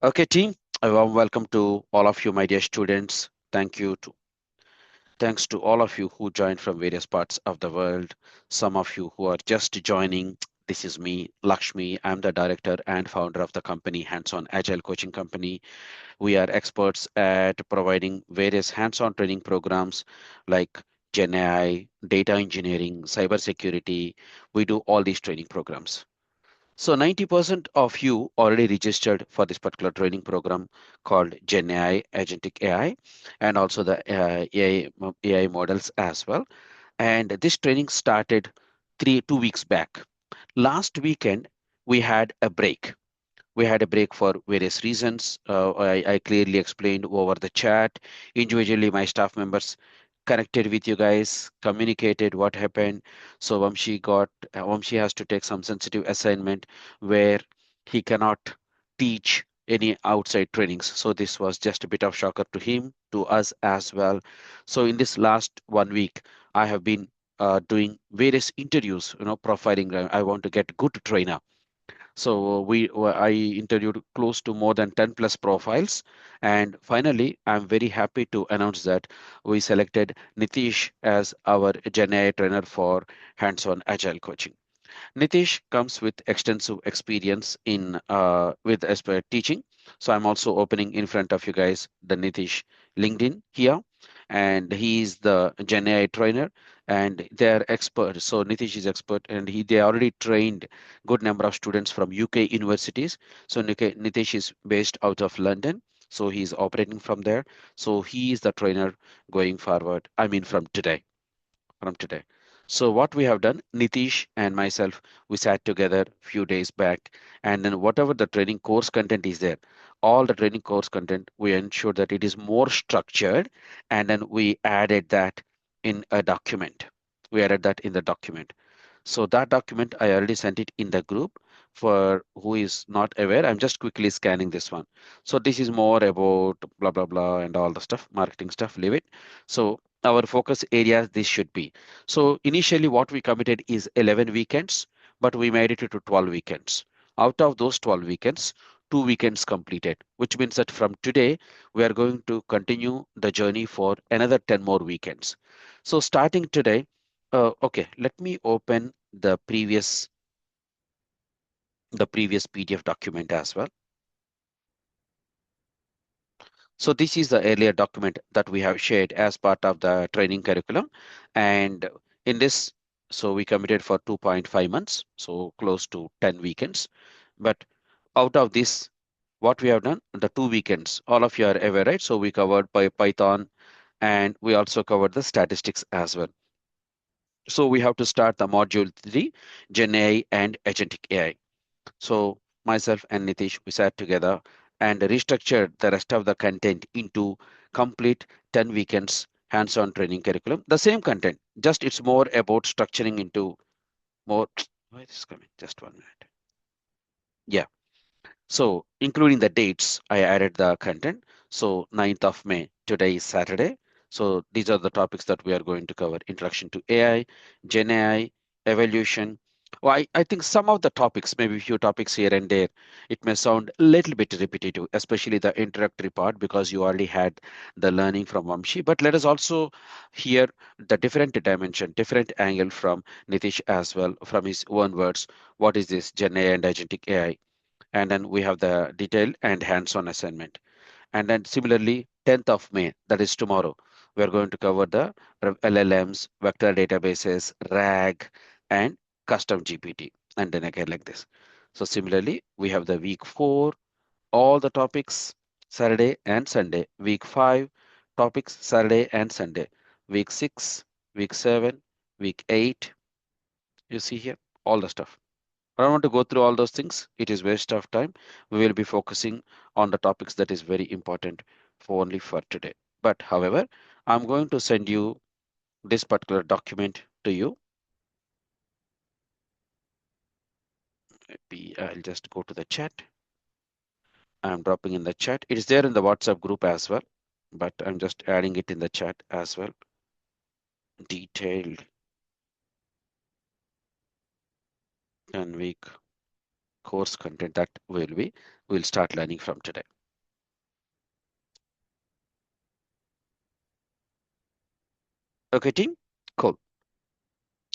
Okay, team, a warm welcome to all of you, my dear students. Thanks to all of you who joined from various parts of the world. Some of you who are just joining. This is me, Lakshmi. I'm the director and founder of the company Hands-on Agile Coaching Company. We are experts at providing various hands-on training programs like GenAI, data engineering, cybersecurity. We do all these training programs. So 90% of you already registered for this particular training program called GenAI, Agentic AI, and also the AI models as well. And this training started 2 weeks back. Last weekend, we had a break. We had a break for various reasons. I clearly explained over the chat. Individually, my staff members connected with you guys, communicated what happened. So Vamshi has to take some sensitive assignment where he cannot teach any outside trainings. So this was just a bit of shocker to him, to us as well. So in this last 1 week, I have been doing various interviews, profiling. I want to get good trainer. So I interviewed close to more than 10 plus profiles. And finally, I'm very happy to announce that we selected Nitish as our GenAI trainer for hands-on agile coaching. Nitish comes with extensive experience in with teaching. So I'm also opening in front of you guys the Nitish LinkedIn here, and he is the Gen AI trainer, and they're expert. So Nitish is expert, and they already trained good number of students from UK universities. So Nitish is based out of London. So he's operating from there. So he is the trainer going forward. I mean, from today. So what we have done, Nitish and myself, we sat together few days back, and then whatever the training course content is there, all the training course content, we ensure that it is more structured, and then we added that in a document. We added that in the document. So that document, I already sent it in the group. For who is not aware, I'm just quickly scanning this one. So this is more about blah, blah, blah, and all the stuff, marketing stuff, leave it. So our focus areas, this should be. So initially what we committed is 11 weekends, but we made it to 12 weekends. Out of those 12 weekends, 2 weekends completed, which means that from today, we are going to continue the journey for another 10 more weekends. So starting today, okay, let me open the previous PDF document as well. So this is the earlier document that we have shared as part of the training curriculum. And in this, so we committed for 2.5 months, so close to 10 weekends. But out of this, what we have done, the 2 weekends, all of you are aware, right? So we covered by Python, and we also covered the statistics as well. So we have to start the module 3, Gen AI and Agentic AI. So myself and Nitish, we sat together and restructured the rest of the content into complete 10 weekends hands-on training curriculum. The same content, just it's more about structuring into more. Why is this coming? Just 1 minute. Yeah. So including the dates, I added the content. So 9th of May, today is Saturday. So these are the topics that we are going to cover. Introduction to AI, Gen AI, evolution. Well, I think some of the topics, maybe a few topics here and there, it may sound a little bit repetitive, especially the introductory part, because you already had the learning from Vamshi. But let us also hear the different dimension, different angle from Nitish as well, from his own words. What is this Gen AI and agentic AI? And then we have the detailed and hands-on assignment. And then similarly, 10th of May, that is tomorrow, we're going to cover the LLMs, vector databases, RAG, and custom GPT. And then again like this. So similarly, we have the week 4, all the topics, Saturday and Sunday. Week 5, topics, Saturday and Sunday. Week 6, week 7, week 8, you see here, all the stuff. I don't want to go through all those things. It is waste of time. We will be focusing on the topics that is very important for only for today. But however, I'm going to send you this particular document to you. Maybe I'll just go to the chat. I'm dropping in the chat. It is there in the WhatsApp group as well, but I'm just adding it in the chat as well. Detailed 10 week. course content that we'll start learning from today. Okay, team? Cool.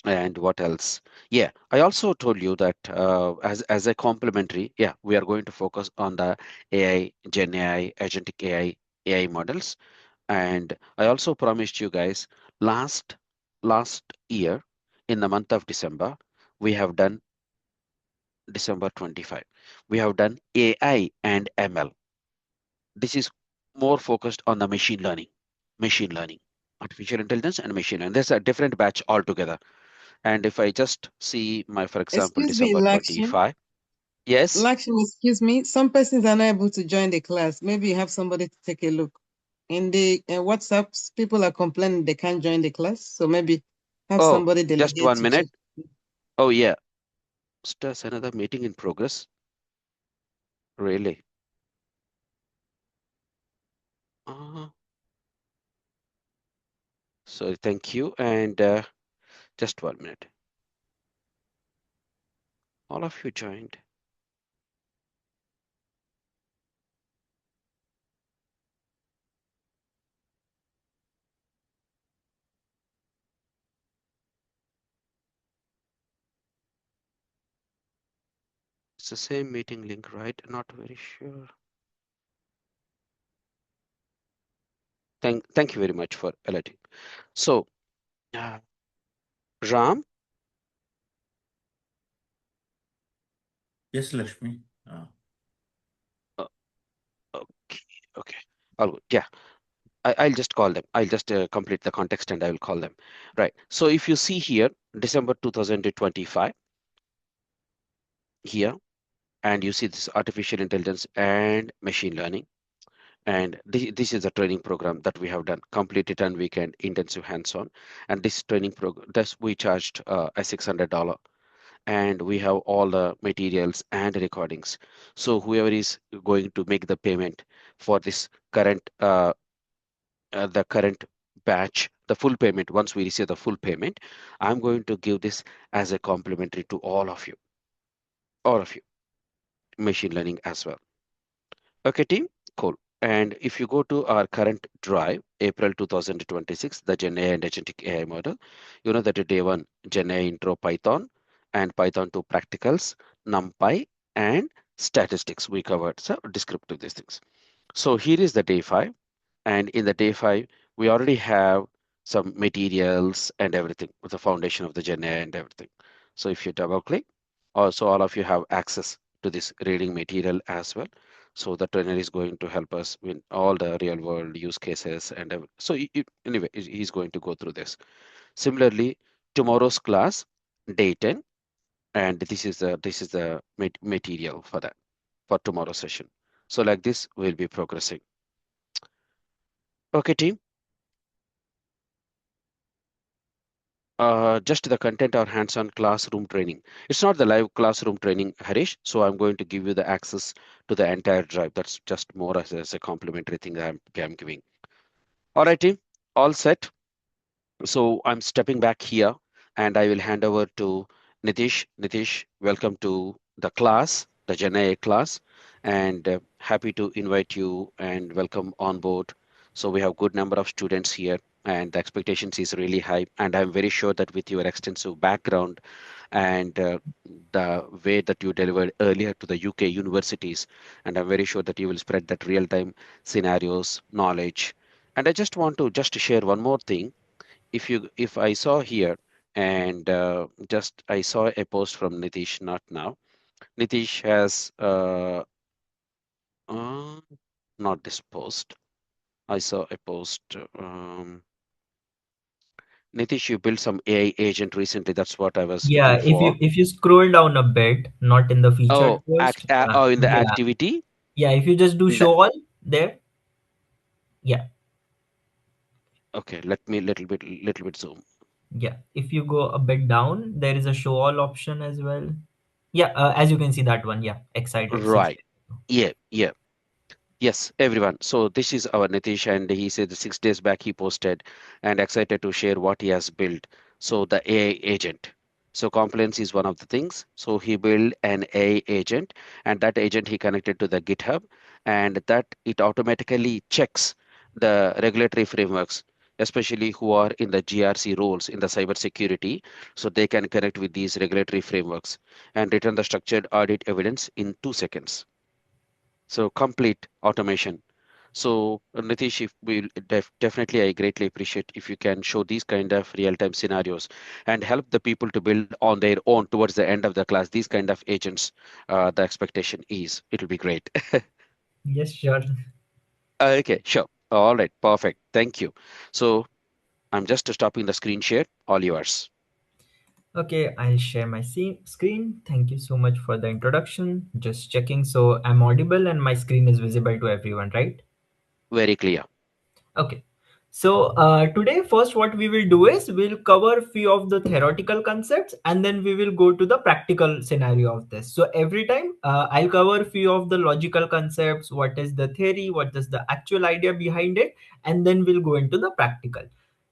And what else? Yeah, I also told you that as a complementary, yeah, we are going to focus on the AI, Gen AI, agentic AI models. And I also promised you guys last year in the month of December, we have done December 25. We have done AI and ML. This is more focused on the machine learning, artificial intelligence and machine learning. There's a different batch altogether. And if I just see my, for example, Excuse me, December Lakshmi. 25, yes. Lakshmi, excuse me. Some persons are not able to join the class. Maybe you have somebody to take a look. In the WhatsApps, people are complaining they can't join the class. So maybe have Oh, somebody just delegate one to check. minute. Oh, yeah. Just another meeting in progress. Really? Uh, so thank you. And just one minute. All of you joined. It's the same meeting link, right? Not very sure. Thank you very much for alerting. So, uh, Ram, Yes, Lakshmi. uh, okay, okay. All good. Yeah, I'll just call them. I'll just complete the context and I will call them. Right. So if you see here, December 2025 here, and you see this artificial intelligence and machine learning. And this is a training program that we have done, completed on weekend, intensive hands-on. And this training program, this we charged a $600, and we have all the materials and recordings. So whoever is going to make the payment for this the current batch, the full payment, once we receive the full payment, I'm going to give this as a complimentary to all of you, machine learning as well. Okay, team, cool. And if you go to our current drive, April 2026, the GenAI and agentic AI model, you know that day one, GenAI intro Python and Python 2 practicals, NumPy, and statistics we covered. So descriptive these things. So here is the day five. And in the day five, we already have some materials and everything with the foundation of the GenAI and everything. So if you double click, also all of you have access to this reading material as well. So the trainer is going to help us with all the real world use cases and so anyway, he's going to go through this. Similarly, tomorrow's class, day 10, and this is the material for that for tomorrow's session. So like this, we'll be progressing. Okay, team. Just the content or hands-on classroom training. It's not the live classroom training, Harish. So I'm going to give you the access to the entire drive. That's just more as a complimentary thing that I'm giving. All right, team. All set. So I'm stepping back here and I will hand over to Nitish. Nitish, welcome to the class, the GenAI class, and happy to invite you and welcome on board. So we have good number of students here and the expectations is really high. And I'm very sure that with your extensive background and the way that you delivered earlier to the UK universities, and I'm very sure that you will spread that real-time scenarios, knowledge. And I just want to just share one more thing if I saw here and just I saw a post from Nitish not now. Nitish has uh, not this post. I saw a post. Nitish, you built some AI agent recently. That's what I was looking Yeah, if you for. if you scroll down a bit, not in the Oh, featured post. oh, in the Yeah, activity. yeah. If you just do In the show all there, yeah, okay, let me little bit zoom. yeah. If you go a bit down, there is a show all option as well. Yeah, as you can see that one. Yeah, excited six. Right. Yeah, yeah. Yes, everyone. So this is our Nitish, and he said 6 days back he posted and excited to share what he has built. So the AI agent. So compliance is one of the things. So he built an AI agent, and that agent he connected to the GitHub, and that it automatically checks the regulatory frameworks, especially who are in the GRC roles in the cybersecurity, so they can connect with these regulatory frameworks and return the structured audit evidence in 2 seconds. So complete automation. So Nitish, if definitely I greatly appreciate if you can show these kind of real-time scenarios and help the people to build on their own towards the end of the class. These kind of agents, the expectation is it'll be great. Yes, sure. Okay, sure. All right, perfect. Thank you. So I'm just stopping the screen share. All yours. Okay, I'll share my screen. Thank you so much for the introduction. Just checking. So I'm audible and my screen is visible to everyone, right? Very clear. Okay. So today, first, what we will do is we'll cover few of the theoretical concepts, and then we will go to the practical scenario of this. So every time I'll cover few of the logical concepts, what is the theory, what is the actual idea behind it, and then we'll go into the practical.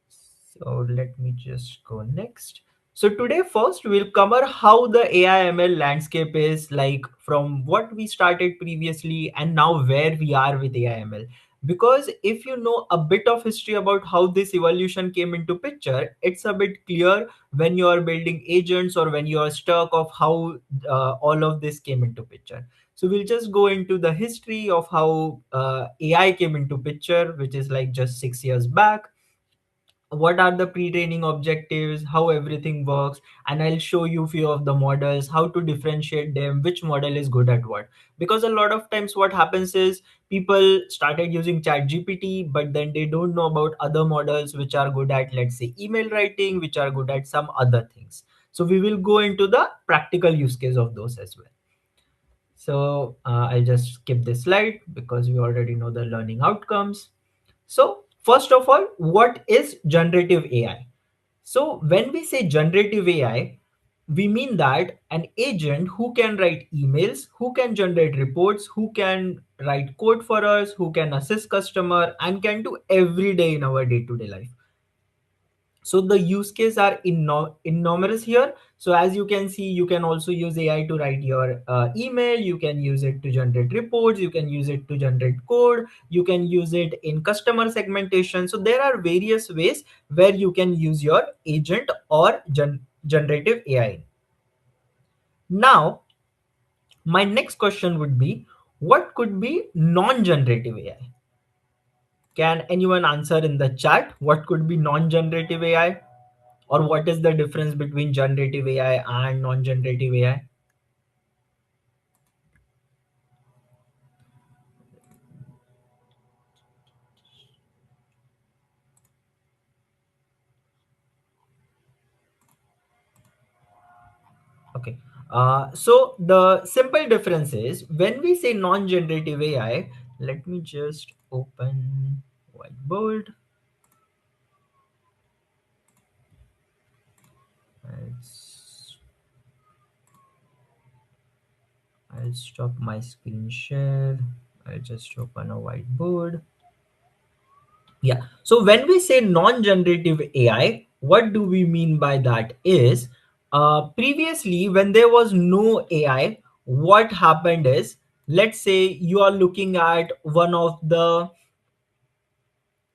So let me just go next. So today first we'll cover how the AI ML landscape is like from what we started previously and now where we are with AI ML. Because if you know a bit of history about how this evolution came into picture, it's a bit clear when you are building agents or when you are stuck of how all of this came into picture. So we'll just go into the history of how AI came into picture, which is like just 6 years back, what are the pre-training objectives, how everything works, and I'll show you few of the models, how to differentiate them, which model is good at what. Because a lot of times what happens is people started using chat gpt, but then they don't know about other models which are good at, let's say, email writing, which are good at some other things. So we will go into the practical use case of those as well. So I'll just skip this slide because we already know the learning outcomes. So, first of all, what is generative AI? So, when we say generative AI, we mean that an agent who can write emails, who can generate reports, who can write code for us, who can assist customer and can do every day in our day-to-day life. So the use case are enormous here. So as you can see, you can also use AI to write your email, you can use it to generate reports, you can use it to generate code, you can use it in customer segmentation. So there are various ways where you can use your agent or generative AI. Now my next question would be, what could be non-generative AI? Can anyone answer in the chat what could be non-generative AI? Or what is the difference between generative AI and non-generative AI? Okay. So the simple difference is when we say non-generative AI, let me just open whiteboard. Let's, I'll stop my screen share. I'll just open a whiteboard. Yeah. So when we say non-generative AI, what do we mean by that is previously when there was no AI, what happened is, let's say you are looking at one of the,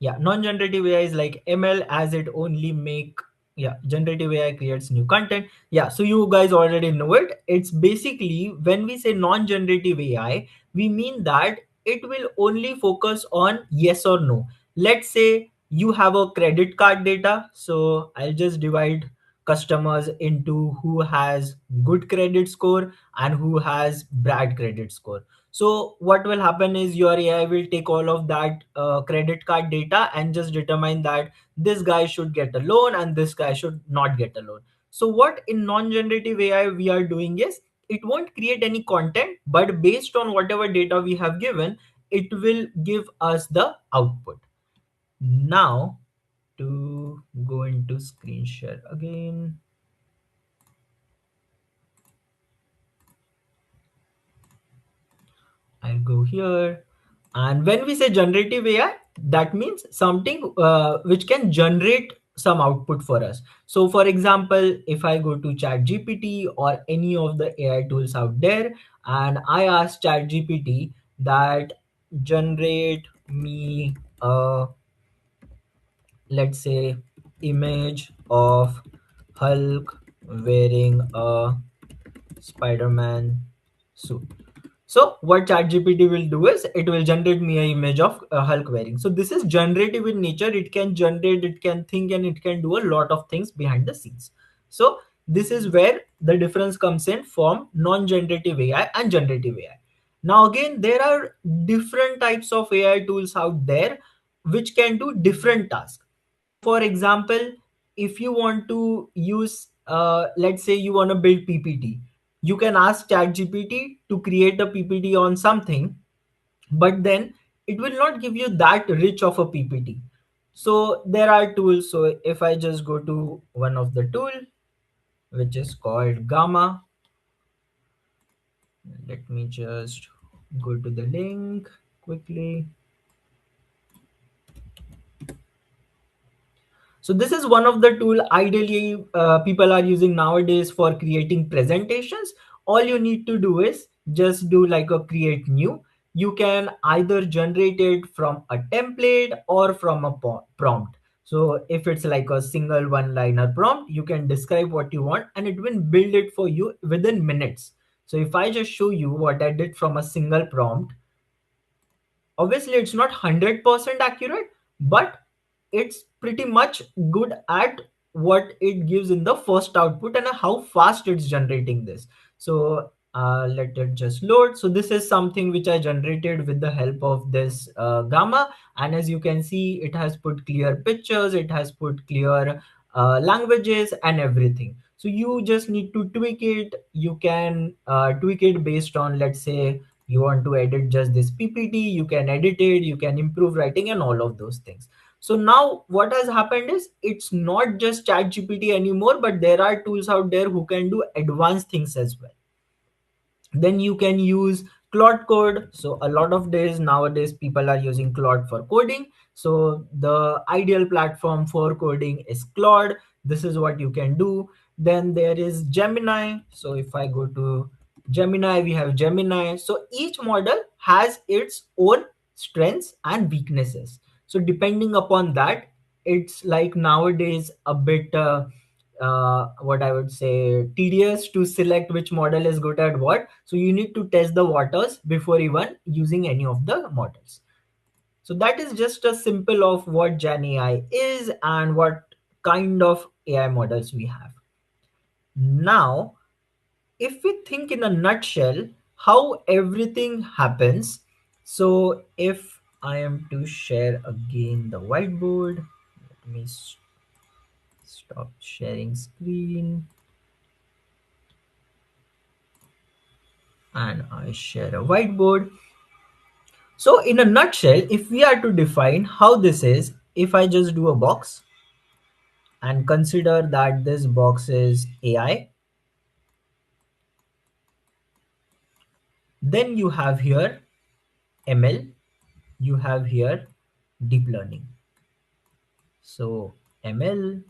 yeah, non-generative AI is like ML as it only make, yeah, generative AI creates new content. Yeah, so you guys already know it. It's basically when we say non-generative AI, we mean that it will only focus on yes or no. Let's say you have a credit card data. So I'll just divide customers into who has good credit score and who has bad credit score. So what will happen is your AI will take all of that credit card data and just determine that this guy should get a loan and this guy should not get a loan. So what in non-generative AI we are doing is it won't create any content, but based on whatever data we have given, it will give us the output. Now to go into screen share again, I'll go here. And when we say generative AI, that means something which can generate some output for us. So for example, if I go to chat gpt or any of the AI tools out there, and I ask chat gpt that generate me a, let's say, image of Hulk wearing a Spider-Man suit. So what ChatGPT will do is it will generate me an image of Hulk wearing. So this is generative in nature. It can generate, it can think, and it can do a lot of things behind the scenes. So this is where the difference comes in from non-generative AI and generative AI. Now again, there are different types of AI tools out there which can do different tasks. So for example, if you want to use, let's say you want to build PPT, you can ask ChatGPT to create a PPT on something, but then it will not give you that rich of a PPT. So there are tools. So if I just go to one of the tool, which is called Gamma, let me just go to the link quickly. So this is one of the tool ideally people are using nowadays for creating presentations. All you need to do is just do like a create new. You can either generate it from a template or from a prompt. So if it's like a single one liner prompt, you can describe what you want and it will build it for you within minutes. So if I just show you what I did from a single prompt, obviously it's not 100% accurate, but it's pretty much good at what it gives in the first output and how fast it's generating this. So let it just load. So this is something which I generated with the help of this Gamma, and as you can see, it has put clear pictures, it has put clear languages and everything. So you just need to tweak it. You can tweak it based on, let's say, you want to edit just this PPT, you can edit it, you can improve writing and all of those things. So now what has happened is it's not just chat gpt anymore, but there are tools out there who can do advanced things as well. Then you can use Claude Code. So a lot of days nowadays people are using Claude for coding. So the ideal platform for coding is Claude. This is what you can do. Then there is Gemini. So if I go to Gemini, we have Gemini. So each model has its own strengths and weaknesses. So depending upon that, it's like nowadays a bit what I would say, tedious to select which model is good at what. So you need to test the waters before even using any of the models. So that is just a simple of what GenAI is and what kind of AI models we have. Now, if we think in a nutshell how everything happens, so if I am to share again the whiteboard, let me stop sharing screen and I share a whiteboard. So in a nutshell, if we are to define how this is, if I just do a box and consider that this box is AI, then you have here ML, you have here deep learning. So ML,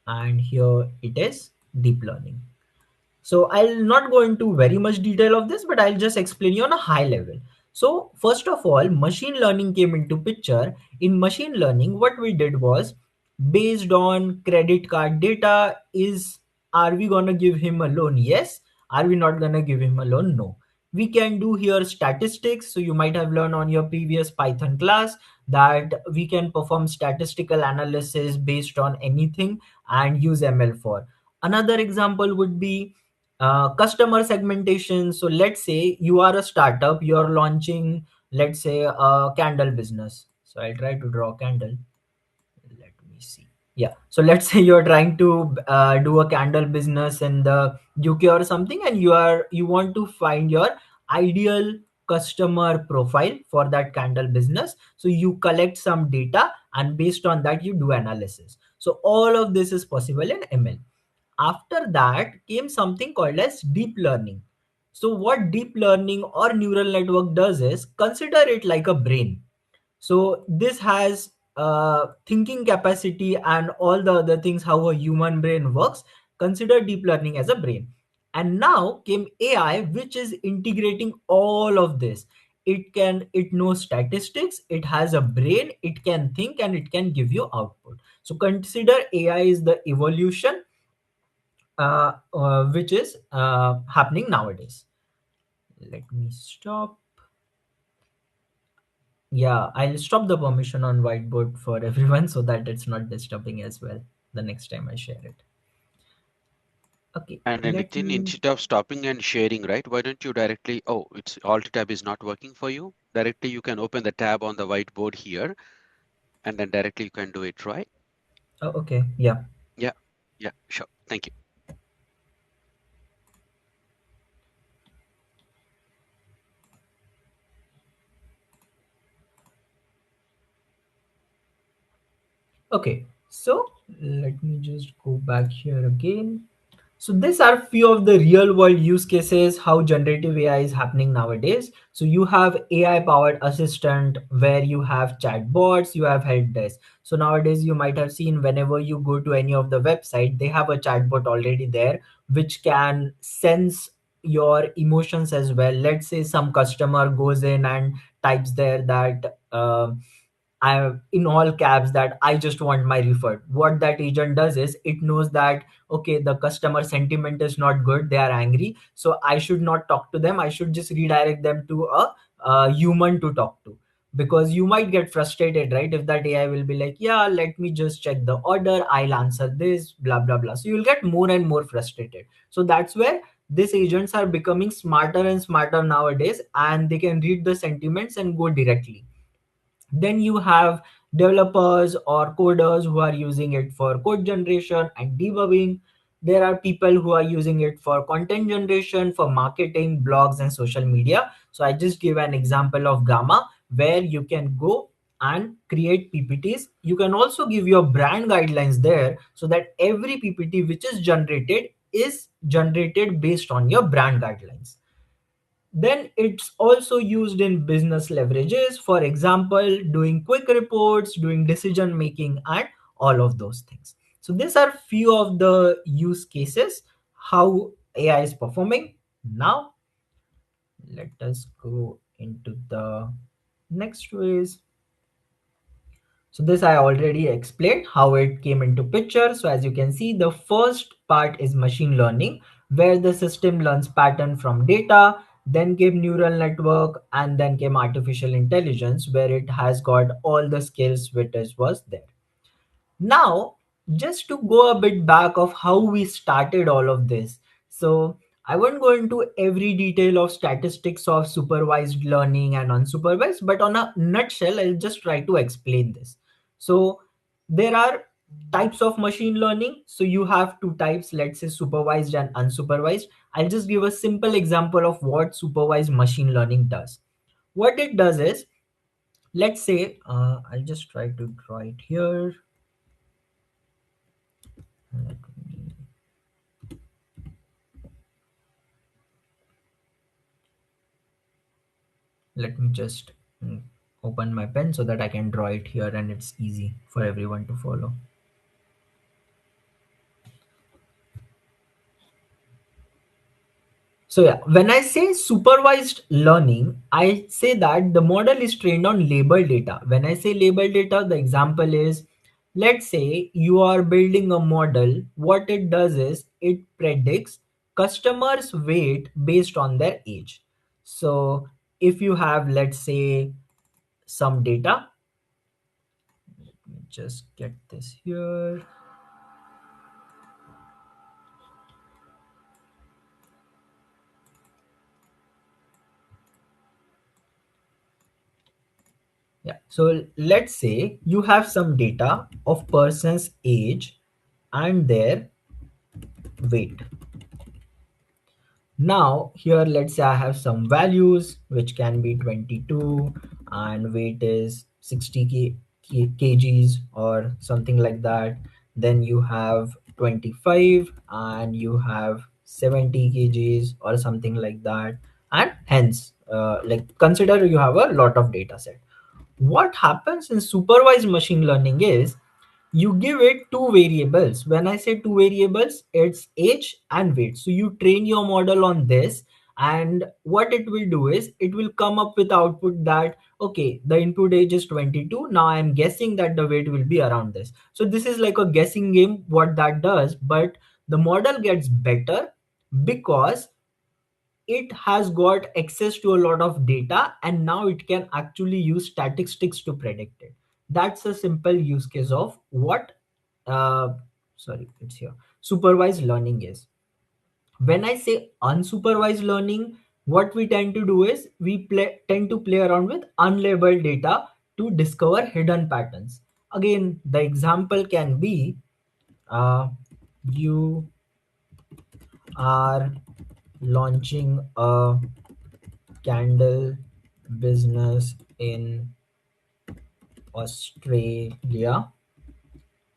and here it is deep learning. So I'll not go into very much detail of this, but I'll just explain you on a high level. So first of all, machine learning came into picture. In machine learning, what we did was, based on credit card data, is, are we gonna give him a loan? Yes. Are we not gonna give him a loan? No. We can do here statistics. So you might have learned on your previous Python class that we can perform statistical analysis based on anything and use ML for. Another example would be customer segmentation. So let's say you are a startup, you're launching, let's say, a candle business. So I'll try to draw a candle. Let me see. Yeah, so let's say you're trying to do a candle business in the UK or something, and you want to find your ideal customer profile for that candle business. So you collect some data and based on that you do analysis. So all of this is possible in ML. After that came something called as deep learning. So what deep learning or neural network does is, consider it like a brain. So this has thinking capacity and all the other things, how a human brain works, consider deep learning as a brain. And now came AI, which is integrating all of this. It knows statistics, it has a brain, it can think, and it can give you output. So consider AI is the evolution which is happening nowadays. Let me stop. Yeah, I'll stop the permission on whiteboard for everyone so that it's not disturbing as well the next time I share it. Okay, And then let Nitin, me. instead of stopping and sharing, right? Why don't you directly, oh, it's Alt tab is not working for you. Directly you can open the tab on the whiteboard here and then directly you can do it, right? Oh, okay, yeah. Yeah, yeah, sure. Thank you. Okay, so let me just go back here again. So these are few of the real world use cases how generative AI is happening nowadays. So you have AI powered assistant where you have chatbots, you have help desk. So nowadays you might have seen whenever you go to any of the website, they have a chatbot already there which can sense your emotions as well. Let's say some customer goes in and types there that I in all caps that I just want my refund. What that agent does is it knows that okay, the customer sentiment is not good, they are angry, so I should not talk to them, I should just redirect them to a human to talk to. Because you might get frustrated, right? If that AI will be like, yeah, let me just check the order, I'll answer this, blah blah blah, so you'll get more and more frustrated. So that's where these agents are becoming smarter and smarter nowadays, and they can read the sentiments and go directly. Then you have developers or coders who are using it for code generation and debugging. There are people who are using it for content generation, for marketing, blogs, and social media. So I just give an example of Gamma, where you can go and create PPTs. You can also give your brand guidelines there so that every PPT which is generated based on your brand guidelines. Then it's also used in business leverages, for example, doing quick reports, doing decision making, and all of those things. So these are few of the use cases how AI is performing. Now let us go into the next phase. So this I already explained how it came into picture. So as you can see, the first part is machine learning, where the system learns pattern from data, then came neural network, and then came artificial intelligence, where it has got all the skills which was there. Now, just to go a bit back of how we started all of this. So I won't go into every detail of statistics of supervised learning and unsupervised, but on a nutshell, I'll just try to explain this. So there are types of machine learning. So you have two types, let's say supervised and unsupervised. I'll just give a simple example of what supervised machine learning does. What it does is, let's say, I'll just try to draw it here. Let me let me just open my pen so that I can draw it here and it's easy for everyone to follow. So yeah, when I say supervised learning, I say that the model is trained on label data. When I say label data, the example is, let's say you are building a model. What it does is it predicts customers' weight based on their age. So if you have, let's say, some data, let me just get this here. Yeah. So let's say you have some data of person's age and their weight. Now here let's say I have some values which can be 22 and weight is 60 kgs or something like that. Then you have 25 and you have 70 kgs or something like that. And hence like consider you have a lot of data set. What happens in supervised machine learning is you give it two variables. When I say two variables, it's age and weight. So you train your model on this, and what it will do is it will come up with output that okay, the input age is 22. Now I'm guessing that the weight will be around this. So this is like a guessing game what that does, but the model gets better because it has got access to a lot of data, and now it can actually use statistics to predict it. That's a simple use case of what uh, sorry, it's here, supervised learning is. When I say unsupervised learning, what we tend to do is tend to play around with unlabeled data to discover hidden patterns. Again, the example can be you are launching a candle business in Australia,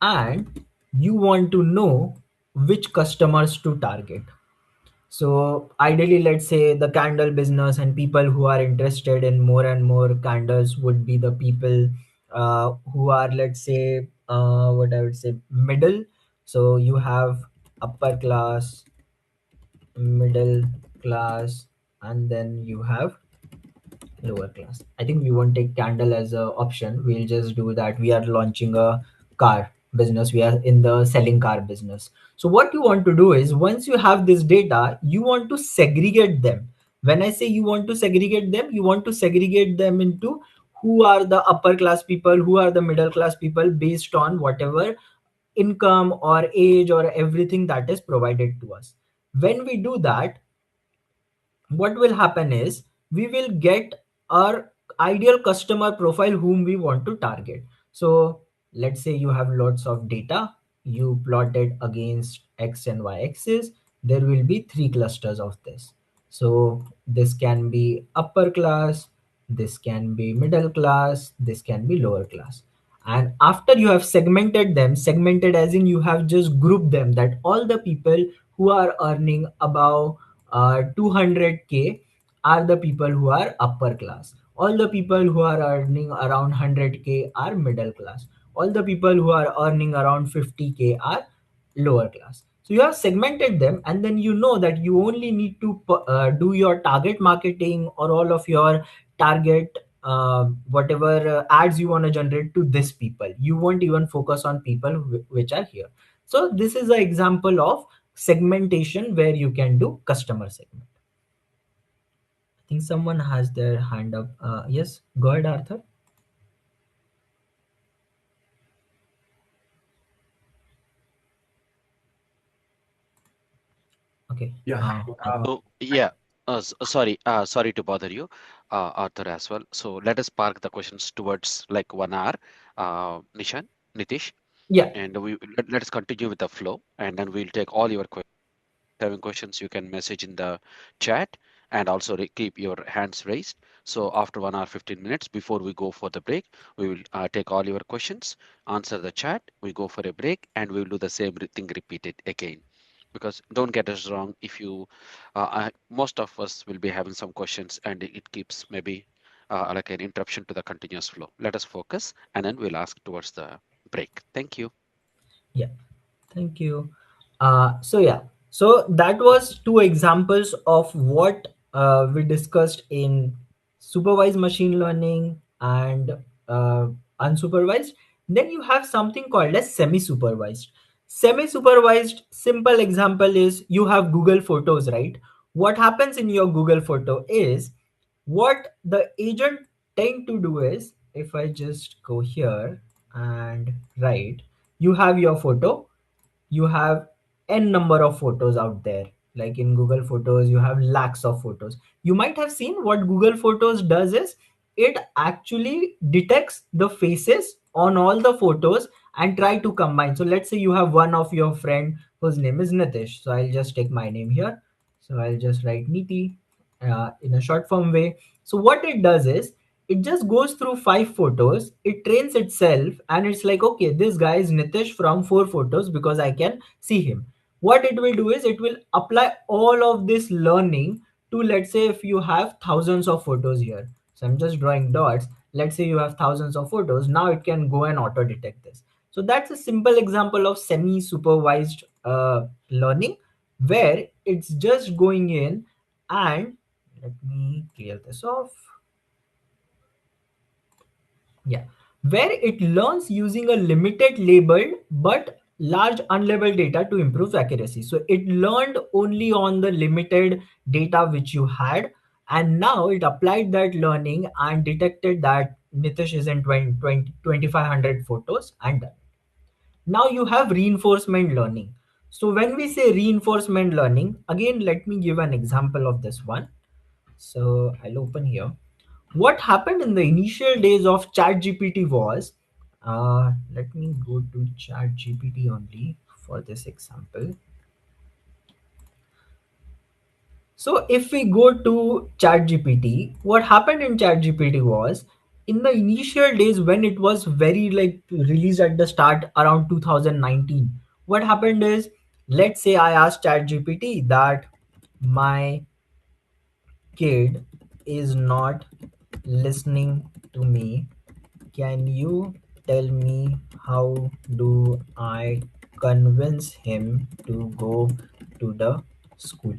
and you want to know which customers to target. So ideally, let's say the candle business and people who are interested in more and more candles would be the people who are, let's say, what I would say, middle. So you have upper class, middle class, and then you have lower class. I think we won't take candle as a option. We'll just do that. We are launching a car business. We are in the selling car business. So what you want to do is once you have this data, you want to segregate them. When I say you want to segregate them, you want to segregate them into who are the upper class people, who are the middle class people based on whatever income or age or everything that is provided to us. When we do that, what will happen is we will get our ideal customer profile whom we want to target. So let's say you have lots of data, you plot it against x and y axis. There will be three clusters of this. So this can be upper class, this can be middle class, this can be lower class. And after you have segmented them, segmented as in you have just grouped them, that all the people who are earning above 200k are the people who are upper class. All the people who are earning around 100k are middle class. All the people who are earning around 50k are lower class. So you have segmented them, and then you know that you only need to do your target marketing or all of your target whatever ads you want to generate to this people. You won't even focus on people which are here. So this is an example of segmentation where you can do customer segment. I think someone has their hand up. Yes, go ahead, Arthur. Okay. Yeah. So yeah, sorry to bother you, Arthur as well. So let us park the questions towards like 1 hour, Nishan, Nitish, Yeah. and let us continue with the flow, and then we'll take all your questions. Having questions, you can message in the chat and also keep your hands raised. So after 1 hour 15 minutes before we go for the break, we will take all your questions, answer the chat, we go for a break, and we will do the same thing repeated again. Because don't get us wrong, if you most of us will be having some questions and it keeps maybe like an interruption to the continuous flow. Let us focus and then we'll ask towards the break. Thank you. Yeah. Thank you. So that was two examples of what we discussed in supervised machine learning and unsupervised. Then you have something called as semi-supervised. Semi-supervised, simple example is you have Google Photos, right? What happens in your Google photo is what the agent tend to do is, if I just go here and write, you have your photo, you have n number of photos out there. Like in Google Photos you have lakhs of photos. You might have seen what Google Photos does is it actually detects the faces on all the photos and try to combine. So let's say you have one of your friend whose name is Nitish, so I'll just take my name here. So I'll just write Niti in a short form way. So what it does is it just goes through 5 photos, it trains itself, and it's like, okay, this guy is Nitish from 4 photos because I can see him. What it will do is it will apply all of this learning to, let's say, if you have thousands of photos here. So I'm just drawing dots. Let's say you have thousands of photos, now it can go and auto detect this. So that's a simple example of semi supervised learning, where it's just going in and, let me clear this off. Yeah, where it learns using a limited labeled but large unlabeled data to improve accuracy. So it learned only on the limited data which you had, and now it applied that learning and detected that Nitish is in 2500 photos and done. Now you have reinforcement learning. So when we say reinforcement learning, again, let me give an example of this one. So I'll open here. What happened in the initial days of ChatGPT was, let me go to ChatGPT only for this example. So if we go to ChatGPT, what happened in ChatGPT was, in the initial days when it was very like released at the start around 2019, what happened is, let's say I asked ChatGPT that my kid is not listening to me. Can you tell me how do I convince him to go to the school?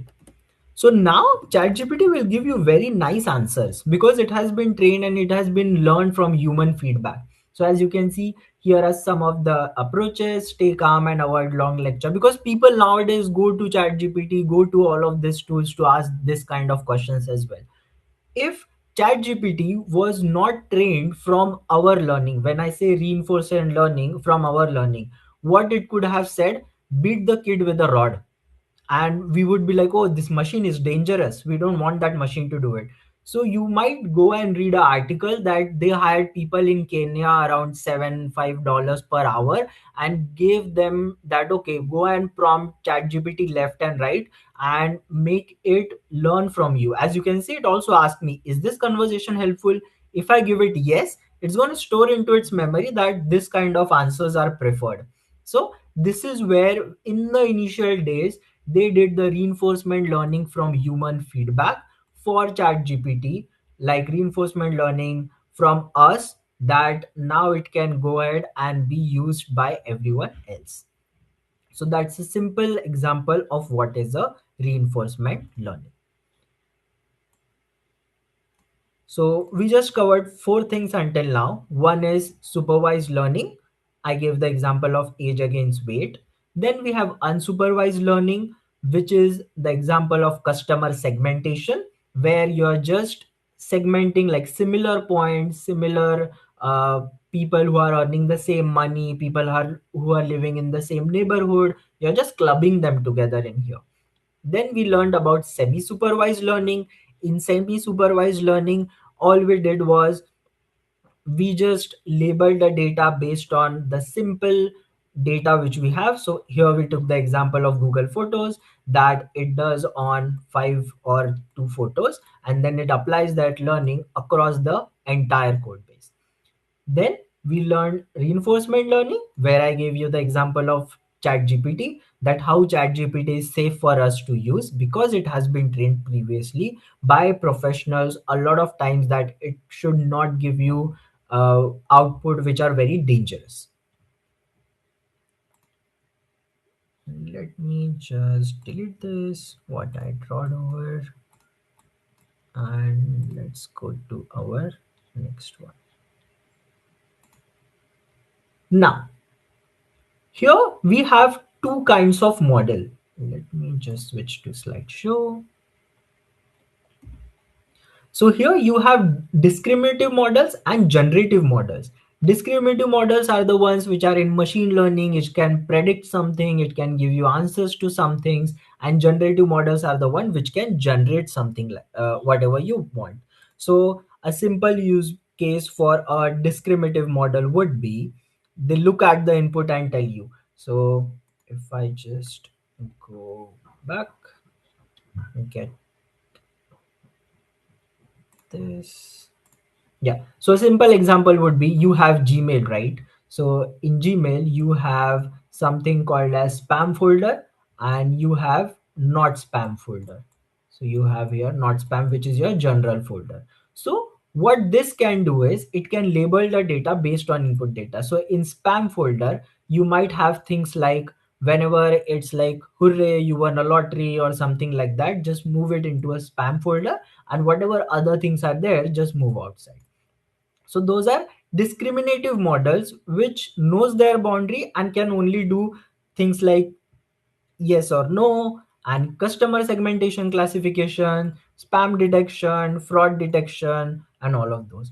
So now ChatGPT will give you very nice answers because it has been trained and it has been learned from human feedback. So as you can see, here are some of the approaches: stay calm and avoid long lecture. Because people nowadays go to ChatGPT, go to all of these tools to ask this kind of questions as well. If ChatGPT was not trained from our learning, when I say reinforcement learning from our learning, what it could have said, beat the kid with a rod, and we would be like, oh, this machine is dangerous, we don't want that machine to do it. So you might go and read an article that they hired people in Kenya around $7 5 per hour and gave them that, okay, go and prompt ChatGPT left and right and make it learn from you. As you can see, it also asked me, is this conversation helpful? If I give it yes, it's going to store into its memory that this kind of answers are preferred. So this is where in the initial days they did the reinforcement learning from human feedback for ChatGPT, like reinforcement learning from us, that now it can go ahead and be used by everyone else. So that's a simple example of what is a reinforcement learning. So we just covered four things until now. One is supervised learning. I gave the example of age against weight. Then we have unsupervised learning, which is the example of customer segmentation, where you're just segmenting like similar points, similar people who are earning the same money, people who are living in the same neighborhood. You're just clubbing them together in here. Then we learned about semi-supervised learning. In semi-supervised learning, all we did was we just labeled the data based on the simple data which we have. So here we took the example of Google Photos, that it does on 5 or 2 photos, and then it applies that learning across the entire code base. Then we learned reinforcement learning, where I gave you the example of ChatGPT, that how ChatGPT is safe for us to use because it has been trained previously by professionals a lot of times, that it should not give you output which are very dangerous. Let me just delete this, what I drawed over, and let's go to our next one. Now, here we have two kinds of model. Let me just switch to slideshow. So here you have discriminative models and generative models. Discriminative models are the ones which are in machine learning. It can predict something, it can give you answers to some things, and generative models are the one which can generate something like whatever you want. So a simple use case for a discriminative model would be, they look at the input and tell you. So if I just go back and get this. Yeah. So a simple example would be, you have Gmail, right? So in Gmail, you have something called as spam folder, and you have not spam folder. So you have here not spam, which is your general folder. So What this can do is it can label the data based on input data. So in spam folder, you might have things like, whenever it's like hooray you won a lottery or something like that, just move it into a spam folder, and whatever other things are there, just move outside. So those are discriminative models which knows their boundary and can only do things like yes or no, and customer segmentation classification, spam detection, fraud detection, and all of those.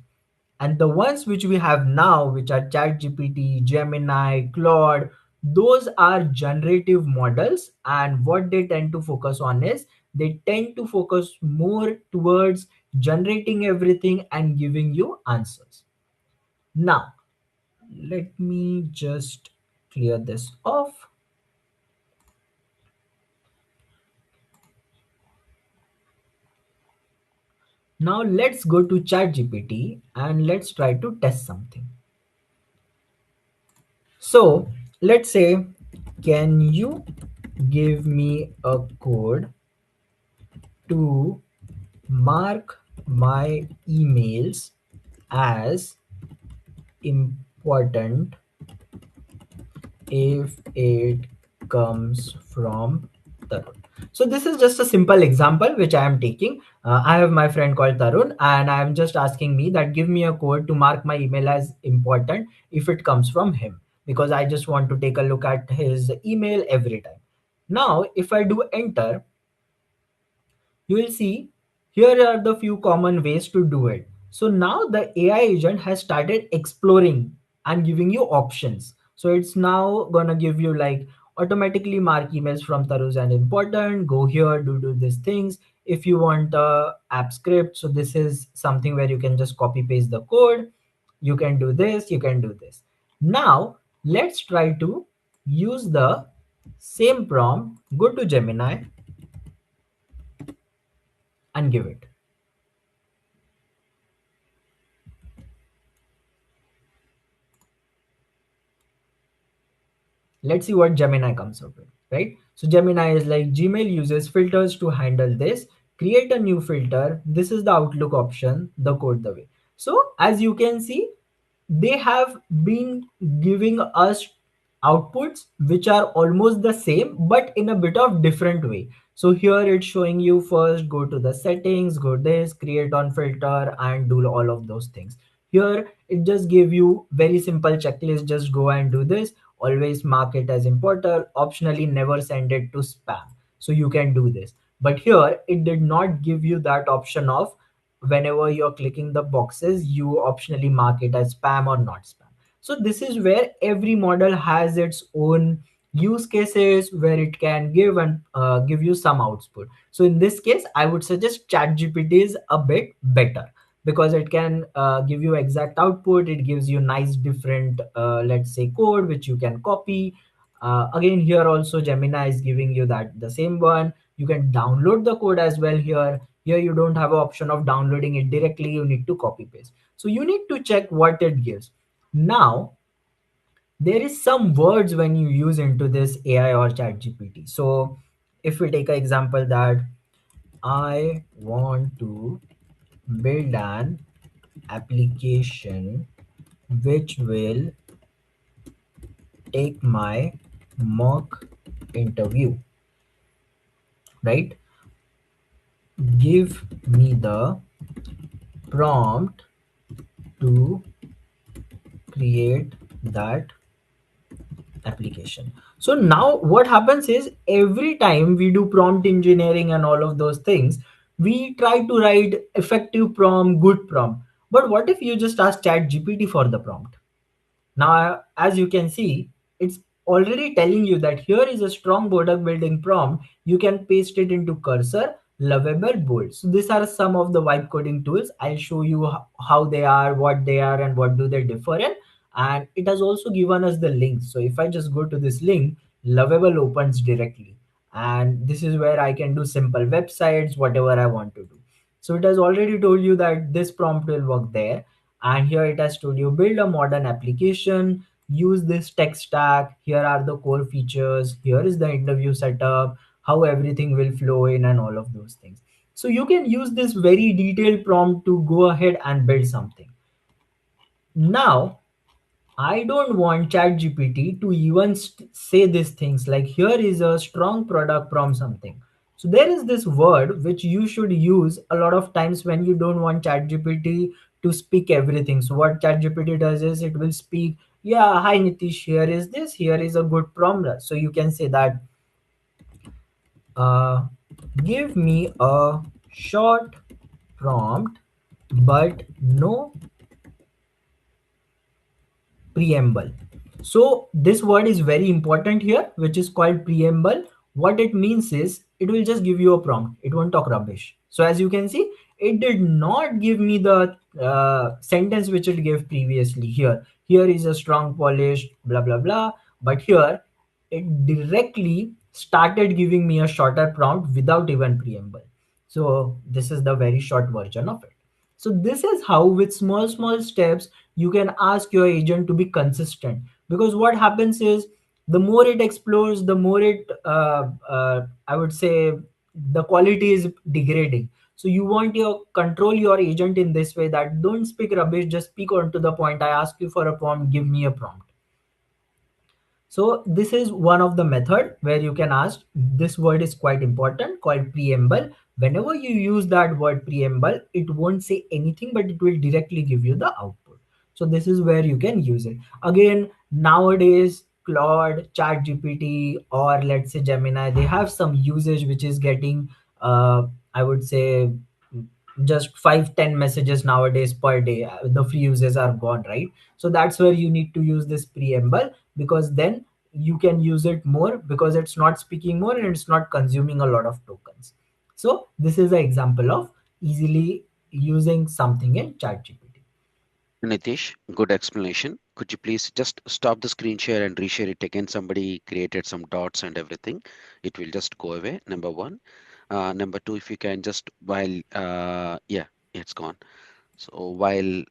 And the ones which we have now, which are ChatGPT, Gemini, Claude, those are generative models. And what they tend to focus on is they tend to focus more towards generating everything and giving you answers. Now, let me just clear this off. Now let's go to ChatGPT and let's try to test something. So let's say, can you give me a code to mark my emails as important if it comes from Tarun. So this is just a simple example which I am taking. I have my friend called Tarun and I am just asking me that give me a code to mark my email as important if it comes from him, because I just want to take a look at his email every time. Now if I do enter, you will see here are the few common ways to do it. So now the AI agent has started exploring and giving you options. So it's now gonna give you like automatically mark emails from Tarus and important, go here, do these things. If you want a app script, so this is something where you can just copy paste the code. You can do this, you can do this. Now let's try to use the same prompt, go to Gemini and give it. Let's see what Gemini comes up with, right? So Gemini is like, Gmail uses filters to handle this. Create a new filter. This is the Outlook option, the code the way. So as you can see, they have been giving us outputs which are almost the same but in a bit of different way. So here it's showing you first go to the settings, go this, create on filter and do all of those things. Here it just gave you very simple checklist, just go and do this, always mark it as important, optionally never send it to spam. So you can do this. But here it did not give you that option of whenever you're clicking the boxes, you optionally mark it as spam or not spam. So this is where every model has its own use cases where it can give and give you some output. So in this case, I would suggest ChatGPT is a bit better because it can give you exact output. It gives you nice different, let's say, code which you can copy. Again, here also Gemini is giving you that the same one. You can download the code as well here. Here you don't have an option of downloading it directly. You need to copy paste. So you need to check what it gives. Now, there is some words when you use into this AI or chat GPT. So if we take an example that I want to build an application which will take my mock interview, right? Give me the prompt to create that application. So now what happens is every time we do prompt engineering and all of those things, we try to write effective prompt, good prompt. But what if you just ask chat GPT for the prompt? Now, as you can see, it's already telling you that here is a strong border building prompt. You can paste it into cursor, lovable, bold. So these are some of the vibe coding tools. I'll show you how they are, what they are, and what do they differ in. And it has also given us the link. So if I just go to this link, lovable opens directly. And this is where I can do simple websites, whatever I want to do. So it has already told you that this prompt will work there, and here it has told you build a modern application, use this tech stack, here are the core features, here is the interview setup, how everything will flow in and all of those things. So you can use this very detailed prompt to go ahead and build something. Now, I don't want ChatGPT to even say these things like here is a strong product from something. So there is this word which you should use a lot of times when you don't want ChatGPT to speak everything. So what ChatGPT does is it will speak, yeah, hi Nitish, here is this, here is a good prompt. So you can say that, uh, give me a short prompt, but no preamble. So this word is very important here, which is called preamble. What it means is it will just give you a prompt. It won't talk rubbish. So as you can see, it did not give me the sentence which it gave previously here. Here is a strong polished blah blah blah. But here it directly started giving me a shorter prompt without even preamble. So this is the very short version of it. So this is how with small steps you can ask your agent to be consistent, because what happens is the more it explores, the more it I would say the quality is degrading. So you want your control your agent in this way that don't speak rubbish, just speak on to the point. I ask you for a prompt, give me a prompt. So this is one of the method where you can ask. This word is quite important called preamble. Whenever you use that word preamble, it won't say anything, but it will directly give you the output. So this is where you can use it. Again, nowadays Claude, ChatGPT, or let's say Gemini, they have some usage which is getting, I would say, just 5-10 messages nowadays per day. The free uses are gone, right? So that's where you need to use this preamble, because then you can use it more, because it's not speaking more and it's not consuming a lot of tokens. So this is an example of easily using something in ChatGPT. Nitish, good explanation. Could you please just stop the screen share and reshare it again? Somebody created some dots and everything. It will just go away. Number one. Number two, if you can just while yeah, it's gone. So while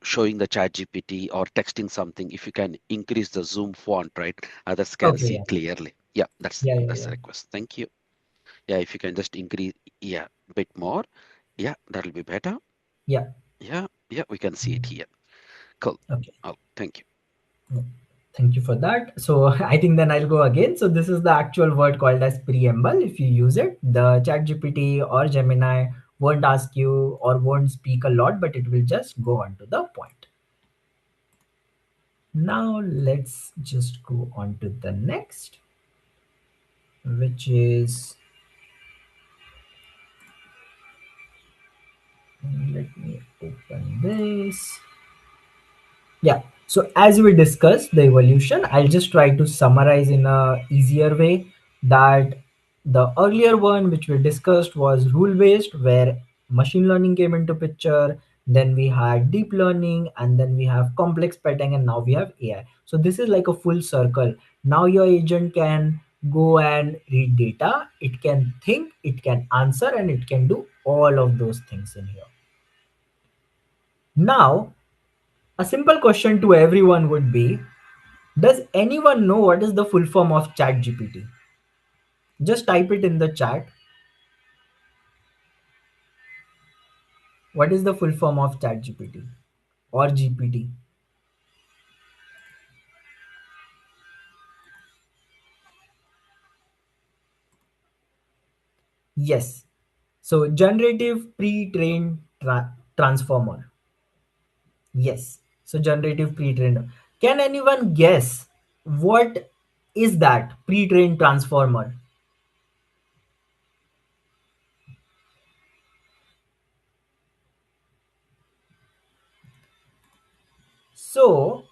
showing the chat GPT or texting something, if you can increase the zoom font, right? Others can Okay, see yeah. clearly. Yeah, that's Yeah, yeah, that's yeah. the request. Thank you. Yeah, if you can just increase, yeah, bit more. Yeah, that'll be better. Yeah. Yeah, yeah, we can see it here. Cool. Okay. Oh, thank you. Yeah. Thank you for that. So I think then I'll go again. So this is the actual word called as preamble. If you use it, the ChatGPT or Gemini won't ask you or won't speak a lot, but it will just go on to the point. Now let's just go on to the next, which is, let me open this. Yeah. So as we discussed the evolution, I'll just try to summarize in a easier way that the earlier one which we discussed was rule based, where machine learning came into picture. Then we had deep learning, and then we have complex pattern, and now we have AI. So this is like a full circle. Now your agent can go and read data, it can think, it can answer, and it can do all of those things in here. Now, a simple question to everyone would be, does anyone know what is the full form of ChatGPT? Just type it in the chat. What is the full form of ChatGPT or GPT? Yes. So generative pre-trained transformer. Yes. So generative pre-trained. Can anyone guess what is that pre-trained transformer? So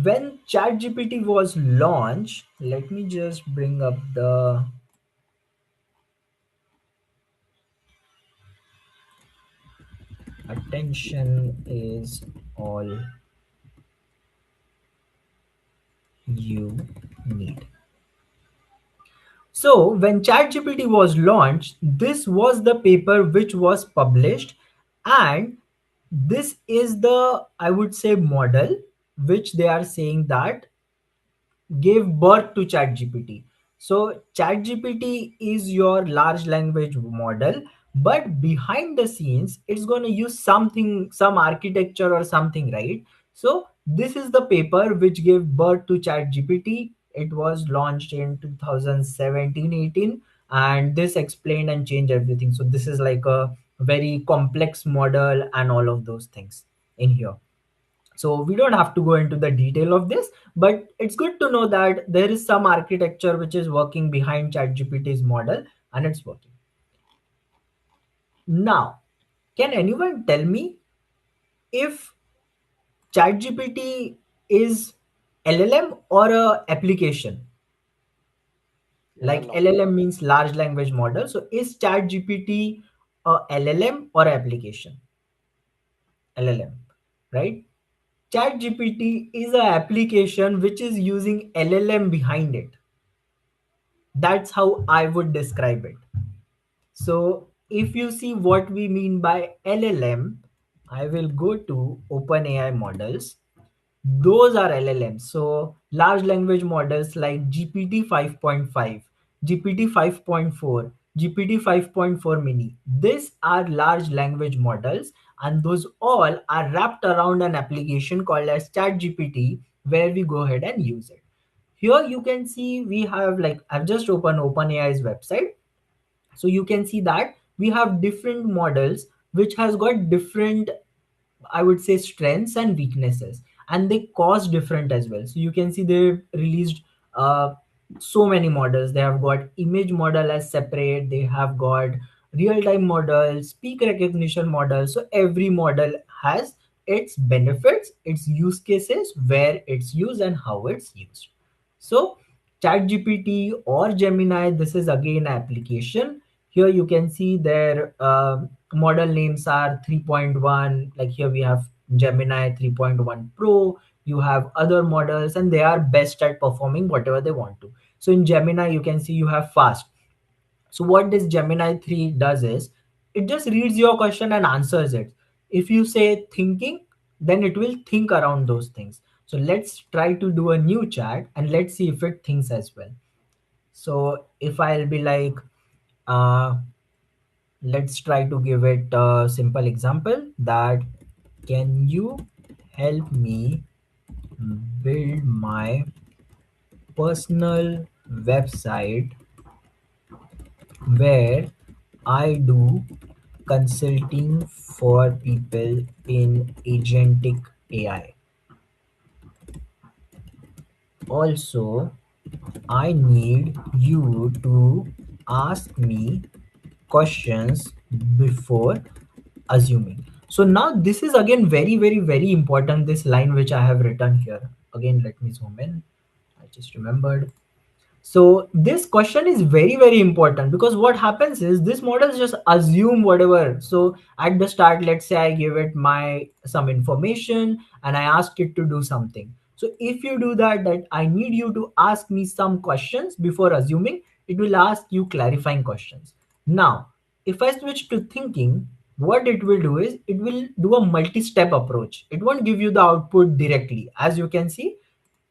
when ChatGPT was launched, let me just bring up the attention is all you need. So when ChatGPT was launched, this was the paper which was published, and this is the, I would say, model which they are saying that gave birth to ChatGPT. So ChatGPT is your large language model, but behind the scenes it's going to use something, some architecture or something, right? So this is the paper which gave birth to chat gpt. It was launched in 2017-18, and this explained and changed everything. So this is like a very complex model and all of those things in here. So we don't have to go into the detail of this, but it's good to know that there is some architecture which is working behind ChatGPT's model, and it's working. Now, can anyone tell me if ChatGPT is LLM or a application? Like LLM. LLM means large language model. So is ChatGPT a LLM or application? LLM, right? ChatGPT is a application which is using LLM behind it. That's how I would describe it. So if you see what we mean by LLM, I will go to OpenAI models. Those are LLMs. So large language models like GPT 5.5, GPT 5.4, GPT 5.4 mini. These are large language models, and those all are wrapped around an application called as ChatGPT, where we go ahead and use it. Here you can see we have, like, I've just opened OpenAI's website. So you can see that we have different models which has got different, I would say, strengths and weaknesses, and they cost different as well. So you can see they released uh, so many models. They have got image model as separate, they have got real time model, speak recognition model. So every model has its benefits, its use cases, where it's used and how it's used. So ChatGPT or Gemini, this is again an application. Here you can see their model names are 3.1. Like here we have Gemini 3.1 Pro. You have other models, and they are best at performing whatever they want to. So in Gemini, you can see you have fast. So what this Gemini 3 does is it just reads your question and answers it. If you say thinking, then it will think around those things. So let's try to do a new chat and let's see if it thinks as well. So if I'll be like, uh, let's try to give it a simple example that, can you help me build my personal website where I do consulting for people in agentic AI. Also, I need you to ask me questions before assuming. So now this is again very, very, very important. This line which I have written here. Again, let me zoom in. I just remembered. So this question is very, very important, because what happens is this models just assume whatever. So at the start, let's say I give it my some information and I ask it to do something. So if you do that, that I need you to ask me some questions before assuming, it will ask you clarifying questions. Now, if I switch to thinking, what it will do is it will do a multi-step approach. It won't give you the output directly. As you can see,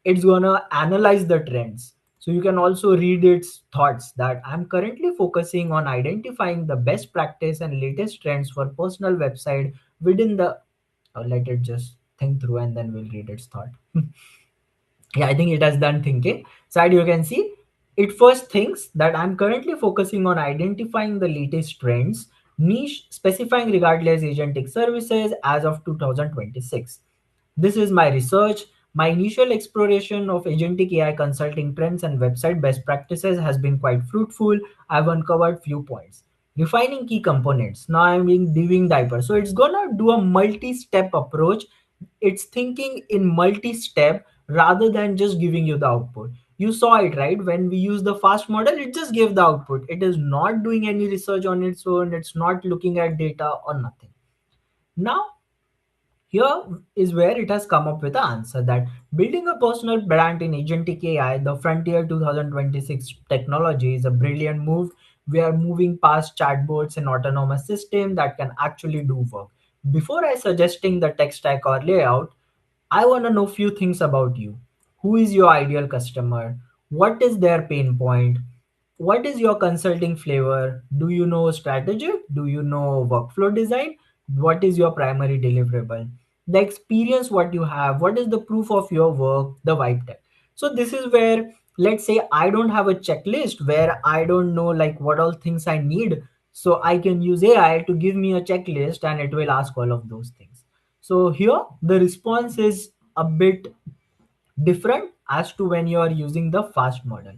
it's gonna analyze the trends. So you can also read its thoughts that I'm currently focusing on identifying the best practice and latest trends for personal website within the, let it just think through and then we'll read its thought. Yeah, I think it has done thinking. Side you can see it first thinks that I'm currently focusing on identifying the latest trends, niche specifying regardless agentic services as of 2026. This is my research. My initial exploration of agentic AI consulting trends and website best practices has been quite fruitful. I've uncovered few points. Refining key components. Now I'm doing diaper. So it's gonna do a multi-step approach. It's thinking in multi-step rather than just giving you the output. You saw it, right? When we use the fast model, it just gave the output. It is not doing any research on its own. It's not looking at data or nothing. Now here is where it has come up with the answer that building a personal brand in agentic AI, the frontier 2026 technology, is a brilliant move. We are moving past chatbots and autonomous system that can actually do work. Before I suggesting the tech stack or layout, I want to know few things about you. Who is your ideal customer? What is their pain point? what is your consulting flavor? Do you know strategy? Do you know workflow design? What is your primary deliverable? The experience what you have, what is the proof of your work, the vibe tech. So this is where, let's say I don't have a checklist where I don't know like what all things I need. So I can use AI to give me a checklist and it will ask all of those things. So here the response is a bit different as to when you are using the fast model.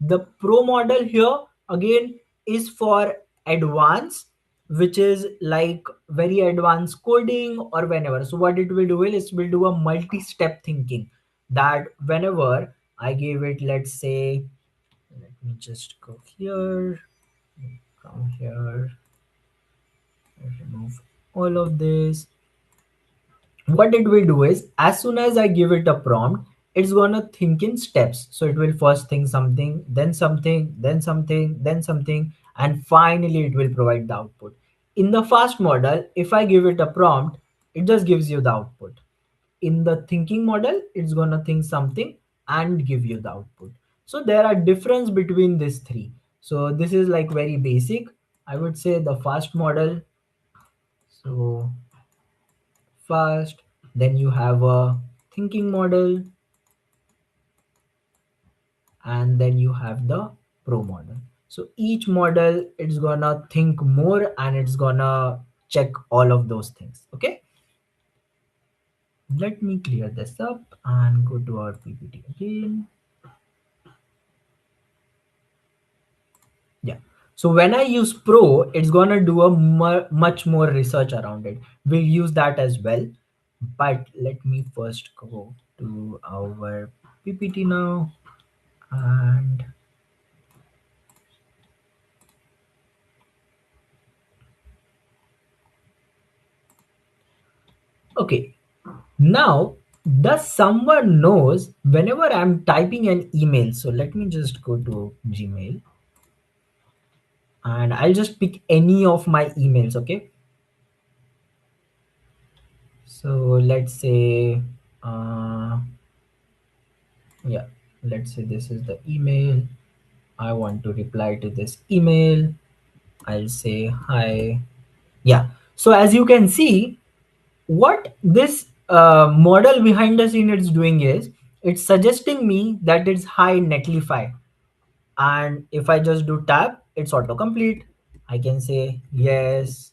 The pro model here again is for advanced, which is like very advanced coding or whenever. So what it will do is it will do a multi-step thinking, that whenever I give it, let's say, let me just go here, come here, remove all of this. What it will do is, as soon as I give it a prompt, it's gonna think in steps. So it will first think something, then something, then something, then something, and finally it will provide the output. In the fast model, if I give it a prompt, it just gives you the output. In the thinking model, it's gonna think something and give you the output. So there are difference between these three. So this is like very basic, I would say, the fast model. So fast, then you have a thinking model, and then you have the pro model. So each model, it's gonna think more and it's gonna check all of those things. Okay, let me clear this up and go to our PPT again. Yeah, so when I use pro, it's gonna do a much more research around it. We'll use that as well, but let me first go to our PPT now. And okay, now does someone knows whenever I'm typing an email? So let me just go to Gmail and I'll just pick any of my emails. Okay, so let's say yeah, let's say this is the email. I want to reply to this email. I'll say hi. Yeah, so as you can see, what this model behind the scene it's doing is it's suggesting me that it's high netlify, and if I just do tab, it's autocomplete. I can say yes,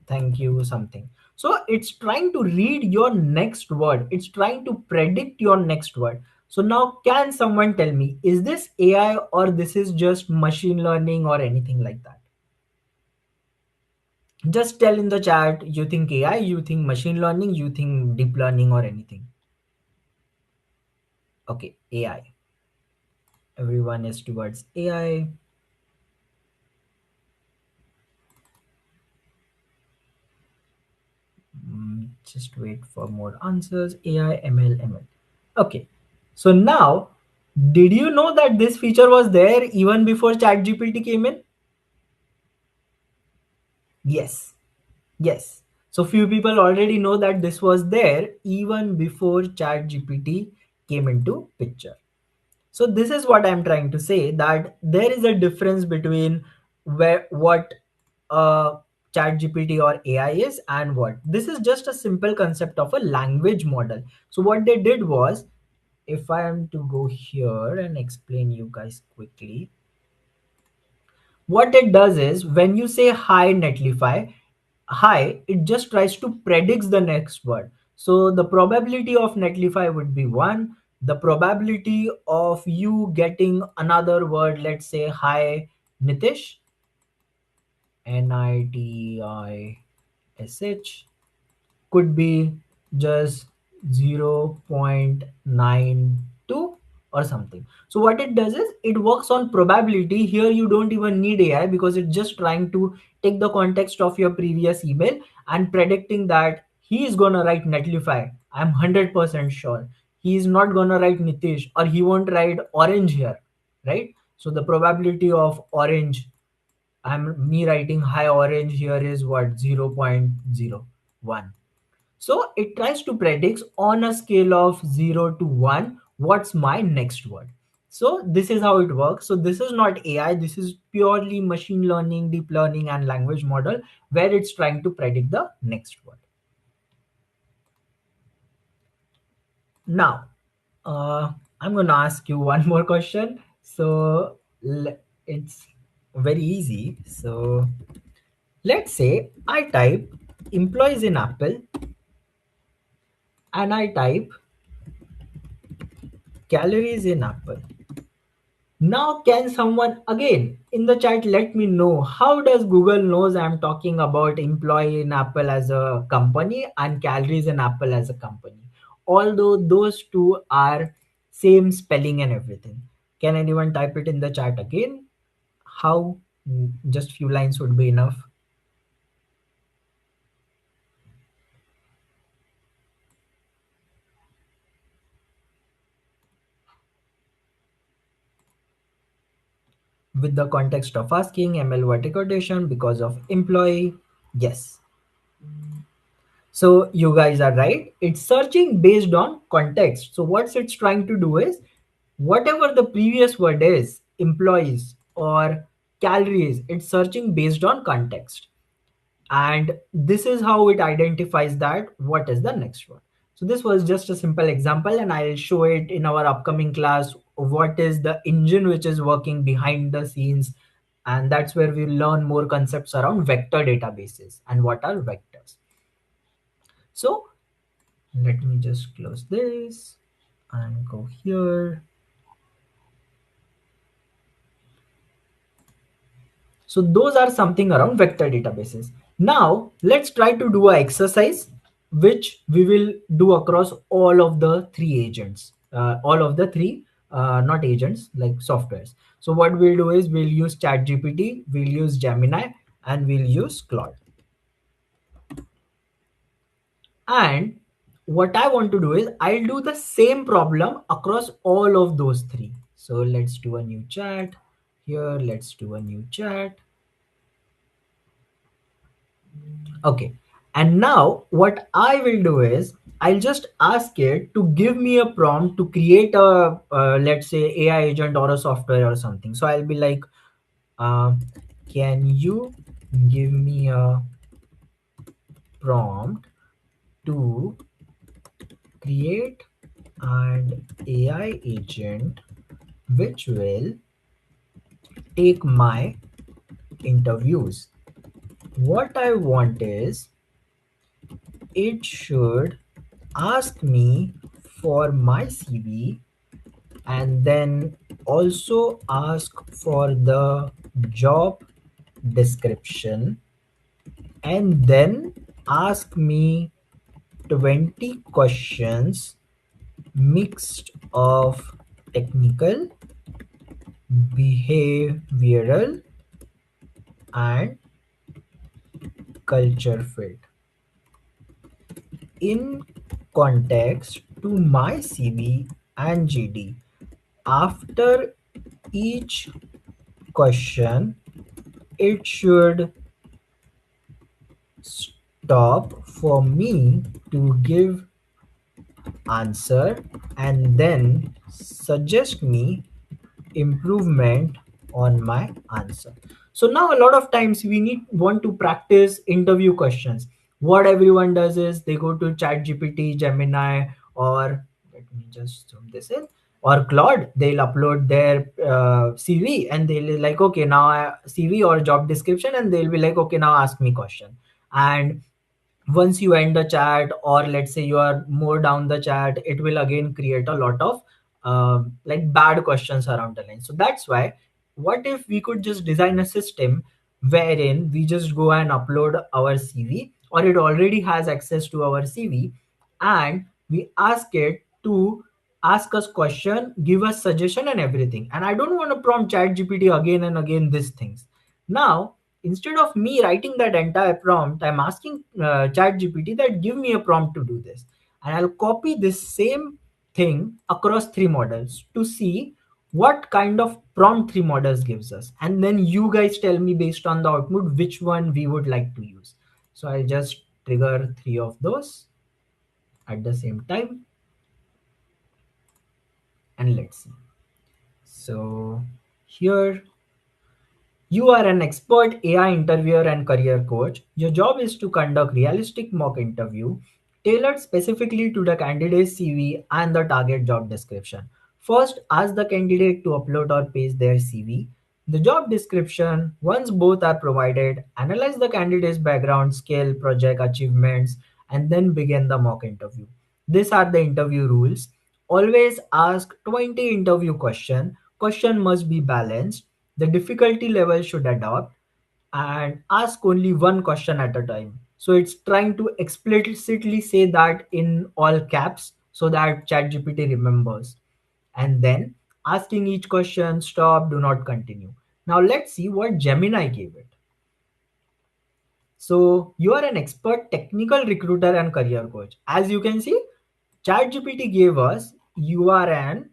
thank you, something. So it's trying to read your next word, it's trying to predict your next word. So now can someone tell me, is this AI or this is just machine learning or anything like that? Just tell in the chat, you think AI, you think machine learning, you think deep learning or anything. Okay, AI. Everyone is towards AI. Just wait for more answers. AI, ML, ML. Okay. So now, did you know that this feature was there even before ChatGPT came in? Yes. Yes. So few people already know that this was there even before ChatGPT came into picture. So this is what I'm trying to say, that there is a difference between where what chat gpt or AI is and what this is. Just a simple concept of a language model. So what they did was, if I am to go here and explain you guys quickly, what it does is when you say hi netlify, hi, it just tries to predict the next word. So the probability of netlify would be 1. The probability of you getting another word, let's say hi Nitish, Nitish, could be just 0.92 or something. So what it does is it works on probability. Here you don't even need AI because it's just trying to take the context of your previous email and predicting that he is gonna write netlify. I'm 100% sure he is not gonna write Nitish, or he won't write orange here, right? So the probability of orange, I'm me writing hi orange here is what, 0.01. So it tries to predict on a scale of 0 to 1 what's my next word. So this is how it works. So this is not AI, this is purely machine learning, deep learning, and language model where it's trying to predict the next word. Now, I'm going to ask you one more question. So it's very easy. So let's say I type employees in Apple and I type calories in Apple. Now, can someone again in the chat let me know how does Google knows I'm talking about employee in Apple as a company and calories in Apple as a company? Although those two are same spelling and everything. Can anyone type it in the chat again? How? Just few lines would be enough. With the context of asking ML vertical quotation because of employee. Yes. So you guys are right. It's searching based on context. So what it's trying to do is whatever the previous word is, employees or calories, it's searching based on context. And this is how it identifies that what is the next word. So this was just a simple example and I'll show it in our upcoming class. What is the engine which is working behind the scenes? And that's where we learn more concepts around vector databases and what are vectors. So let me just close this and go here. So those are something around vector databases. Now let's try to do an exercise which we will do across all of the three agents, all of the three, not agents, like softwares. So what we'll do is we'll use ChatGPT, we'll use Gemini, and we'll use Claude. And what I want to do is I'll do the same problem across all of those three. So let's do a new chat here. Let's do a new chat. Okay. And now what I will do is I'll just ask it to give me a prompt to create a, let's say, AI agent or a software or something. So I'll be like, uh, can you give me a prompt to create an AI agent which will take my interviews? What I want is it should ask me for my CV and then also ask for the job description and then ask me 20 questions mixed of technical, behavioral, and culture fit in context to my CV and GD. After each question, it should stop for me to give answer and then suggest me improvement on my answer. So now a lot of times we need want to practice interview questions. What everyone does is they go to chat gpt, Gemini, or let me just zoom this in, or Claude. They'll upload their CV and they'll like, okay, now CV or job description, and they'll be like, okay, now ask me question. And once you end the chat, or let's say you are more down the chat, it will again create a lot of like bad questions around the line. So that's why, what if we could just design a system wherein we just go and upload our CV, or it already has access to our CV, and we ask it to ask us question, give us suggestion and everything. And I don't want to prompt chat gpt again and again these things. Now, instead of me writing that entire prompt, I'm asking chat gpt that give me a prompt to do this, and I'll copy this same thing across three models to see what kind of prompt three models gives us, and then you guys tell me based on the output which one we would like to use. So I'll just trigger three of those at the same time, and let's see. So here you are an expert AI interviewer and career coach. Your job is to conduct realistic mock interview tailored specifically to the candidate's CV and the target job description. First, ask the candidate to upload or paste their CV. The job description, once both are provided, analyze the candidate's background, skill, project achievements, and then begin the mock interview. These are the interview rules. Always ask 20 interview question. Question must be balanced. The difficulty level should adapt and ask only one question at a time. So it's trying to explicitly say that in all caps so that ChatGPT remembers. And then asking each question, stop, do not continue. Now let's see what Gemini gave it. So you are an expert technical recruiter and career coach. As you can see, ChatGPT gave us you are an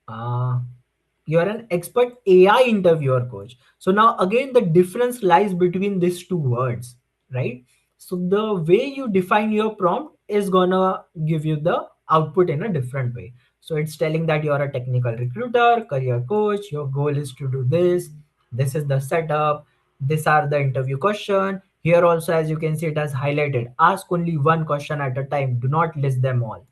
uh, you're an expert AI interviewer coach. So now again, the difference lies between these two words, right? So the way you define your prompt is gonna give you the output in a different way. So it's telling that you're a technical recruiter, career coach, your goal is to do this. This is the setup. These are the interview question. Here also, as you can see, it has highlighted. Ask only one question at a time. Do not list them all.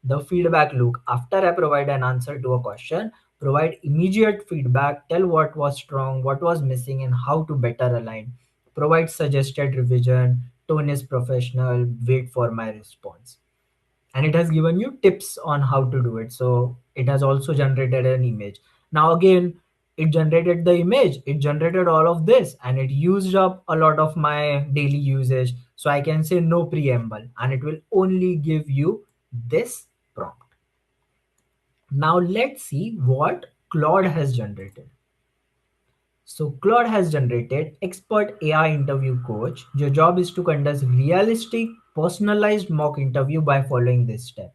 The feedback loop. After I provide an answer to a question, provide immediate feedback, tell what was strong, what was missing, and how to better align. Provide suggested revision, tone is professional, wait for my response. And it has given you tips on how to do it. So it has also generated an image. Now, again, it generated the image, it generated all of this, and it used up a lot of my daily usage. So I can say no preamble, and it will only give you this prompt. Now let's see what Claude has generated. So Claude has generated expert AI interview coach. Your job is to conduct realistic, personalized mock interview by following this step.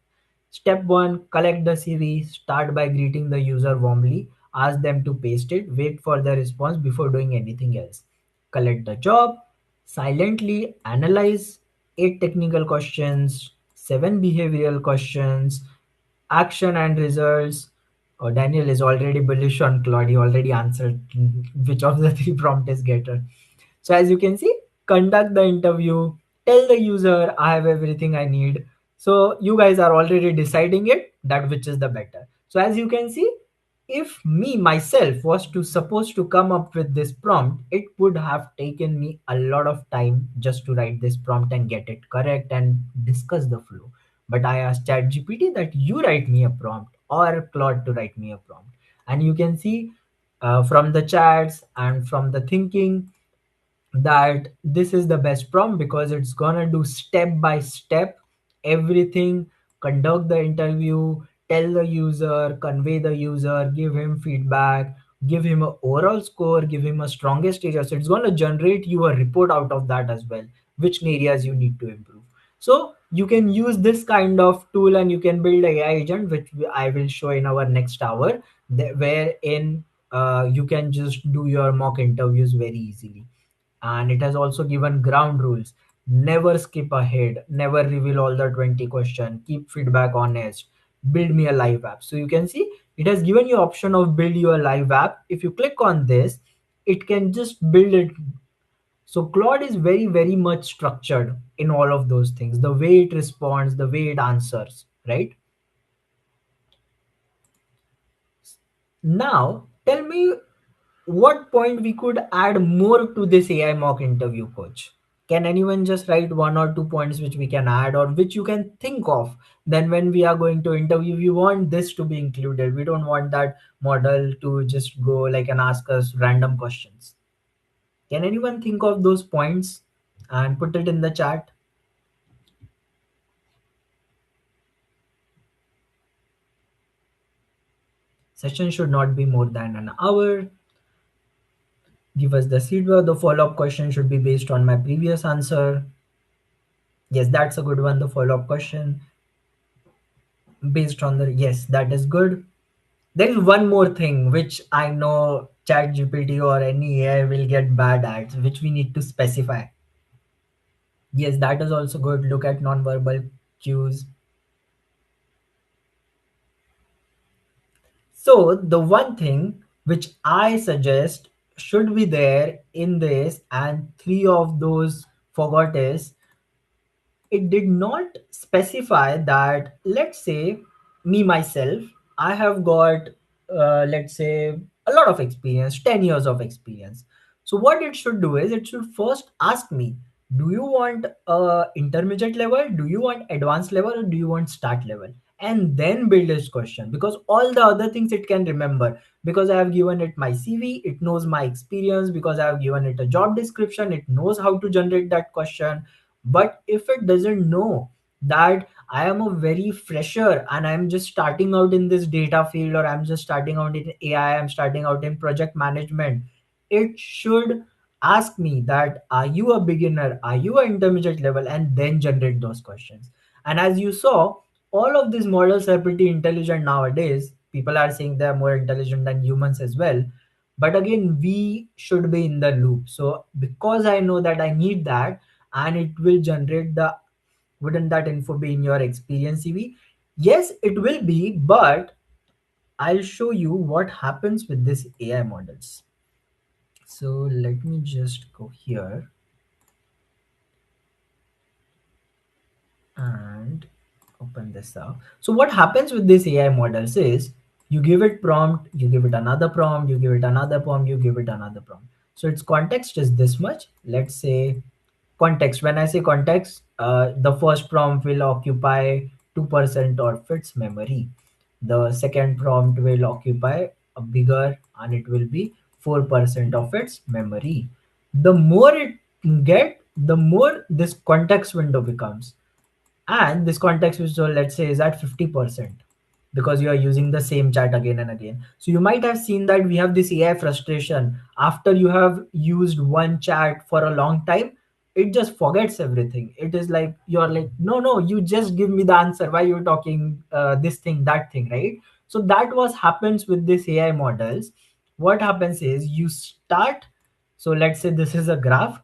Step 1, collect the CV. Start by greeting the user warmly. Ask them to paste it. Wait for the response before doing anything else. Collect the job. Silently analyze 8 technical questions, 7 behavioral questions, action and results. Oh, Daniel is already bullish on Claude. He already answered which of the three prompt is getter. So as you can see, conduct the interview, tell the user I have everything I need. So you guys are already deciding it that which is the better. So as you can see, if me myself was to supposed to come up with this prompt, it would have taken me a lot of time just to write this prompt and get it correct and discuss the flow. But I asked ChatGPT that you write me a prompt or Claude to write me a prompt. And you can see from the chats and from the thinking that this is the best prompt because it's gonna do step by step everything, conduct the interview, tell the user, convey the user, give him feedback, give him a overall score, give him a strongest area. So it's gonna generate you a report out of that as well, which areas you need to improve. So you can use this kind of tool and you can build a AI agent, which I will show in our next hour, wherein you can just do your mock interviews very easily. And it has also given ground rules: never skip ahead, never reveal all the 20 question, keep feedback honest, build me a live app. So you can see it has given you option of build your live app. If you click on this, it can just build it. So Claude is very very much structured in all of those things, the way it responds, the way it answers, right? Now tell me what point we could add more to this AI mock interview, coach? Can anyone just write 1 or 2 points which we can add or which you can think of? Then when we are going to interview, we want this to be included. We don't want that model to just go like and ask us random questions. Can anyone think of those points and put it in the chat? Session should not be more than an hour. Give us the feedback. The follow-up question should be based on my previous answer. Yes, that's a good one. The follow-up question based on the, yes, that is good. There is one more thing which I know ChatGPT or any AI will get bad at, which we need to specify. Yes, that is also good. Look at non-verbal cues. So the one thing which I suggest should be there in this, and three of those forgot is, it did not specify that, let's say, me myself, I have got let's say a lot of experience, 10 years of experience. So what it should do is, it should first ask me, do you want intermediate level, do you want advanced level, or do you want start level, and then build this question, because all the other things it can remember, because I have given it my CV, it knows my experience, because I have given it a job description, it knows how to generate that question. But if it doesn't know that I am a very fresher and I'm just starting out in this data field, or I'm just starting out in AI, I'm starting out in project management, it should ask me that, are you a beginner, are you an intermediate level, and then generate those questions. And as you saw, all of these models are pretty intelligent nowadays. People are saying they're more intelligent than humans as well. But again, we should be in the loop. So because I know that I need that, and it will generate the, wouldn't that info be in your experience CV? Yes, it will be, but I'll show you what happens with this AI models. So let me just go here and open this up. So what happens with this AI models is, you give it prompt, you give it another prompt, you give it another prompt, you give it another prompt. So its context is this much. Let's say context. When I say context, the first prompt will occupy 2% of its memory. The second prompt will occupy a bigger, and it will be 4% of its memory. The more it get, the more this context window becomes. And this context which, so let's say, is at 50%, because you are using the same chat again and again. So you might have seen that we have this AI frustration. After you have used one chat for a long time, it just forgets everything. It is like, you're like, no, no, you just give me the answer, why you're talking this thing, that thing, right? So that was happens with this AI models. What happens is, you start, so let's say this is a graph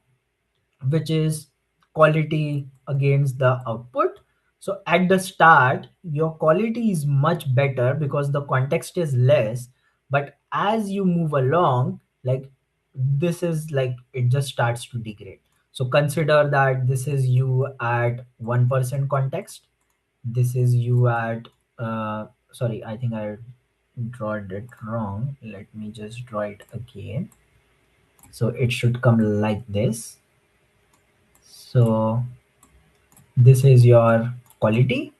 which is quality against the output. So at the start, your quality is much better because the context is less. But as you move along, like, this is like, it just starts to degrade. So consider that this is you at 1% context. This is you at, sorry, I think I drawed it wrong. Let me just draw it again. So it should come like this. So this is your quality,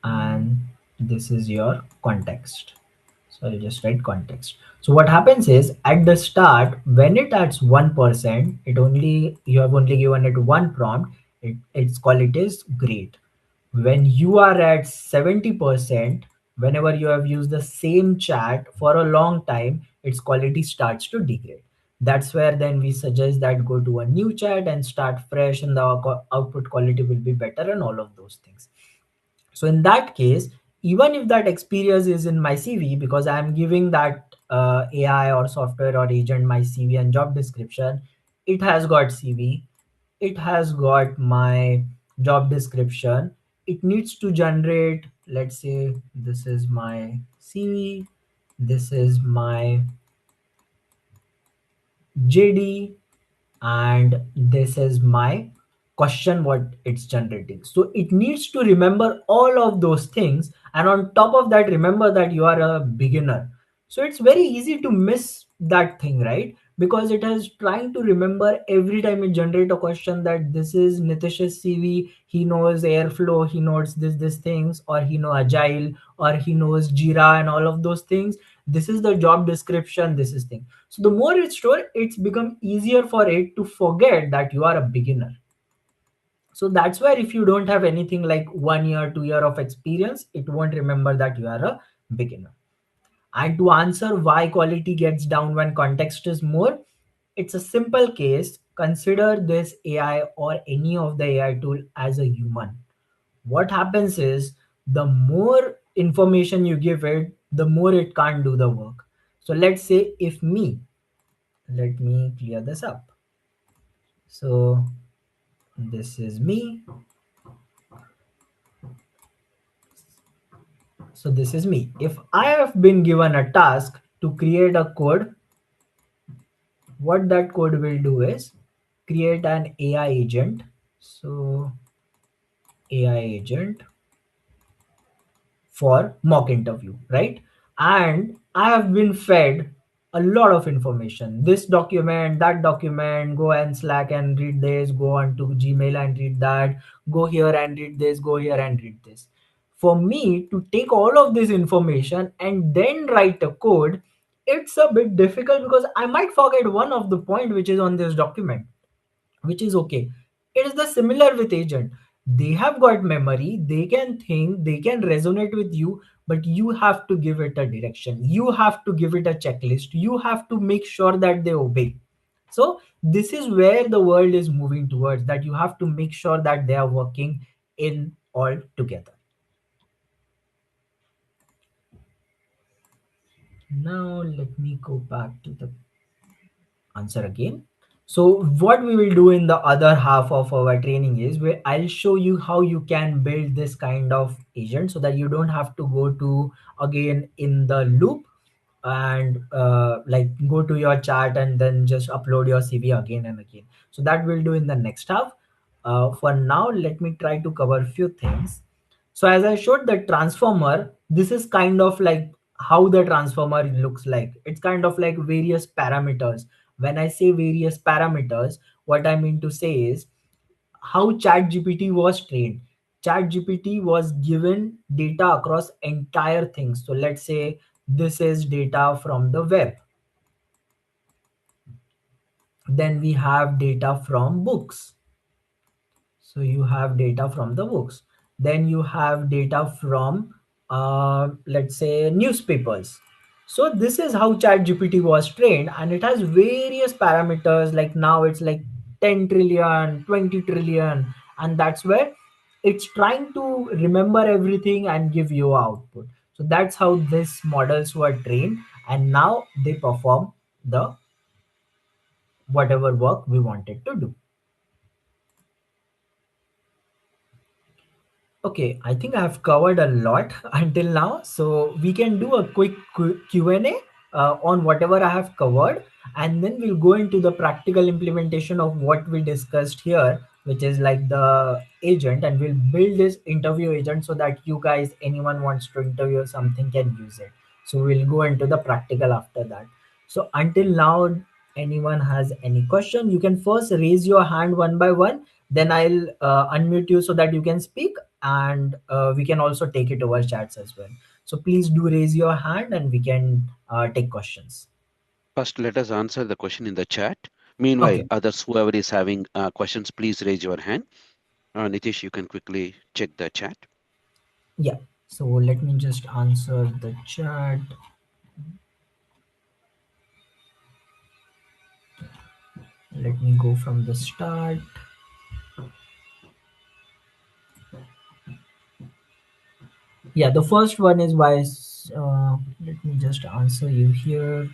and this is your context. So I'll just write context. So what happens is, at the start, when it adds 1%, it only, you have only given it one prompt, its quality is great. When you are at 70%, whenever you have used the same chat for a long time, its quality starts to degrade. That's where then we suggest that go to a new chat and start fresh, and the output quality will be better, and all of those things. So in that case, even if that experience is in my CV, because I'm giving that AI or software or agent my CV and job description, it has got CV, it has got my job description. It needs to generate, let's say, this is my CV, this is my JD, and this is my question what it's generating. So it needs to remember all of those things, and on top of that, remember that you are a beginner. So it's very easy to miss that thing, right? Because it is trying to remember every time it generate a question, that this is Nitish's CV, he knows Airflow, he knows this things, or he know Agile, or he knows Jira and all of those things. This is the job description, this is thing. So the more it's stored, it's become easier for it to forget that you are a beginner. So that's where, if you don't have anything like 1 year, 2 year of experience, it won't remember that you are a beginner. And to answer why quality gets down when context is more, it's a simple case. Consider this AI or any of the AI tool as a human. What happens is, the more information you give it, the more it can't do the work. So let's say, if me, let me clear this up. So this is me. So this is me. If I have been given a task to create a code, what that code will do is create an AI agent. So AI agent for mock interview, right? And I have been fed a lot of information. This document, that document, go and Slack and read this, go on to Gmail and read that, go here and read this, go here and read this. For me to take all of this information and then write a code, it's a bit difficult because I might forget one of the point which is on this document, which is okay. It is the similar with agent. They have got memory, they can think, they can resonate with you, but you have to give it a direction, you have to give it a checklist, you have to make sure that they obey. So this is where the world is moving towards, that you have to make sure that they are working in all together. Now let me go back to the answer again. So what we will do in the other half of our training is where I'll show you how you can build this kind of agent so that you don't have to go to again in the loop and like go to your chart and then just upload your CV again and again. So that we'll do in the next half. For now, let me try to cover a few things. So as I showed the transformer, this is kind of like how the transformer looks like. It's kind of like various parameters. When I say various parameters, what I mean to say is how ChatGPT was trained. ChatGPT was given data across entire things. So let's say this is data from the web. Then we have data from books. So you have data from the books. Then you have data from, let's say, newspapers. So this is how ChatGPT was trained, and it has various parameters. Like now it's like 10 trillion, 20 trillion, and that's where it's trying to remember everything and give you output. So that's how these models were trained, and now they perform the whatever work we wanted to do. Okay, I think I've covered a lot until now. So we can do a quick Q&A on whatever I have covered, and then we'll go into the practical implementation of what we discussed here, which is like the agent, and we'll build this interview agent so that you guys, anyone wants to interview something, can use it. So we'll go into the practical after that. So until now, anyone has any question, you can first raise your hand one by one, then I'll unmute you so that you can speak, and we can also take it over chats as well. So please do raise your hand and we can take questions. First, let us answer the question in the chat. Meanwhile, Okay. others, whoever is having questions, please raise your hand. Nitish, you can quickly check the chat. Yeah. So let me just answer the chat. Let me go from the start. Yeah, the first one is why. Let me just answer you here.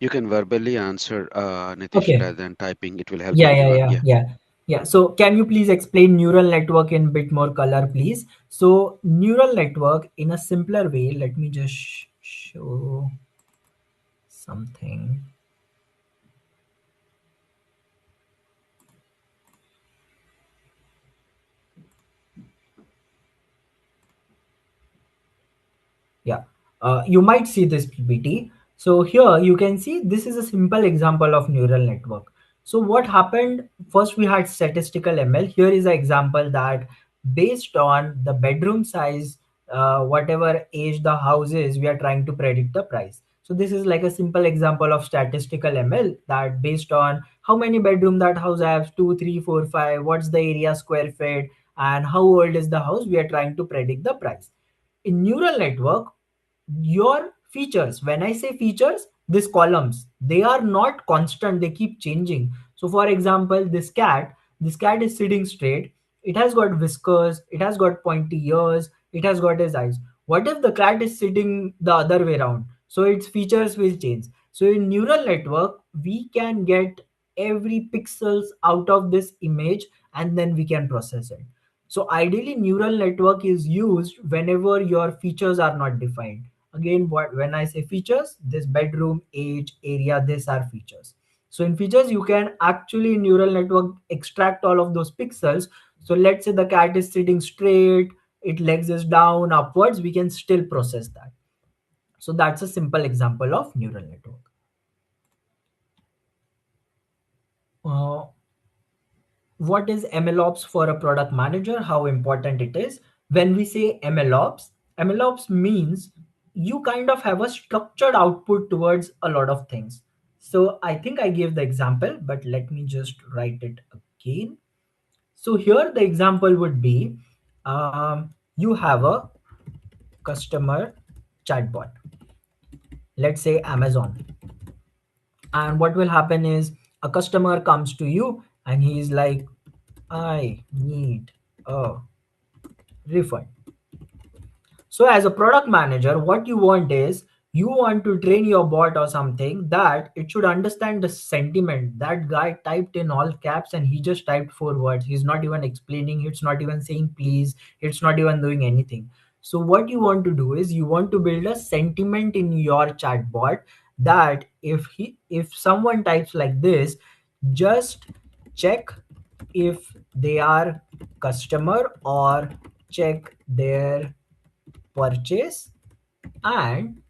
You can verbally answer, Nitish, Okay. rather than typing. It will help Yeah, yeah, everyone. yeah, Yeah. yeah. Yeah. So can you please explain neural network in bit more color, please? So neural network in a simpler way, let me just show something. Yeah, you might see this PPT. So here you can see this is a simple example of neural network. So what happened, first we had statistical ML. Here is an example that based on the bedroom size, whatever age the house is, we are trying to predict the price. So this is like a simple example of statistical ML, that based on how many bedroom that house has, 2, 3, 4, 5, what's the area square feet, and how old is the house, we are trying to predict the price. In neural network, your features. When I say features, these columns, they are not constant, they keep changing. So for example, this cat is sitting straight, it has got whiskers, it has got pointy ears, it has got his eyes. What if the cat is sitting the other way around? So its features will change. So in neural network, we can get every pixels out of this image, and then we can process it. So ideally, neural network is used whenever your features are not defined. Again, when I say features, this bedroom, age, area, these are features. So in features, you can actually neural network extract all of those pixels. So let's say the cat is sitting straight, its legs is down, upwards, we can still process that. So that's a simple example of neural network. Uh, what is MLOps for a product manager? How important it is? When we say MLOps means you kind of have a structured output towards a lot of things. So I think I gave the example, but let me just write it again. So here the example would be, you have a customer chatbot, let's say Amazon. And what will happen is a customer comes to you and he's like, I need a refund. So as a product manager, what you want is you want to train your bot or something that it should understand the sentiment. That guy typed in all caps and he just typed 4 words. He's not even explaining, it's not even saying please, it's not even doing anything. So what you want to do is you want to build a sentiment in your chatbot that if someone types like this, just check if they are customer or check their purchase and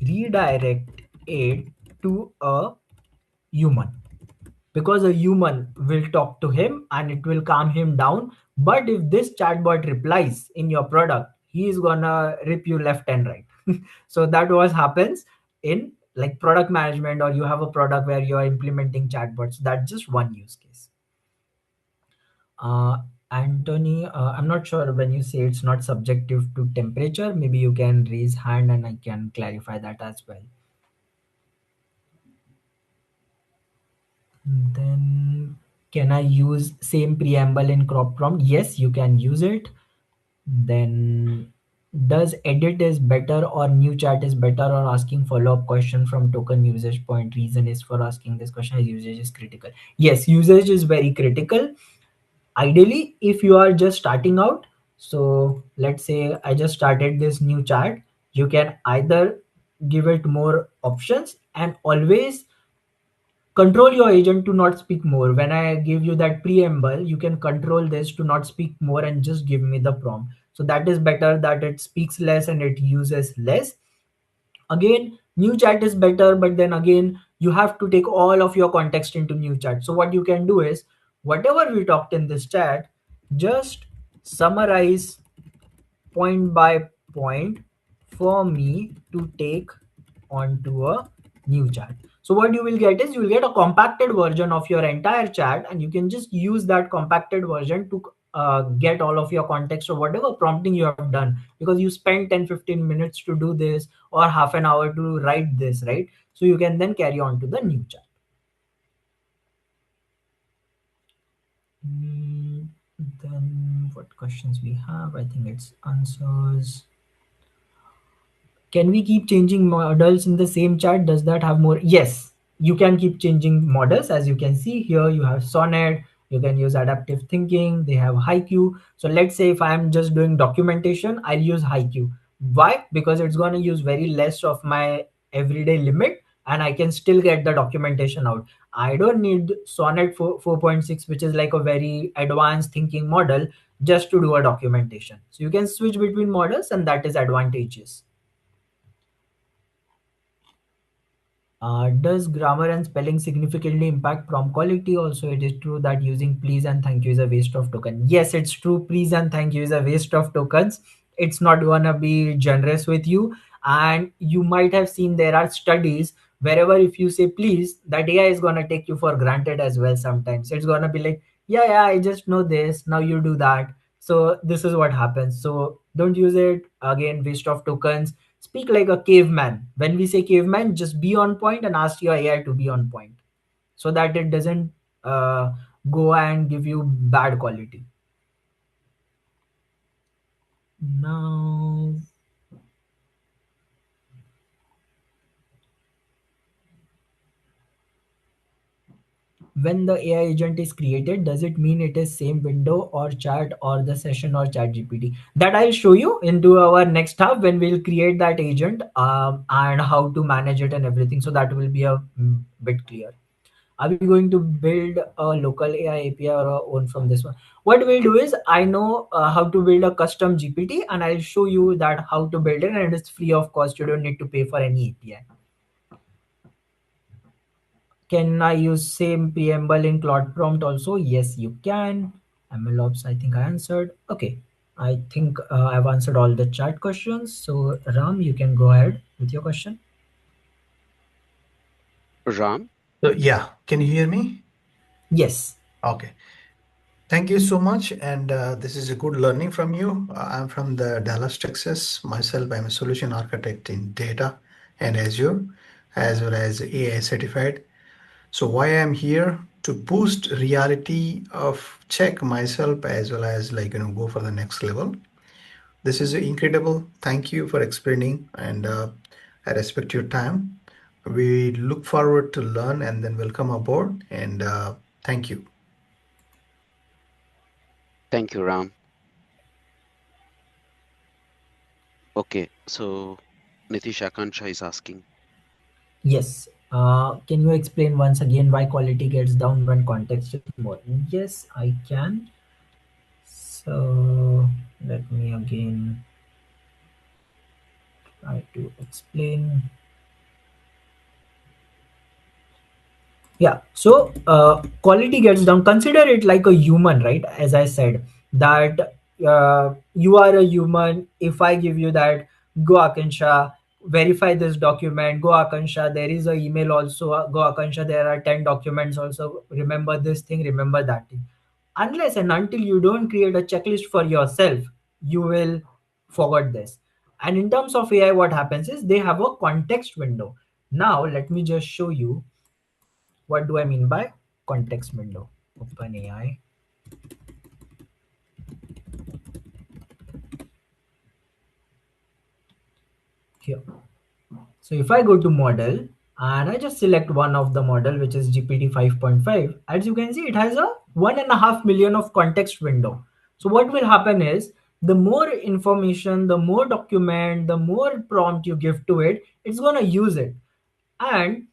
redirect it to a human, because a human will talk to him and it will calm him down. But if this chatbot replies in your product, he is gonna rip you left and right. So that was happens in like product management, or you have a product where you are implementing chatbots. That's just one use case. uh, Anthony, I'm not sure when you say it's not subjective to temperature, maybe you can raise hand and I can clarify that as well. Then can I use same preamble in crop prompt? Yes, you can use it. Then does edit is better or new chat is better, or asking follow-up question from token usage point? Reason is for asking this question is usage is critical. Yes, usage is very critical. Ideally, if you are just starting out, so let's say I just started this new chat, you can either give it more options and always control your agent to not speak more. When I give you that preamble, you can control this to not speak more and just give me the prompt. So that is better, that it speaks less and it uses less. Again, new chat is better, but then again, you have to take all of your context into new chat. So what you can do is whatever we talked in this chat, just summarize point by point for me to take onto a new chat. So what you will get is you will get a compacted version of your entire chat, and you can just use that compacted version to get all of your context or whatever prompting you have done, because you spend 10-15 minutes to do this or half an hour to write this, right? So you can then carry on to the new chat. Mm, then what questions we have? I think it's answers. Can we keep changing models in the same chat? Does that have more? Yes, you can keep changing models. As you can see here, you have Sonnet, you can use adaptive thinking, they have HiQ. So let's say if I'm just doing documentation, I'll use HiQ. Why? Because it's going to use very less of my everyday limit and I can still get the documentation out. I don't need Sonnet 4.6, which is like a very advanced thinking model, just to do a documentation. So you can switch between models, and that is advantageous. Does grammar and spelling significantly impact prompt quality? Also, it is true that using please and thank you is a waste of token. Yes, it's true. Please and thank you is a waste of tokens. It's not gonna be generous with you. And you might have seen there are studies wherever if you say please, that AI is gonna take you for granted as well. Sometimes it's gonna be like, yeah, I just know this. Now you do that. So this is what happens. So don't use it. Again, waste of tokens. Speak like a caveman. When we say caveman, just be on point and ask your AI to be on point, so that it doesn't uh, go and give you bad quality. Now, when the AI agent is created, does it mean it is same window or chat or the session or chat GPT? That I'll show you into our next hub when we'll create that agent, and how to manage it and everything. So that will be a bit clear. Are we going to build a local AI API or our own from this one? What we'll do is, I know how to build a custom GPT, and I'll show you that how to build it, and it's free of cost. You don't need to pay for any API. Can I use same preamble in Claude prompt also? Yes, you can. MLOps, I think I answered. Okay. I think I've answered all the chat questions. So Ram, you can go ahead with your question. Ram, So yeah, can you hear me? Yes. Okay. Thank you so much. And this is a good learning from you. I'm from the Dallas, Texas. Myself, I'm a solution architect in data and Azure, as well as AI certified. So why I'm here to boost reality of check myself as well as go for the next level. This is incredible. Thank you for explaining, and I respect your time. We look forward to learn and then welcome aboard. And thank you. thank you, Ram. Okay, so Nitish Akansha is asking. Yes. Can you explain once again why quality gets down when context is more? Yes, I can. So let me again try to explain. Yeah. So quality gets down. Consider it like a human, right? As I said, that you are a human. If I give you that, go Akansha, verify this document. Go Akansha, there is a email also. Go Akansha, there are 10 documents also. Remember this thing. Remember that thing. Unless and until you don't create a checklist for yourself, you will forget this. And in terms of AI, what happens is they have a context window. Now let me just show you what do I mean by context window. Open AI here. So if I go to model and I just select one of the model, which is GPT 5.5, as you can see, it has a 1.5 million of context window. So what will happen is, the more information, the more document, the more prompt you give to it, it's going to use it. And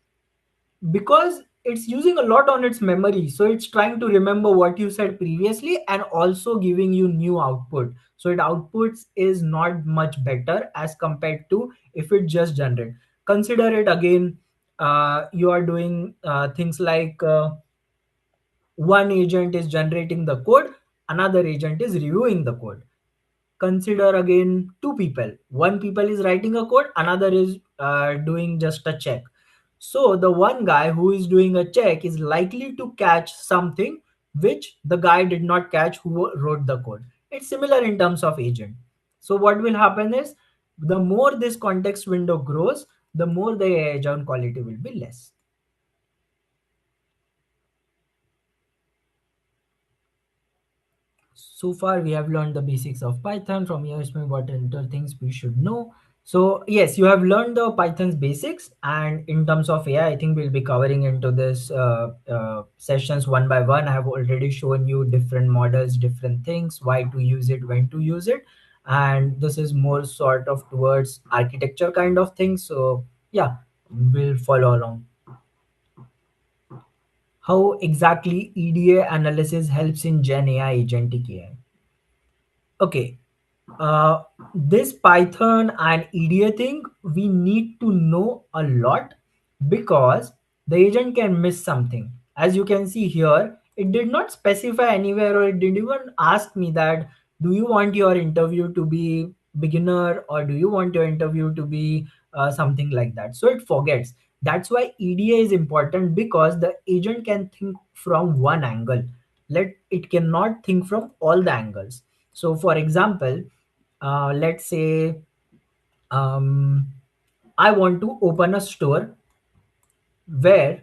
because it's using a lot on its memory, so it's trying to remember what you said previously and also giving you new output. So it outputs is not much better as compared to if it just generate. Consider it again, you are doing things like one agent is generating the code, another agent is reviewing the code. Consider again two people, one people is writing a code, another is doing just a check. So the one guy who is doing a check is likely to catch something which the guy did not catch who wrote the code. It's similar in terms of agent. So what will happen is, the more this context window grows, the more the agent quality will be less. So far we have learned the basics of Python. From here, what other things we should know. So yes, you have learned the Python's basics, and in terms of AI, I think we'll be covering into this sessions one by one. I have already shown you different models, different things, why to use it, when to use it, and this is more sort of towards architecture kind of thing. So yeah, we'll follow along. How exactly EDA analysis helps in Gen AI agentic AI? Okay, uh, this Python and EDA thing, we need to know a lot, because the agent can miss something. As you can see here, it did not specify anywhere, or it didn't even ask me that, do you want your interview to be beginner, or do you want your interview to be something like that. So it forgets. That's why EDA is important, because the agent can think from one angle. Let it cannot think from all the angles. So for example, let's say um, I want to open a store where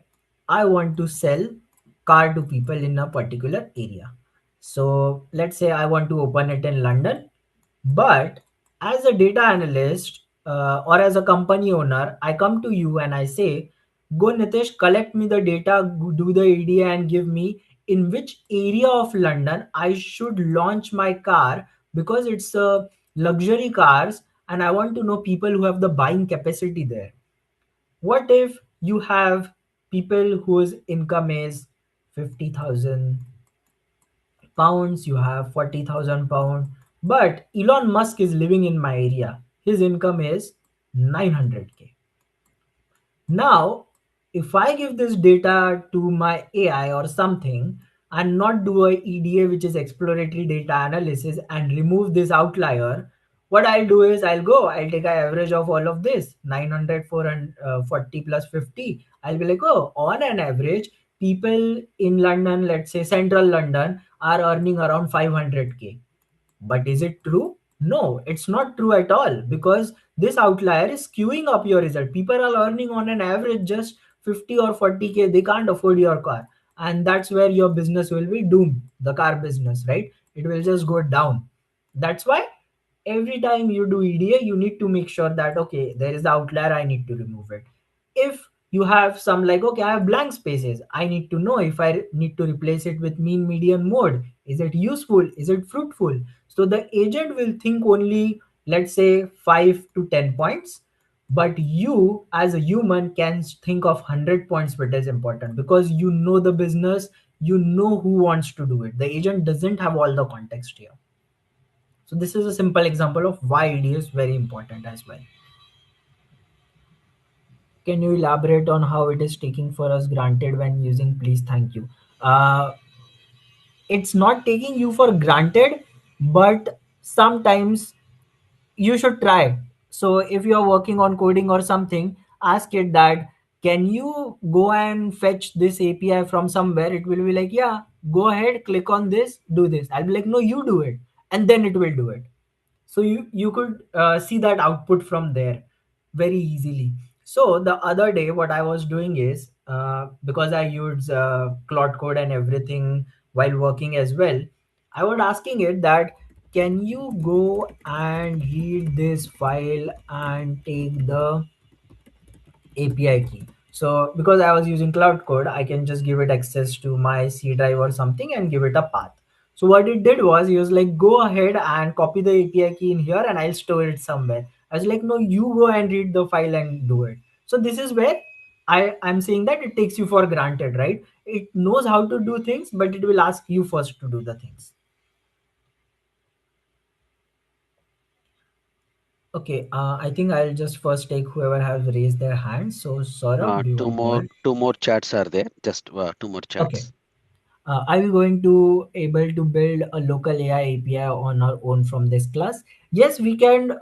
I want to sell car to people in a particular area. So let's say I want to open it in London, but as a data analyst or as a company owner, I come to you and I say, go Nitish, collect me the data, do the EDA and give me in which area of London I should launch my car because it's luxury cars and I want to know people who have the buying capacity there. What if you have people whose income is 50,000 pounds, you have 40,000 pounds, but Elon Musk is living in my area. His income is 900k. Now, if I give this data to my AI or something and not do a EDA, which is exploratory data analysis, and remove this outlier, what I'll do is I'll take an average of all of this 900, 440 plus 50. I'll be like, oh, on an average, people in London, let's say central London, are earning around 500k. But is it true? No, it's not true at all because this outlier is skewing up your result. People are earning on an average just 50 or 40k. They can't afford your car. And that's where your business will be doomed. The car business, right? It will just go down. That's why every time you do EDA, you need to make sure that, okay, there is the outlier, I need to remove it. If you have some like, okay, I have blank spaces, I need to know if I need to replace it with mean median mode. Is it useful? Is it fruitful? So the agent will think only, let's say, 5 to 10 points, but you as a human can think of 100 points what is important because you know the business, you know who wants to do it. The agent doesn't have all the context here. So this is a simple example of why ED is very important as well. Can you elaborate on how it is taking for us granted when using please thank you? Uh, it's not taking you for granted, but sometimes you should try. So if you're working on coding or something, ask it that can you go and fetch this API from somewhere. It will be like, yeah, go ahead, click on this, do this. I'll be like, no, you do it, and then it will do it. So you could see that output from there very easily. So the other day what I was doing is because I use cloud code and everything while working as well, I was asking it that can you go and read this file and take the API key. So because I was using Cloud Code, I can just give it access to my C drive or something and give it a path. So what it did was he was like, go ahead and copy the API key in here and I'll store it somewhere. I was like, no, you go and read the file and do it. So this is where I'm saying that it takes you for granted, right? It knows how to do things, but it will ask you first to do the things. Okay, I think I'll just first take whoever has raised their hand. So Saurabh, do you want to go ahead? Two more chats are there. Just two more Okay. chats. Are we going to able to build a local AI API on our own from this class? Yes, we can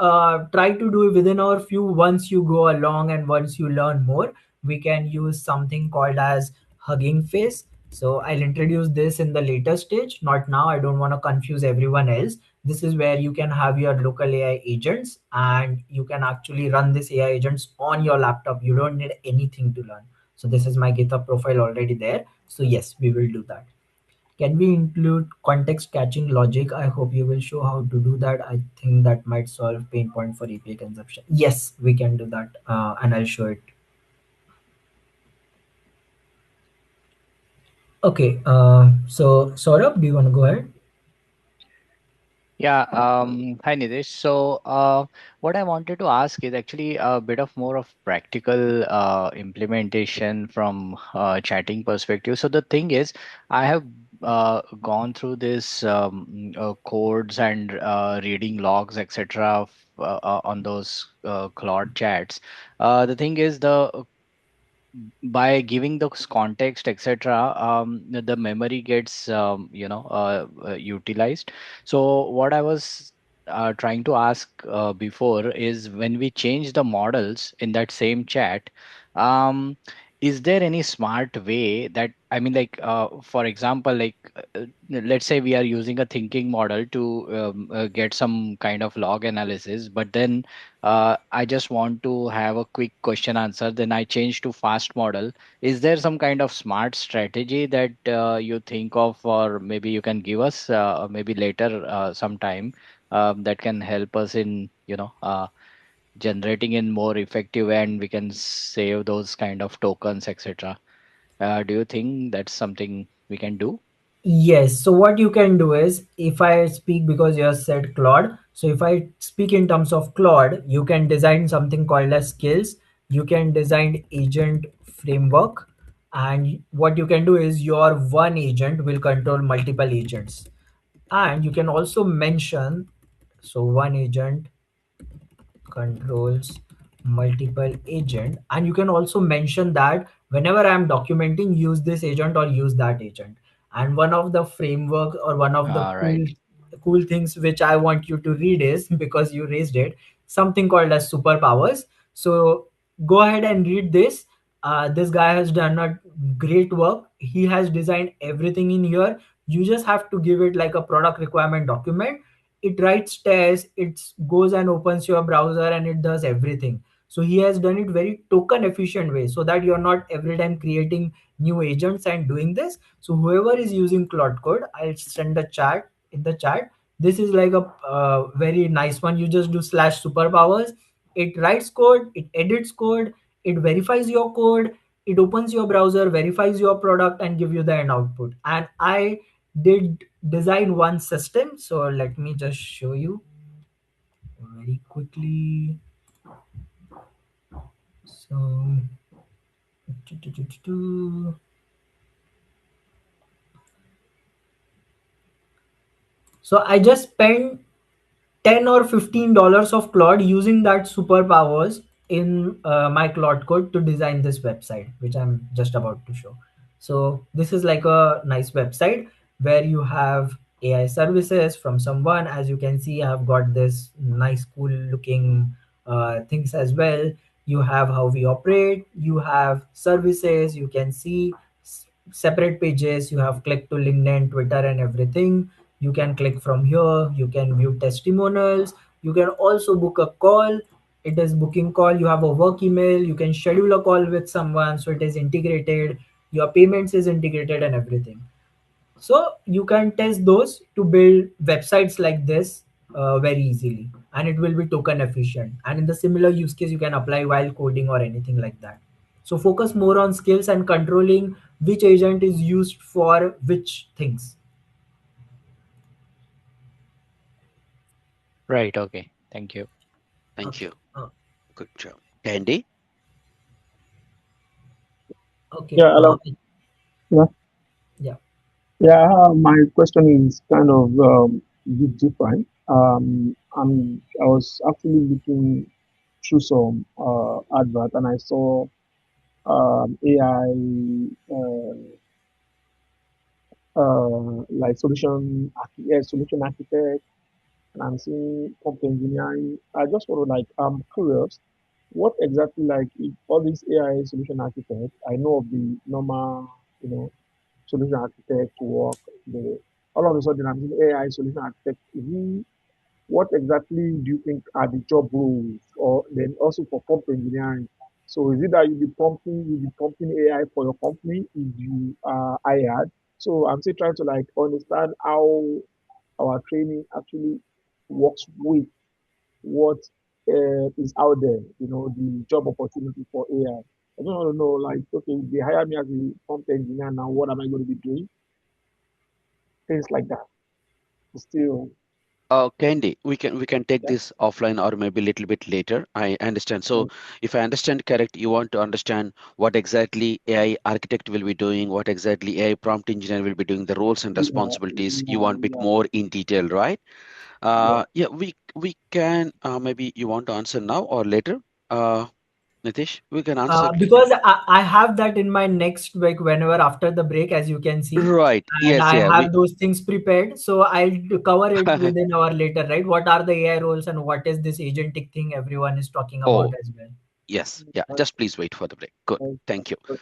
try to do it within our few. Once you go along and once you learn more, we can use something called as Hugging Face. So I'll introduce this in the later stage, not now. I don't want to confuse everyone else. This is where you can have your local AI agents and you can actually run this AI agents on your laptop. You don't need anything to learn. So this is my GitHub profile already there. So yes, we will do that. Can we include context catching logic? I hope you will show how to do that. I think that might solve pain point for API consumption. Yes, we can do that, and I'll show it. Okay, so Saurabh, do you want to go ahead? Yeah, hi Nidesh. So, what I wanted to ask is actually a bit of more of practical implementation from chatting perspective. So the thing is, I have gone through this codes and reading logs, etc. On those Claude chats. The thing is, the by giving the context etc the memory gets utilized. So what I was trying to ask before is when we change the models in that same chat, um, is there any smart way that, I mean, like, for example, like, let's say we are using a thinking model to get some kind of log analysis, but then I just want to have a quick question answer, then I change to fast model. Is there some kind of smart strategy that you think of, or maybe you can give us maybe later sometime, that can help us in, generating in more effective way, and we can save those kind of tokens, etc. Do you think that's something we can do? Yes. So what you can do is, if I speak, because you have said Claude, so if I speak in terms of Claude, you can design something called as skills. You can design agent framework, and what you can do is your one agent will control multiple agents, and you can also mention, so one agent controls multiple agent, and you can also mention that whenever I am documenting, use this agent or use that agent. And one of the framework, or one of the cool Right. cool things which I want you to read is, because you raised it, something called as superpowers. So go ahead and read this. This guy has done a great work. He has designed everything in here. You just have to give it like a product requirement document. It writes tests, it goes and opens your browser, and it does everything. So he has done it very token efficient way, so that you're not every time creating new agents and doing this. So whoever is using Cloud Code, I'll send a chat in the chat. This is like a very nice one. You just do slash superpowers. It writes code, it edits code, it verifies your code, it opens your browser, verifies your product, and give you the end output. And I did design one system, so let me just show you very quickly. So so I just spent $10 or $15 of Claude using that superpowers in my Claude code to design this website, which I'm just about to show. So this is like a nice website where you have AI services from someone. As you can see, I've got this nice, cool looking things as well. You have how we operate. You have services. You can see separate pages. You have click to LinkedIn, Twitter, and everything. You can click from here. You can view testimonials. You can also book a call. It is booking call. You have a work email. You can schedule a call with someone, so it is integrated. Your payments is integrated and everything. So you can test those to build websites like this very easily, and it will be token efficient. And in the similar use case, you can apply while coding or anything like that. So focus more on skills and controlling which agent is used for which things. Right. Okay. Thank you. Thank Okay. you. Good job. Candy? Okay. Yeah, hello. Yeah, Yeah. yeah. My question is kind of a bit different. I was actually looking through some advert and I saw AI like solution architect, and I'm seeing prompt engineering. I just want to like I'm curious, what exactly like all these AI solution architect? I know of the normal, you know, solution architect work. The all of a sudden I'm seeing AI solution architect. What exactly do you think are the job roles, or then also for prompt engineering? So is it that you be prompting AI for your company if you are hired? So I'm still trying to like understand how our training actually works with what is out there, the job opportunity for AI. I just want to know, like, okay, if they hire me as a prompt engineer now, what am I going to be doing? Things like that. Still, Candy, we can take yeah, this offline or maybe a little bit later. I understand. So, mm, if I understand correct, you want to understand what exactly AI architect will be doing, what exactly AI prompt engineer will be doing, the roles and yeah, responsibilities. You yeah, want a bit yeah, more in detail, right? yeah. Yeah, we can maybe you want to answer now or later. Nitish, we can answer later. Because I have that in my next week, whenever after the break, as you can see, Right. and Yes, I yeah, have those things prepared. So I'll cover it within our later, right? What are the AI roles and what is this agentic thing everyone is talking about Oh, as well? Yes. Yeah. Just please wait for the break. Good. Uh, Thank you. uh,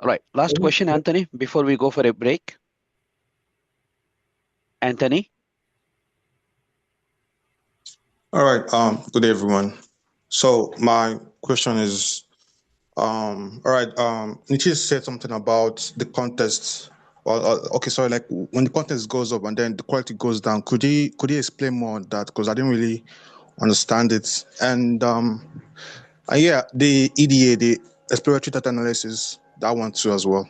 All right. Last any- question, Anthony, before we go for a break. Anthony? All right. Good day, everyone. So my question is, all right. Nietzsche said something about the contest. Okay, sorry. Like when the contest goes up and then the quality goes down, could he explain more on that? Because I didn't really understand it. And yeah, the EDA, the exploratory data analysis, that one too as well.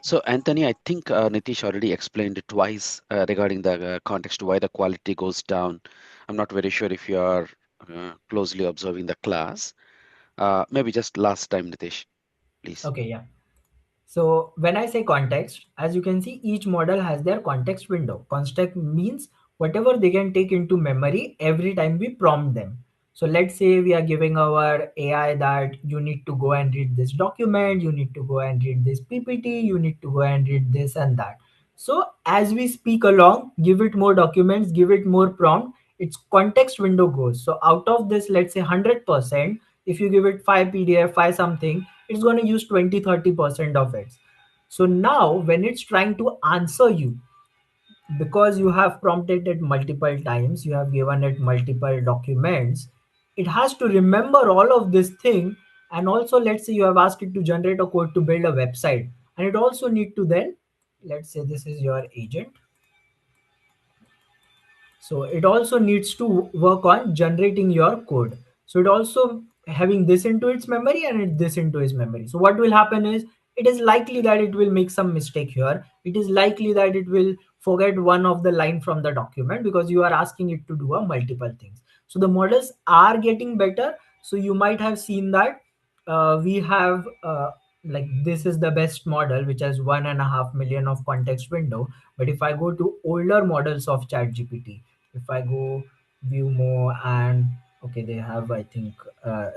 So, Anthony, I think Nitish already explained it twice regarding the context why the quality goes down. I'm not very sure if you are closely observing the class. Maybe just last time, Nitish, please. Okay, yeah. So when I say context, as you can see, each model has their context window. Context means whatever they can take into memory every time we prompt them. So let's say we are giving our AI that you need to go and read this document, you need to go and read this PPT, you need to go and read this and that. So as we speak along, give it more documents, give it more prompt, its context window goes. So out of this, let's say 100%, if you give it 5 PDF, 5 something, it's going to use 20-30% of it. So now when it's trying to answer you, because you have prompted it multiple times, you have given it multiple documents, it has to remember all of this thing. And also, let's say you have asked it to generate a code to build a website, and it also need to then, let's say this is your agent, so it also needs to work on generating your code. So it also having this into its memory and this into its memory. So what will happen is, it is likely that it will make some mistake here, it is likely that it will forget one of the line from the document, because you are asking it to do a multiple things. So the models are getting better. So you might have seen that we have like this is the best model which has 1.5 million of context window. But if I go to older models of chat gpt, if I go view more, and okay, they have, I think,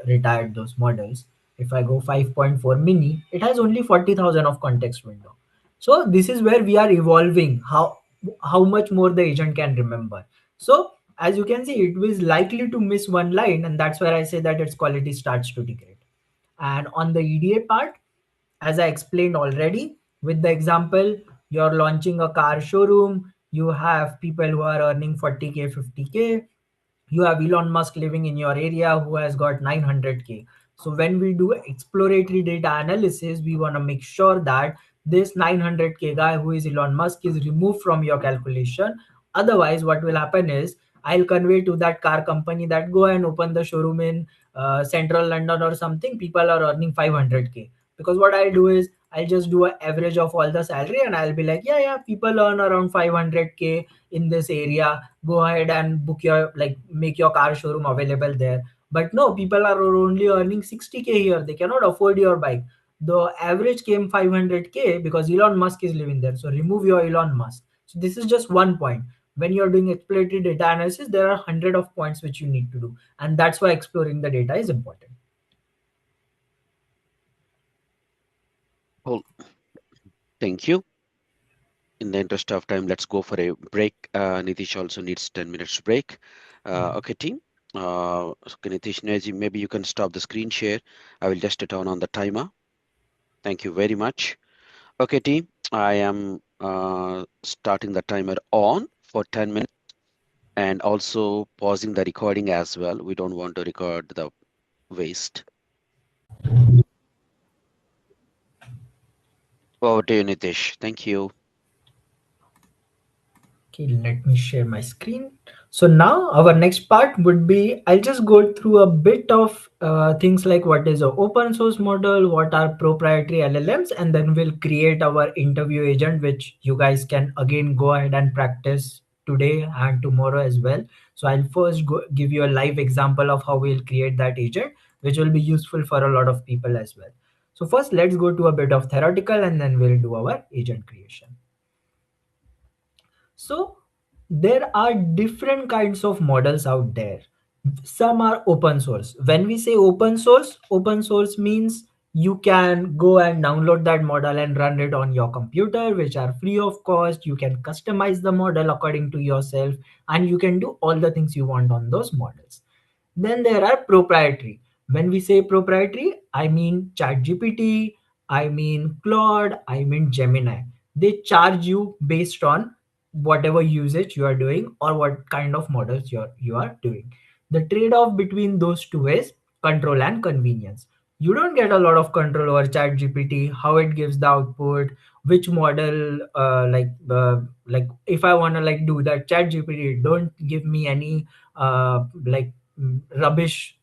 retired those models. If I go 5.4 mini, it has only 40,000 of context window. So this is where we are evolving, how much more the agent can remember. So as you can see, it was likely to miss one line, and that's where I say that its quality starts to degrade. And on the EDA part, as I explained already, with the example, you're launching a car showroom, you have people who are earning 40K, 50K, you have Elon Musk living in your area who has got 900K. So when we do exploratory data analysis, we want to make sure that this 900K guy who is Elon Musk is removed from your calculation. Otherwise, what will happen is, I'll convey to that car company that go and open the showroom in central London or something. People are earning 500K, because what I'll do is, I'll just do an average of all the salary, and I'll be like, yeah, yeah, people earn around 500K in this area, go ahead and book your, like, make your car showroom available there. But no, people are only earning 60K here, they cannot afford your bike. The average came 500K because Elon Musk is living there, so remove your Elon Musk. So this is just one point. When you're doing exploratory data analysis, there are 100 of points which you need to do, and that's why exploring the data is important. Cool. Thank you. In the interest of time, let's go for a break. Nitish also needs 10 minutes break. Okay, team. Okay, Nitish, maybe you can stop the screen share. I will just turn on the timer. Thank you very much. Okay, team. I am starting the timer on for 10 minutes and also pausing the recording as well. We don't want to record the waste. Over to you, Nitish. Thank you. Okay, let me share my screen. So now our next part would be, I'll just go through a bit of things like what is an open source model, what are proprietary LLMs, and then we'll create our interview agent, which you guys can again go ahead and practice today and tomorrow as well. So I'll first give you a live example of how we'll create that agent, which will be useful for a lot of people as well. So first, let's go to a bit of theoretical, and then we'll do our agent creation. So there are different kinds of models out there. Some are open source. When we say open source means you can go and download that model and run it on your computer, which are free of cost. You can customize the model according to yourself, and you can do all the things you want on those models. Then there are proprietary. When we say proprietary, I mean ChatGPT, I mean Claude, I mean Gemini. They charge you based on whatever usage you are doing or what kind of models you are doing. The trade-off between those two is control and convenience. You don't get a lot of control over ChatGPT, how it gives the output, which model, like if I want to like do that ChatGPT, don't give me any rubbish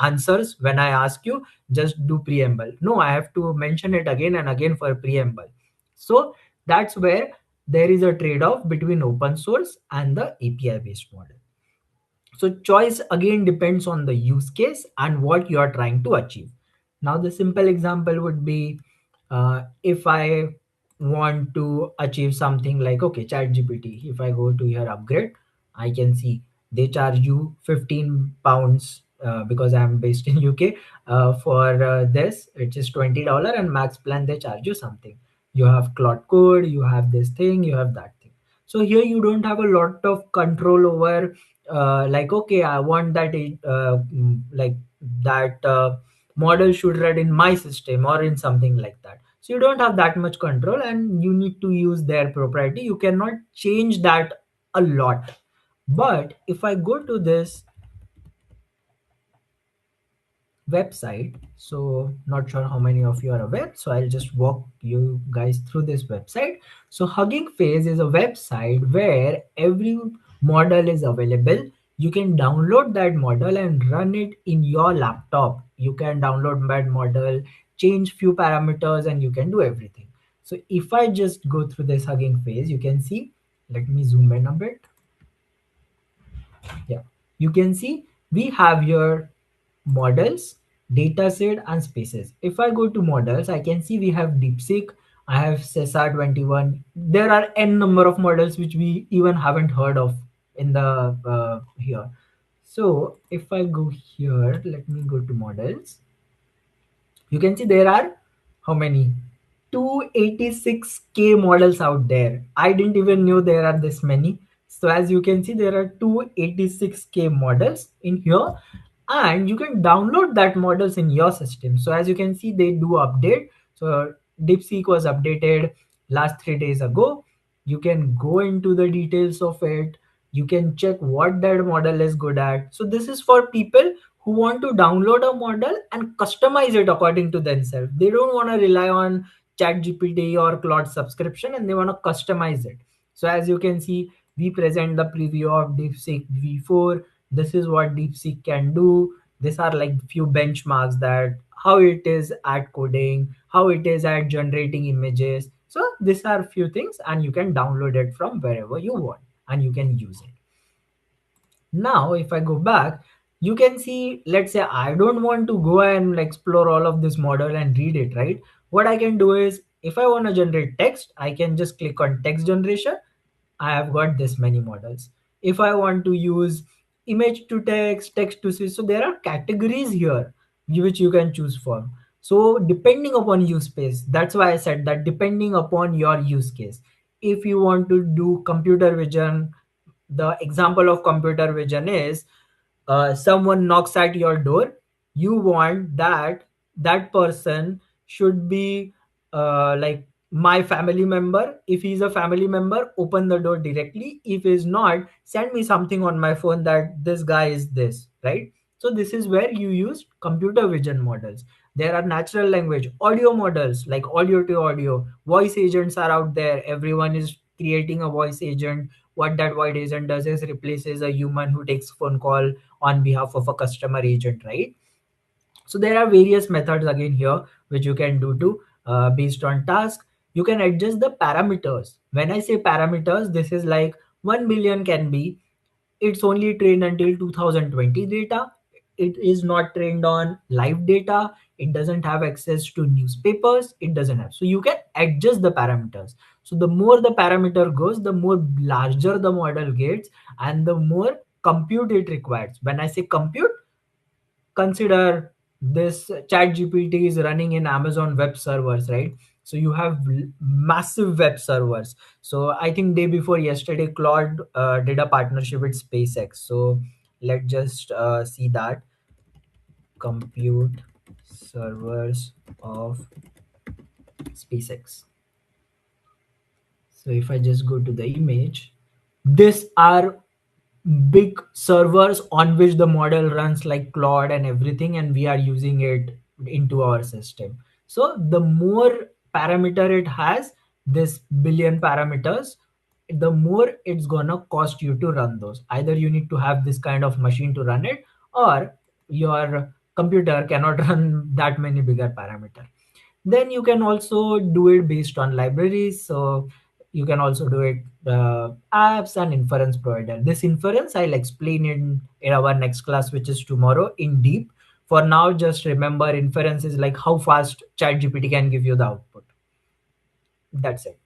answers when I ask you, just do preamble. No, I have to mention it again and again for preamble. So that's where there is a trade-off between open source and the API based model. So choice again depends on the use case and what you are trying to achieve. Now the simple example would be, if I want to achieve something like, okay, chat gpt, if I go to here upgrade, I can see they charge you 15 pounds, because I'm based in uk, for this it is $20, and max plan they charge you something. You have cloud code, you have this thing, you have that thing. So here you don't have a lot of control over, like, okay, I want that like that model should run in my system or in something like that. So you don't have that much control, and you need to use their proprietary. You cannot change that a lot. But if I go to this website, so not sure how many of you are aware, so I'll just walk you guys through this website. So Hugging Face is a website where every model is available. You can download that model and run it in your laptop. You can download that model, change few parameters, and you can do everything. So if I just go through this Hugging Face, you can see, let me zoom in a bit. Yeah, you can see we have here models, dataset, and spaces. If I go to models, I can see we have DeepSeek, I have Cesar 21. There are n number of models which we even haven't heard of in the here. So if I go here, let me go to models. You can see there are how many? 286k models out there. I didn't even know there are this many. So as you can see, there are 286k models in here, and you can download that models in your system. So as you can see, they do update. So DeepSeek was updated last 3 days ago. You can go into the details of it. You can check what that model is good at. So this is for people who want to download a model and customize it according to themselves. They don't want to rely on ChatGPT or Claude subscription, and they want to customize it. So as you can see, we present the preview of DeepSeek V4. This is what DeepSeek can do. These are like few benchmarks that how it is at coding, how it is at generating images. So these are few things, and you can download it from wherever you want and you can use it. Now if I go back, you can see, let's say I don't want to go and explore all of this model and read it, right? What I can do is, if I want to generate text, I can just click on text generation. I have got this many models. If I want to use image to text, text to speech, so there are categories here which you can choose from. So depending upon use case, that's why I said that depending upon your use case. If you want to do computer vision, the example of computer vision is, someone knocks at your door, you want that that person should be like my family member. If he's a family member, open the door directly. If he's not, send me something on my phone that this guy is this, right? So this is where you use computer vision models. There are natural language audio models like audio to audio. Voice agents are out there. Everyone is creating a voice agent. What that voice agent does is replaces a human who takes phone call on behalf of a customer agent, right? So there are various methods again here which you can do to, based on task. You can adjust the parameters. When I say parameters, this is like 1 million can be, it's only trained until 2020 data. It is not trained on live data. It doesn't have access to newspapers. It doesn't have. So you can adjust the parameters. So the more the parameter goes, the more larger the model gets and the more compute it requires. When I say compute, consider this chat gpt is running in Amazon web servers, right? So you have massive web servers. So I think day before yesterday, Claude did a partnership with SpaceX. So let's just see that. compute servers of SpaceX. So if I just go to the image, these are big servers on which the model runs like Claude and everything, and we are using it into our system. So the more parameter it has, this billion parameters, the more it's gonna cost you to run those. Either you need to have this kind of machine to run it, or your computer cannot run that many bigger parameter. Then you can also do it based on libraries. So you can also do it apps and inference provider. This inference I'll explain in our next class, which is tomorrow, in deep. For now, just remember inference is like how fast ChatGPT can give you the output. That's it.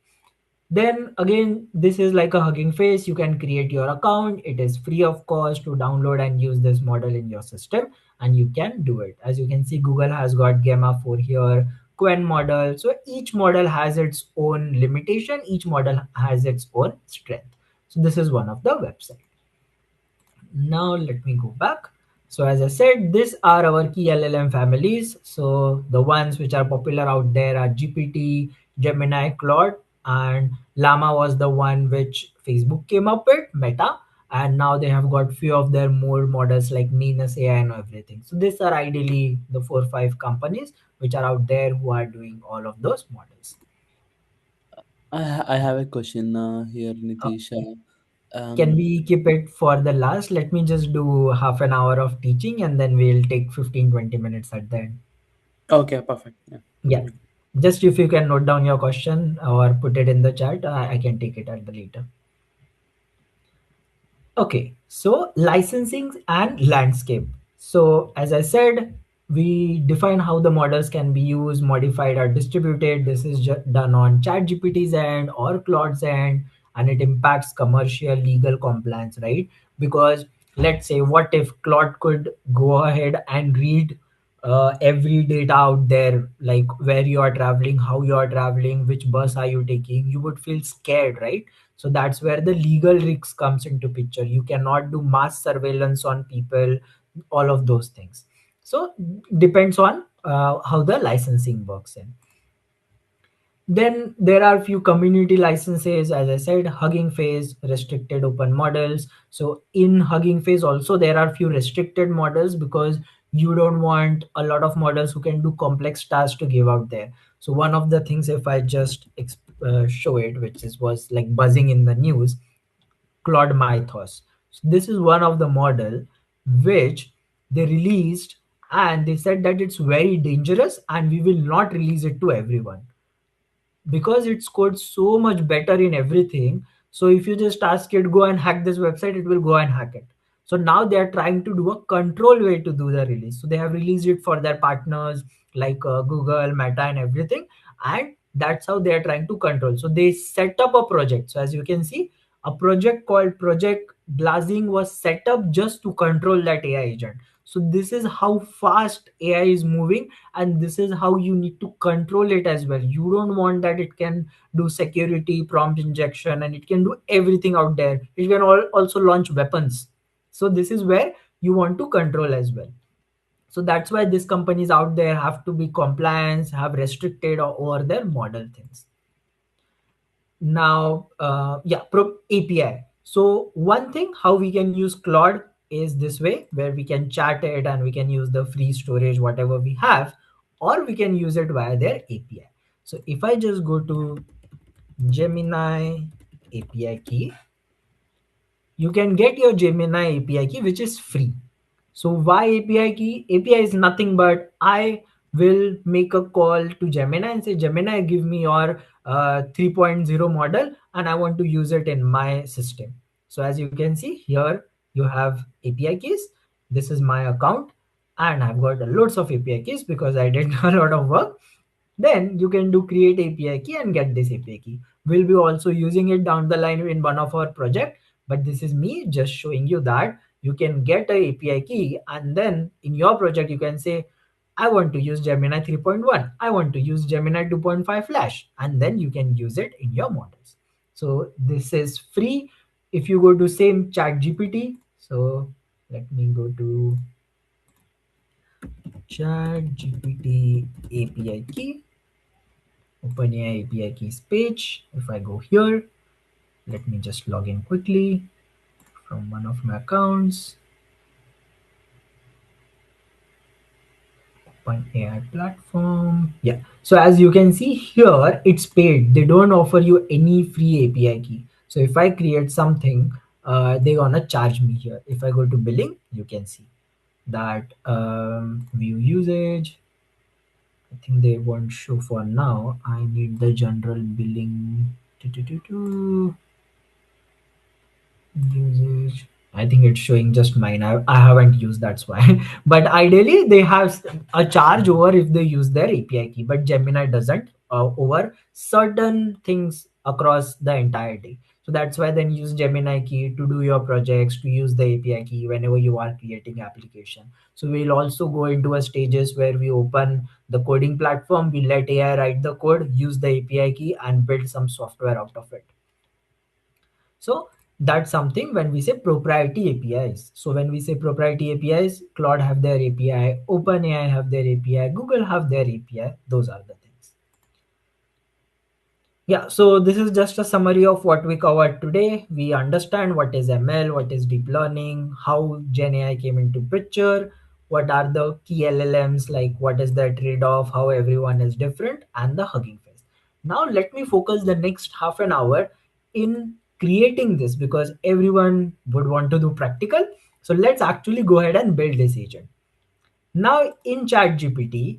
Then again, this is like a Hugging Face. You can create your account. It is free of cost to download and use this model in your system, and you can do it. As you can see, Google has got Gamma 4 here, Quen model. So each model has its own limitation. Each model has its own strength. So this is one of the websites. Now let me go back. So as I said, these are our key LLM families. So the ones which are popular out there are GPT, Gemini, Claude, and Llama was the one which Facebook came up with, Meta. And now they have got few of their more models like Ninus AI and everything. So these are ideally the 4 or 5 companies which are out there who are doing all of those models. I have a question here, Nitish. Can Um, we keep it for the last? Let me just do half an hour of teaching and then we'll take 15-20 minutes at the end. okay, perfect. Yeah. Yeah. Just if you can note down your question or put it in the chat, I can take it at the later. Okay, so licensing and landscape. So as I said, we define how the models can be used, modified, or distributed. This is done on ChatGPT's end or Claude's end, and it impacts commercial, legal compliance, right? Because let's say, what if Claude could go ahead and read every data out there, like where you are traveling, how you are traveling, which bus are you taking? You would feel scared, right? So that's where the legal risks comes into picture. You cannot do mass surveillance on people, all of those things. So depends on how the licensing works in. Then there are few community licenses, as I said, Hugging Face, restricted open models. So in Hugging Face also there are few restricted models because you don't want a lot of models who can do complex tasks to give out there. So one of the things, if I just show it, which is was like buzzing in the news, Claude Mythos. So this is one of the model which they released, and they said that it's very dangerous and we will not release it to everyone because it scored so much better in everything. So if you just ask it go and hack this website, it will go and hack it. So now they are trying to do a control way to do the release. So they have released it for their partners like Google, Meta, and everything, and that's how they are trying to control. So they set up a project. So as you can see, a project called Project Blazing was set up just to control that AI agent. So this is how fast AI is moving, and this is how you need to control it as well. You don't want that it can do security, prompt injection, and it can do everything out there. It can also launch weapons. So this is where you want to control as well. So that's why these companies out there have to be compliant, have restricted over their model things. Now yeah, API. So one thing how we can use Claude is this way, where we can chat it and we can use the free storage whatever we have, or we can use it via their API. So if I just go to Gemini API key, you can get your Gemini API key, which is free. So why API key? API is nothing but I will make a call to Gemini and say, Gemini, give me your 3.0 model and I want to use it in my system. So as you can see here, you have API keys. This is my account and I've got loads of API keys because I did a lot of work. Then you can do create API key and get this API key. We'll be also using it down the line in one of our project, but this is me just showing you that you can get a API key and then in your project you can say, I want to use Gemini 3.1. I want to use Gemini 2.5 Flash, and then you can use it in your models. So this is free. If you go to same chat GPT, so let me go to Chat GPT API key, OpenAI API keys page. If I go here, let me just log in quickly from one of my accounts. AI platform. Yeah. So as you can see here, it's paid. They don't offer you any free API key. So if I create something, they're gonna charge me here. If I go to billing, you can see that view usage. I think they won't show for now. I need the general billing. Usage. I think it's showing just mine. I haven't used, that's why. But ideally, they have a charge over if they use their API key, but Gemini doesn't over certain things across the entirety. So that's why then use Gemini key to do your projects, to use the API key whenever you are creating application. So we'll also go into a stages where we open the coding platform, we let AI write the code, use the API key and build some software out of it. So that's something when we say proprietary APIs. So when we say proprietary APIs, Claude have their API, OpenAI have their API, Google have their API. Those are the things. Yeah, so this is just a summary of what we covered today. We understand what is ML, what is deep learning, how GenAI came into picture, what are the key LLMs, like what is the trade-off, how everyone is different, and the Hugging Face. Now let me focus the next half an hour in creating this because everyone would want to do practical. So let's actually go ahead and build this agent. Now in ChatGPT,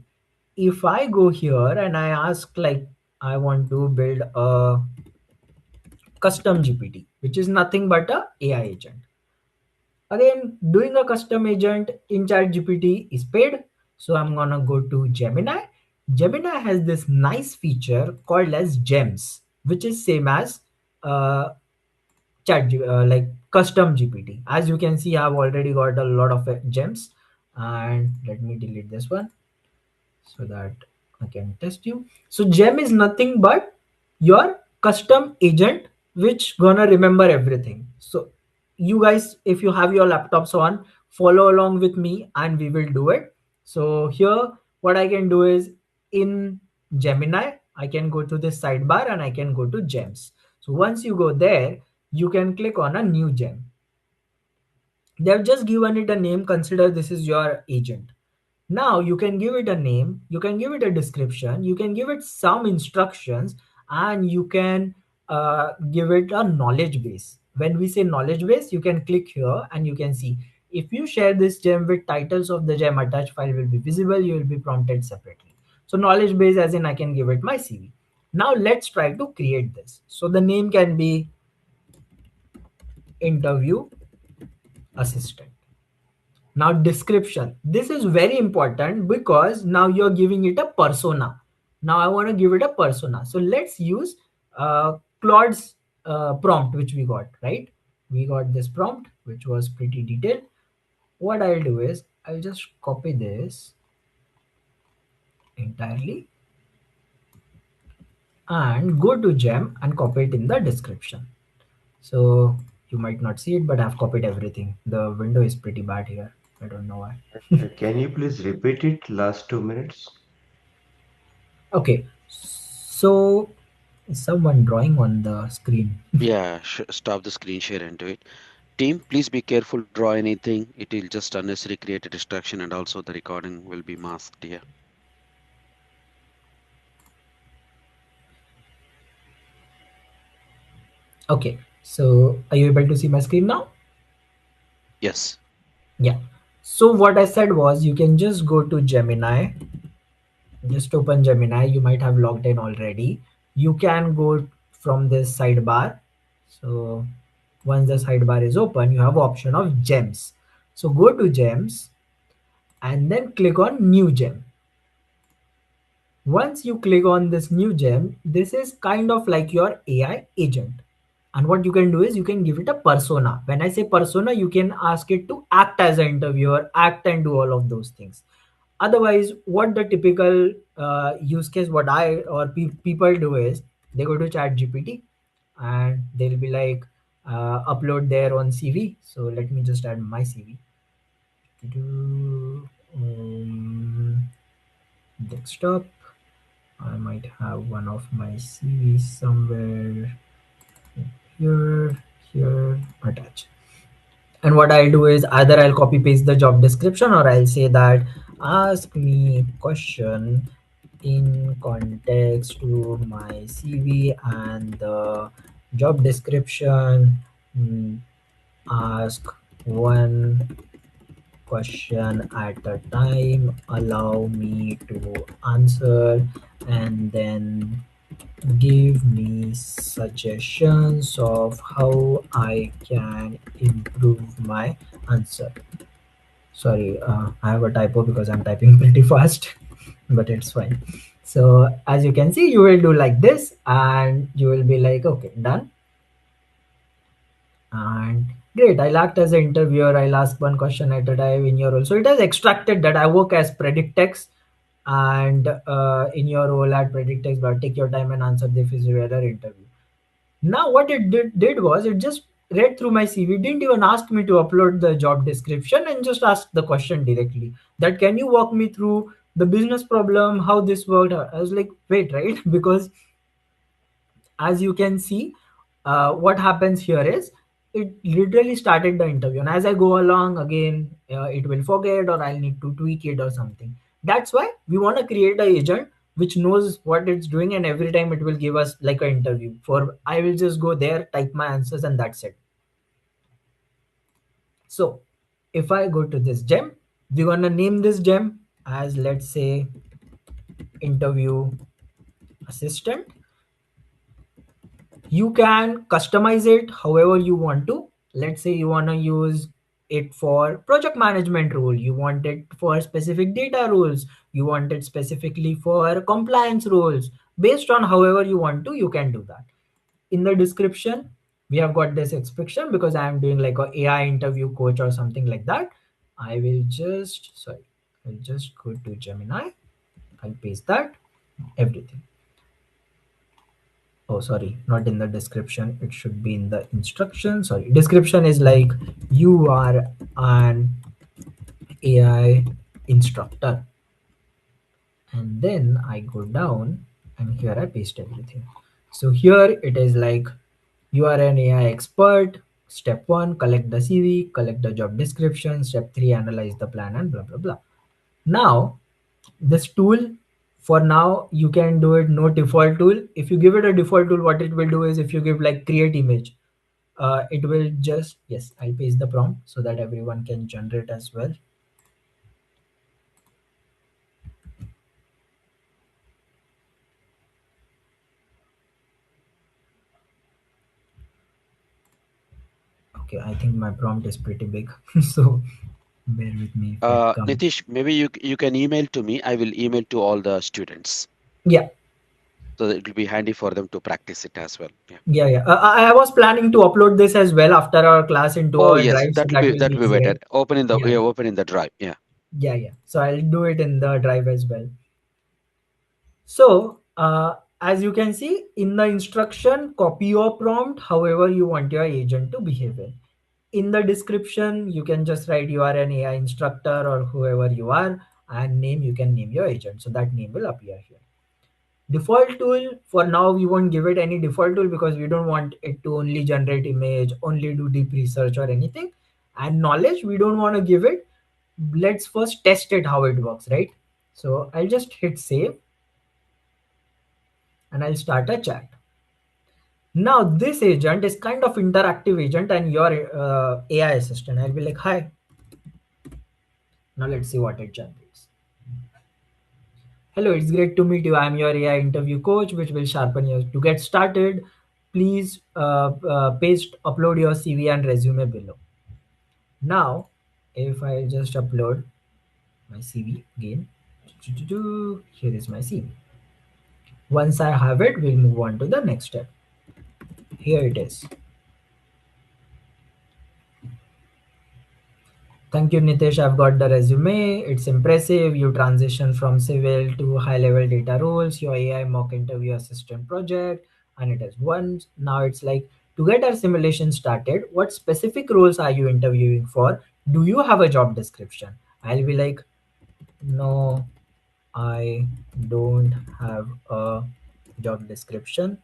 if I go here and I ask like I want to build a custom GPT, which is nothing but a AI agent. Again, doing a custom agent in ChatGPT is paid. So I'm gonna go to Gemini. Gemini has this nice feature called as gems, which is same as uh, like custom GPT. As you can see, I've already got a lot of gems. And let me delete this one so that I can test you. So gem is nothing but your custom agent which gonna remember everything. So you guys, if you have your laptops on, follow along with me and we will do it. So here what I can do is in Gemini, I can go to this sidebar and I can go to gems. So once you go there, you can click on a new gem. They've just given it a name. Consider this is your agent. Now you can give it a name, you can give it a description, you can give it some instructions, and you can give it a knowledge base. When we say knowledge base, you can click here and you can see if you share this gem with titles of the gem attached file will be visible, you will be prompted separately. So knowledge base as in I can give it my CV. Now let's try to create this. So the name can be interview assistant. Now description, this is very important because now you're giving it a persona. Now I want to give it a persona. So let's use Claude's prompt which we got, right? We got this prompt which was pretty detailed. What I'll do is I'll just copy this entirely and go to gem and copy it in the description. So you might not see it, but I've copied everything. The window is pretty bad here. I don't know why. Can you please repeat it last 2 minutes? Okay, so is someone drawing on the screen? Yeah, stop the screen share and do it. Team, please be careful, draw anything. It will just unnecessarily create a distraction and also the recording will be masked here. Okay, so are you able to see my screen now? Yes. Yeah. So what I said was you can just go to Gemini, just open Gemini. You might have logged in already. You can go from this sidebar. So once the sidebar is open, you have option of gems. So go to gems and then click on new gem. Once you click on this new gem, this is kind of like your AI agent. And what you can do is you can give it a persona. When I say persona, you can ask it to act as an interviewer, act and do all of those things. Otherwise, what the typical use case, what I or people do is they go to Chat GPT and they'll be like, upload their own CV. So let me just add my CV. Desktop. I might have one of my CVs somewhere here, here, attach. And what I'll do is either I'll copy paste the job description or I'll say that ask me question in context to my CV and the job description. Ask one question at a time, allow me to answer, and then give me suggestions of how I can improve my answer. Sorry, I have a typo because I'm typing pretty fast, but it's fine. So as you can see, you will do like this and you will be like, okay, done. And great, I'll act as an interviewer. I'll ask one question at a time in your role. So it has extracted that I work as predict text, and in your role at predict text, but take your time and answer the physical interview. Now what it did was it just read through my CV, didn't even ask me to upload the job description, and just asked the question directly that can you walk me through the business problem, how this worked. I was like, wait, right? Because as you can see, what happens here is it literally started the interview, and as I go along again, it will forget or I'll need to tweak it or something. That's why we want to create an agent which knows what it's doing, and every time it will give us like an interview. For I will just go there, type my answers, and that's it. So if I go to this gem, we're gonna name this gem as, let's say, interview assistant. You can customize it however you want to. Let's say you want to use it for project management role, you want it for specific data roles, you want it specifically for compliance roles. Based on however you want to, you can do that. In the description, we have got this expression because I am doing like a AI interview coach or something like that. I will just, sorry, I'll just go to Gemini. I'll paste that, everything. Oh, sorry, not in the description, it should be in the instruction. Sorry, description is like you are an AI instructor, and then I go down and here I paste everything. So here it is like you are an AI expert. Step 1, collect the CV, collect the job description. Step 3, analyze the plan, and blah blah blah. Now this tool, for now you can do it no default tool. If you give it a default tool, what it will do is, if you give like create image, it will just, yes, I'll paste the prompt so that everyone can generate as well. Okay, I think my prompt is pretty big, so bear with me if it comes. Nitish, maybe you can email to me. I will email to all the students. Yeah. So that it will be handy for them to practice it as well. Yeah. Yeah. I was planning to upload this as well after our class into Oh our yes, drive, so that will that be will be better. easier. Open in the Yeah. open in the drive. Yeah. Yeah. So I'll do it in the drive as well. So as you can see in the instruction, copy your prompt however you want your agent to behave in the description. You can just write you are an AI instructor or whoever you are, and name, you can name your agent, so that name will appear here. Default tool, for now we won't give it any default tool because we don't want it to only generate image, only do deep research or anything. And knowledge, we don't want to give it. Let's first test it how it works, right? So I'll just hit save and I'll start a chat. Now this agent is kind of interactive agent and your AI assistant. I'll be like, hi. Now let's see what it generates. Hello, it's great to meet you. I'm your AI interview coach, which will sharpen you. To get started, please upload your CV and resume below. Now, if I just upload my CV again, here is my CV. Once I have it, we'll move on to the next step. Here it is. Thank you, Nitesh. I've got the resume. It's impressive. You transition from civil to high-level data roles, your AI mock interview assistant project, and it has one. Now it's like, to get our simulation started, what specific roles are you interviewing for? Do you have a job description? I'll be like, No, I don't have a job description.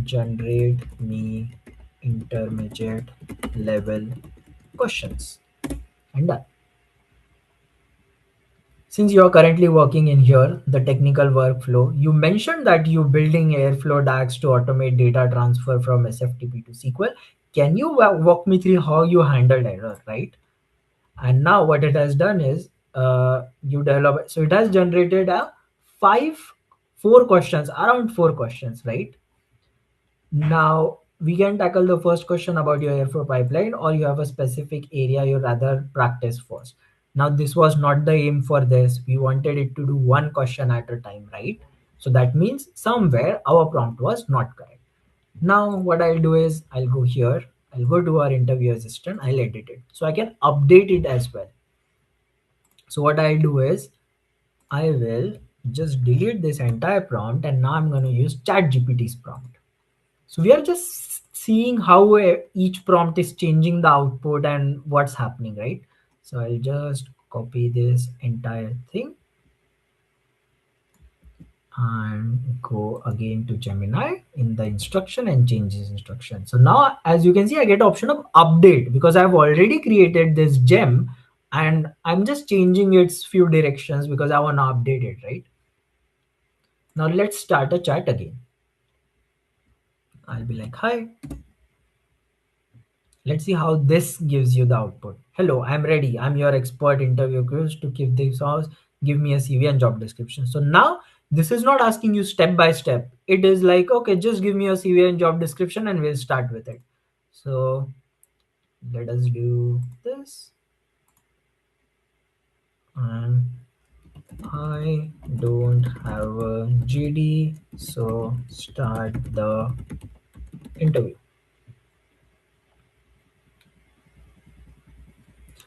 Generate me intermediate level questions. And done. Since you are currently working in here, the technical workflow, you mentioned that you building Airflow DAX to automate data transfer from SFTP to SQL. Can you walk me through how you handled error, right? And now what it has done is you develop, so it has generated a four questions, around four questions, right? Now we can tackle the first question about your airflow pipeline, or you have a specific area you rather practice first. Now this was not the aim for this. We wanted it to do one question at a time, right? So that means somewhere our prompt was not correct. Now what I'll do is I'll go here, I'll go to our interview assistant, I'll edit it so I can update it as well. So what I'll do is I will just delete this entire prompt, and now I'm going to use ChatGPT's prompt. So we are just seeing how each prompt is changing the output and what's happening, right? So I'll just copy this entire thing and go again to Gemini in the instruction and change this instruction. So now, as you can see, I get option of update because I've already created this gem and I'm just changing its few directions because I want to update it, right? Now let's start a chat again. I'll be like, hi. Let's see how this gives you the output. Hello, I'm ready. I'm your expert interview quiz to keep this house. Give me a CV and job description. So now this is not asking you step by step. It is like, okay, just give me a CV and job description and we'll start with it. So let us do this. And I don't have a GD, so start the interview.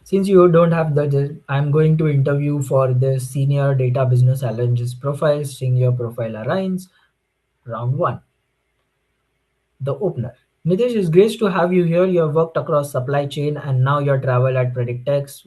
Since you don't have the, I'm going to interview for the senior data business analyst profile, seeing your profile aligns. Round one. The opener. Nitish, it's great to have you here. You have worked across supply chain and now your travel at Predictex,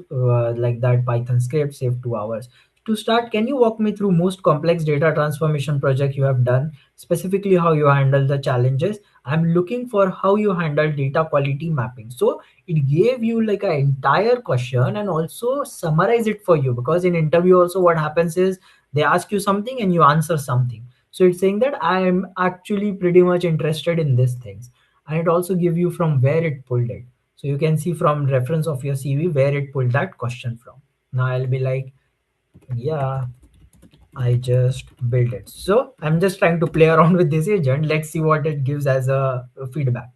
like that Python script saved 2 hours. To start, can you walk me through most complex data transformation project you have done, specifically how you handle the challenges? I'm looking for how you handle data quality mapping. So it gave you like an entire question and also summarize it for you, because in interview also what happens is they ask you something and you answer something. So it's saying that I'm actually pretty much interested in these things, and it also give you from where it pulled it. So you can see from reference of your CV where it pulled that question from. Now I'll be like, yeah, I just built it. So I'm just trying to play around with this agent. Let's see what it gives as a feedback.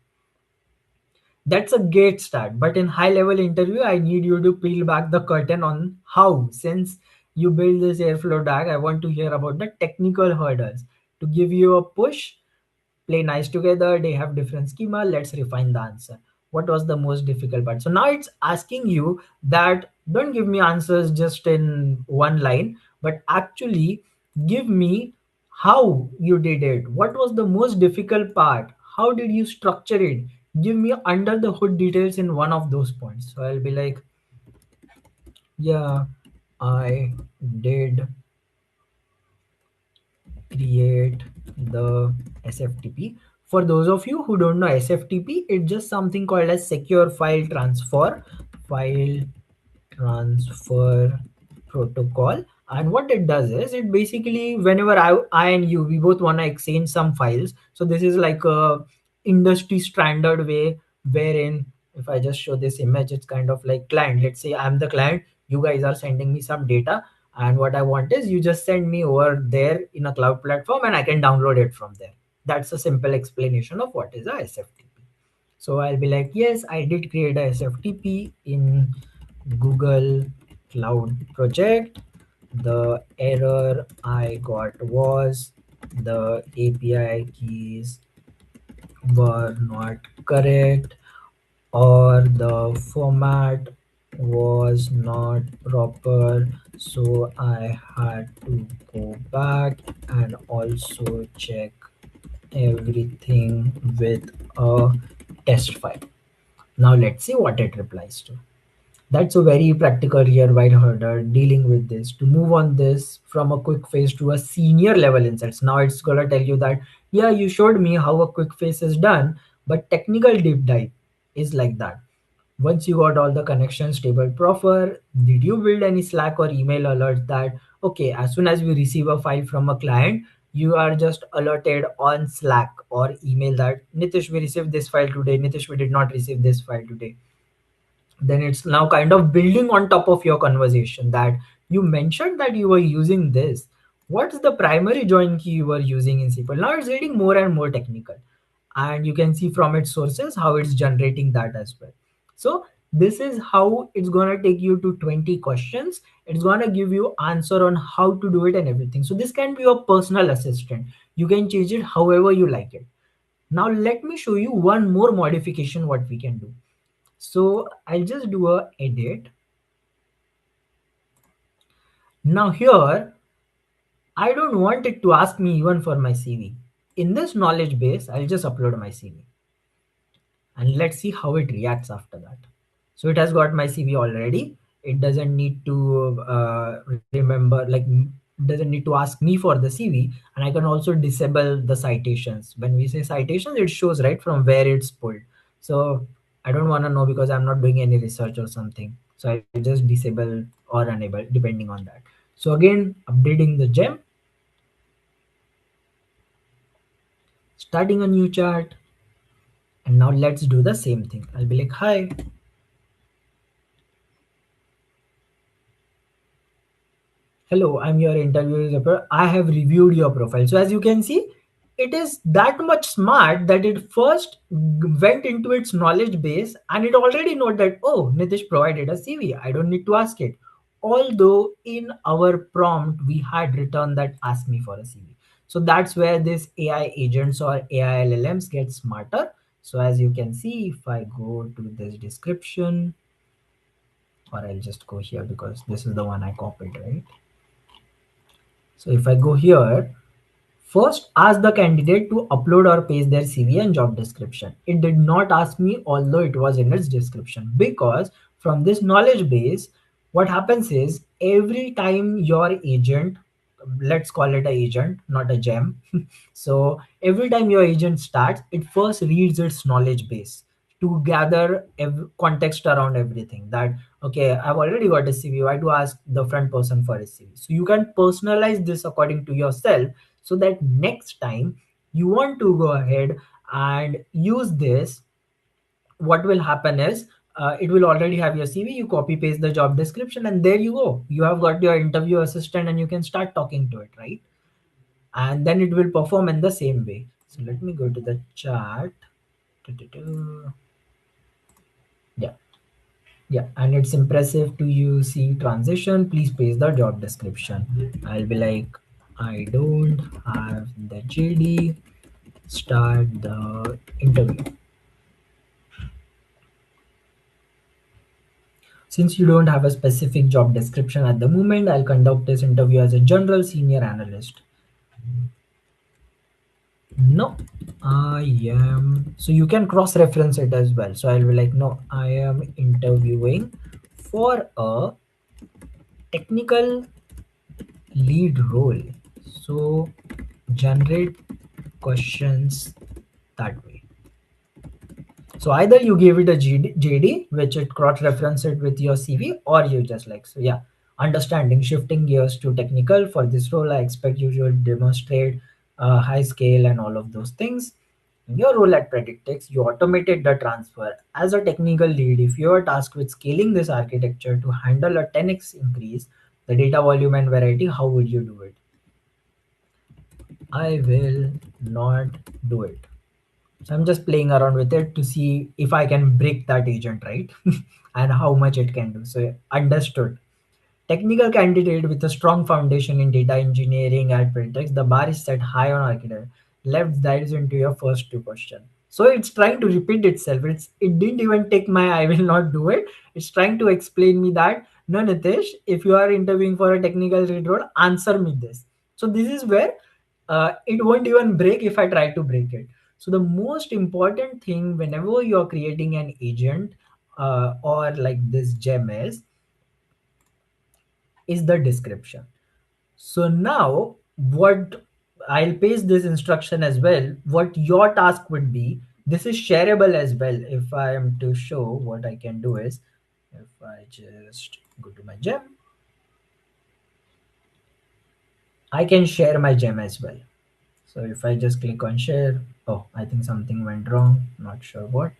That's a great start, but in high level interview I need you to peel back the curtain on how, since you build this airflow DAG, I want to hear about the technical hurdles to give you a push. Play nice together, they have different schema, let's refine the answer. What was the most difficult part? So now it's asking you that don't give me answers just in one line, but actually give me how you did it. What was the most difficult part? How did you structure it? Give me under the hood details in one of those points. So I'll be like, yeah, I did create the SFTP. For those of you who don't know SFTP, it's just something called as secure file transfer protocol. And what it does is it basically, whenever I and you, we both want to exchange some files. So this is like a industry standard way wherein if I just show this image, it's kind of like client. Let's say I'm the client, you guys are sending me some data, and what I want is you just send me over there in a cloud platform and I can download it from there. That's a simple explanation of what is a SFTP. So I'll be like, yes, I did create a SFTP in Google Cloud Project. The error I got was the API keys were not correct, or the format was not proper, so I had to go back and also check everything with a test file. Now let's see what it replies to. That's a very practical real wide hurdle dealing with this. To move on this from a quick phase to a senior level insights. Now it's gonna tell you that yeah, you showed me how a quick phase is done, but technical deep dive is like that. Once you got all the connections stable proper, did you build any Slack or email alert that okay, as soon as we receive a file from a client, you are just alerted on Slack or email that Nitish, we received this file today, Nitish, we did not receive this file today. Then it's now kind of building on top of your conversation that you mentioned that you were using this. What's the primary join key you were using in SQL? Now it's getting more and more technical, and you can see from its sources how it's generating that as well. So this is how it's gonna take you to 20 questions. It's gonna give you answer on how to do it and everything. So this can be your personal assistant. You can change it however you like it. Now let me show you one more modification what we can do. So I'll just do a edit. Now here, I don't want it to ask me even for my CV. In this knowledge base, I'll just upload my CV and let's see how it reacts after that. So it has got my CV already. It doesn't need to remember, like doesn't need to ask me for the CV, and I can also disable the citations. When we say citations, it shows right from where it's pulled. So I don't want to know because I'm not doing any research or something. So I just disable or enable depending on that. So again, updating the gem, starting a new chart, and now let's do the same thing. I'll be like, hi, hello, I'm your interview reviewer. I have reviewed your profile. So as you can see, it is that much smart that it first went into its knowledge base and it already know that, oh, Nitish provided a CV. I don't need to ask it. Although in our prompt, we had written that ask me for a CV. So that's where this AI agents or AI LLMs get smarter. So as you can see, if I go to this description, or I'll just go here because this is the one I copied, right? So if I go here, first ask the candidate to upload or paste their CV and job description. It did not ask me although it was in its description, because from this knowledge base, what happens is every time your agent, let's call it a agent, not a gem. So every time your agent starts, it first reads its knowledge base to gather context around everything. That okay, I've already got a CV. Why to ask the front person for a CV? So you can personalize this according to yourself, so that next time you want to go ahead and use this, what will happen is it will already have your CV. You copy paste the job description and there you go, you have got your interview assistant and you can start talking to it, right? And then it will perform in the same way. So let me go to the chart. Yeah, yeah, and it's impressive to you see transition. Please paste the job description. I'll be like, I don't have the JD, start the interview. Since you don't have a specific job description at the moment, I'll conduct this interview as a general senior analyst. No, I am. So you can cross reference it as well. So I'll be like, no, I am interviewing for a technical lead role. So generate questions that way. So either you give it a JD, which it cross-reference it with your CV, or you just like, so yeah, understanding, shifting gears to technical. For this role, I expect you should demonstrate high scale and all of those things. In your role at Predictex, you automated the transfer. As a technical lead, if you are tasked with scaling this architecture to handle a 10x increase, the data volume and variety, how would you do it? I will not do it. So I'm just playing around with it to see if I can break that agent, right? And how much it can do. So understood. Technical candidate with a strong foundation in data engineering at Predictex, the bar is set high on architecture. Left dives into your first two questions. So it's trying to repeat itself. It didn't even take my I will not do it. It's trying to explain me that no, Nitish, if you are interviewing for a technical lead role, answer me this. So this is where it won't even break if I try to break it. So the most important thing whenever you're creating an agent, or like this gem is the description. So now what, I'll paste this instruction as well. What your task would be, this is shareable as well. If I am to show, what I can do is, if I just go to my gem, I can share my gem as well. So if I just click on share, oh, I think something went wrong, not sure what.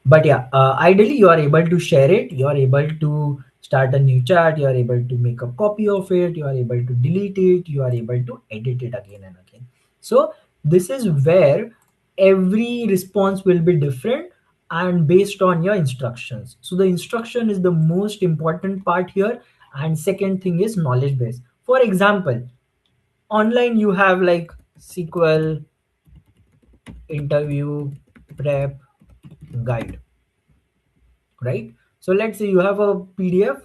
But yeah, ideally you are able to share it, you are able to start a new chat, you are able to make a copy of it, you are able to delete it, you are able to edit it again and again. So this is where every response will be different and based on your instructions. So the instruction is the most important part here. And second thing is knowledge base. For example, online you have like SQL interview prep guide, right? So let's say you have a PDF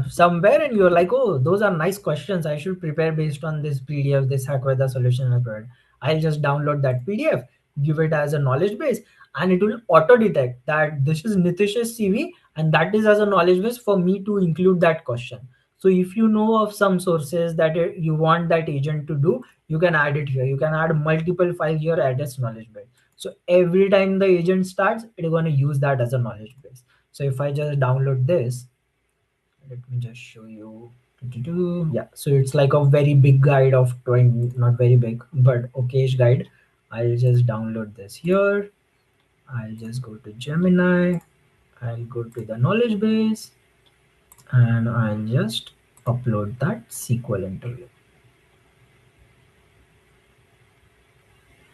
somewhere and you're like, oh, those are nice questions, I should prepare based on this PDF, this hack with the solution I provided. I'll just download that PDF, give it as a knowledge base, and it will auto detect that this is Nitish's CV and that is as a knowledge base for me to include that question. So if you know of some sources that you want that agent to do, you can add it here. You can add multiple files here, add as knowledge base. So every time the agent starts, it's going to use that as a knowledge base. So if I just download this, let me just show you. Yeah, so it's like a very big guide of 20, not very big, but okayish guide. I'll just download this here. I'll just go to Gemini. I'll go to the knowledge base and I'll just upload that SQL interview.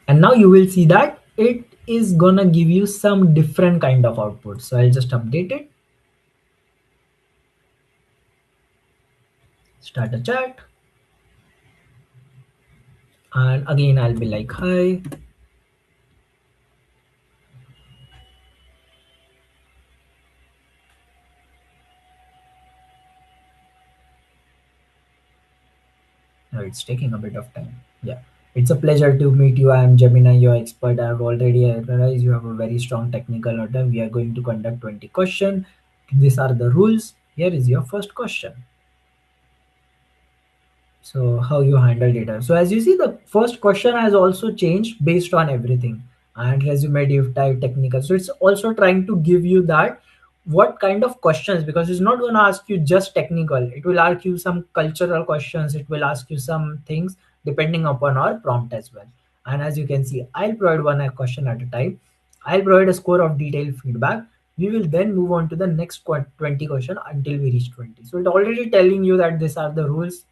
And now you will see that it is gonna give you some different kind of output. So I'll just update it. Start a chat. And again, I'll be like, hi. No, it's taking a bit of time. Yeah. It's a pleasure to meet you. I am Gemini, your expert. I've already realized you have a very strong technical order. We are going to conduct 20 questions. These are the rules. Here is your first question. So how you handle data. So as you see, the first question has also changed based on everything, and resume, div type, technical. So it's also trying to give you that what kind of questions, because it's not going to ask you just technical. It will ask you some cultural questions. It will ask you some things depending upon our prompt as well. And as you can see, I'll provide one question at a time. I'll provide a score of detailed feedback. We will then move on to the next 20 question until we reach 20. So it's already telling you that these are the rules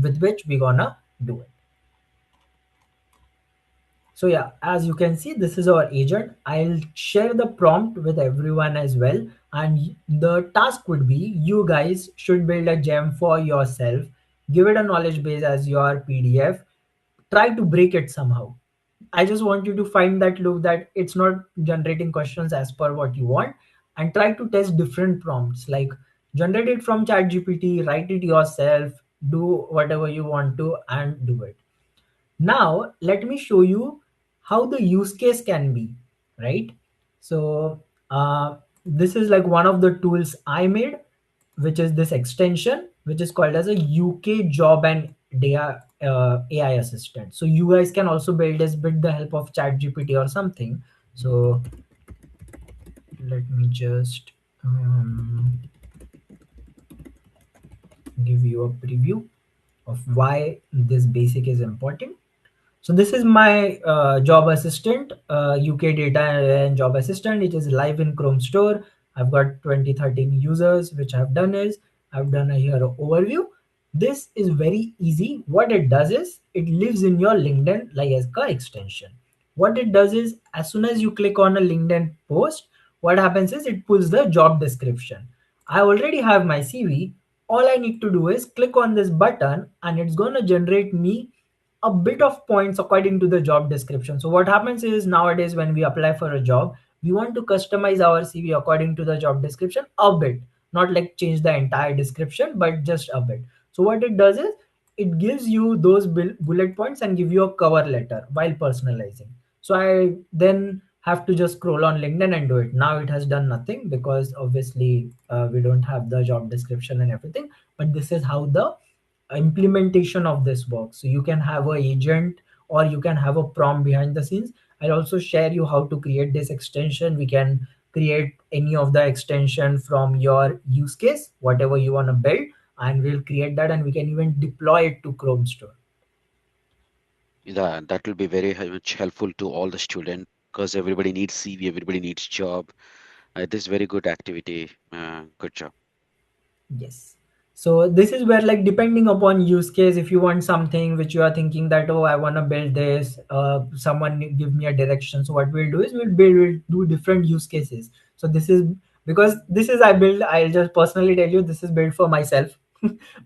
with which we're gonna do it. So yeah, as you can see, this is our agent. I'll share the prompt with everyone as well. And the task would be, you guys should build a gem for yourself, give it a knowledge base as your PDF, try to break it somehow. I just want you to find that loop that it's not generating questions as per what you want, and try to test different prompts like generate it from ChatGPT, write it yourself, do whatever you want to and do it. Now let me show you how the use case can be, right? So this is like one of the tools I made, which is this extension, which is called as a UK job and data AI assistant. So you guys can also build this with the help of ChatGPT or something. So let me just give you a preview of why this basic is important. So this is my job assistant, UK data and job assistant. It is live in Chrome Store. I've got 2013 users, which I've done is I've done a here overview. This is very easy. What it does is it lives in your LinkedIn like as a extension. What it does is as soon as you click on a LinkedIn post, what happens is it pulls the job description. I already have my CV. All I need to do is click on this button and it's going to generate me a bit of points according to the job description. So what happens is nowadays when we apply for a job, we want to customize our CV according to the job description a bit, not like change the entire description, but just a bit. So what it does is it gives you those bullet points and give you a cover letter while personalizing. So I then have to just scroll on LinkedIn and do it. Now it has done nothing because obviously we don't have the job description and everything. But this is how the implementation of this works. So you can have a agent or you can have a prompt behind the scenes. I'll also share you how to create this extension. We can create any of the extension from your use case, whatever you want to build, and we'll create that and we can even deploy it to Chrome Store. Yeah, that will be very much helpful to all the students because everybody needs CV, everybody needs job. This is very good activity. Good job. Yes. So this is where, like, depending upon use case, if you want something which you are thinking that, oh, I want to build this, someone give me a direction. So what we'll do is we'll do different use cases. So this is because this is I build. I'll just personally tell you this is built for myself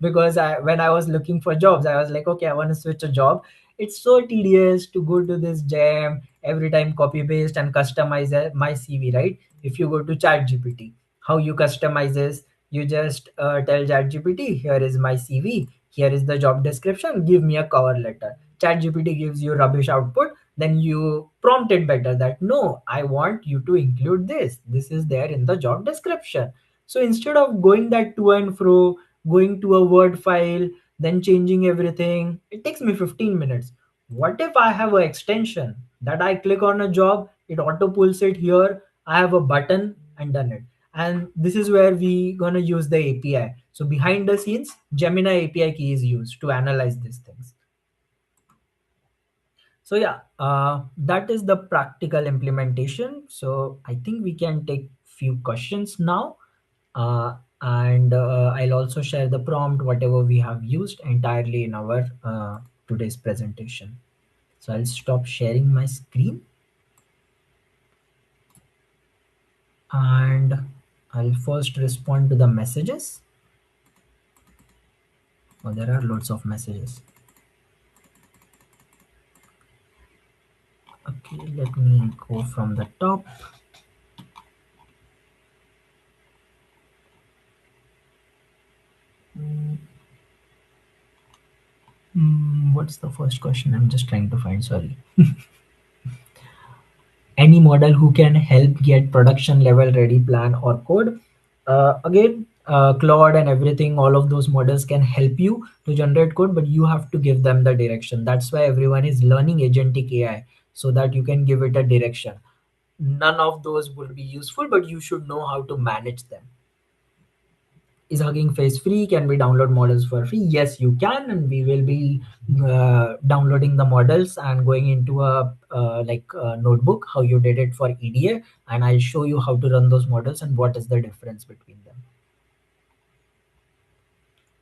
because when I was looking for jobs, I was like, okay, I want to switch a job. It's so tedious to go to this jam every time, copy paste and customize my CV, right? If you go to Chat GPT, how you customize this, you just tell ChatGPT, here is my CV, here is the job description, give me a cover letter. ChatGPT gives you rubbish output. Then you prompt it better that no, I want you to include this. This is there in the job description. So instead of going that to and fro, going to a Word file, then changing everything, it takes me 15 minutes. What if I have an extension that I click on a job, it auto pulls it here, I have a button and done it. And this is where we gonna use the API. So behind the scenes, Gemini API key is used to analyze these things. So yeah, that is the practical implementation. So I think we can take few questions now. And I'll also share the prompt, whatever we have used entirely in our today's presentation. So I'll stop sharing my screen and I'll first respond to the messages. Oh, there are lots of messages. Okay, let me go from the top. What's the first question? I'm just trying to find, sorry. Any model who can help get production level ready plan or code. Again, Claude and everything, all of those models can help you to generate code, but you have to give them the direction. That's why everyone is learning agentic AI, so that you can give it a direction. None of those will be useful, but you should know how to manage them. Is Hugging Face free? Can we download models for free? Yes, you can, and we will be downloading the models and going into a notebook how you did it for EDA, and I'll show you how to run those models and what is the difference between them.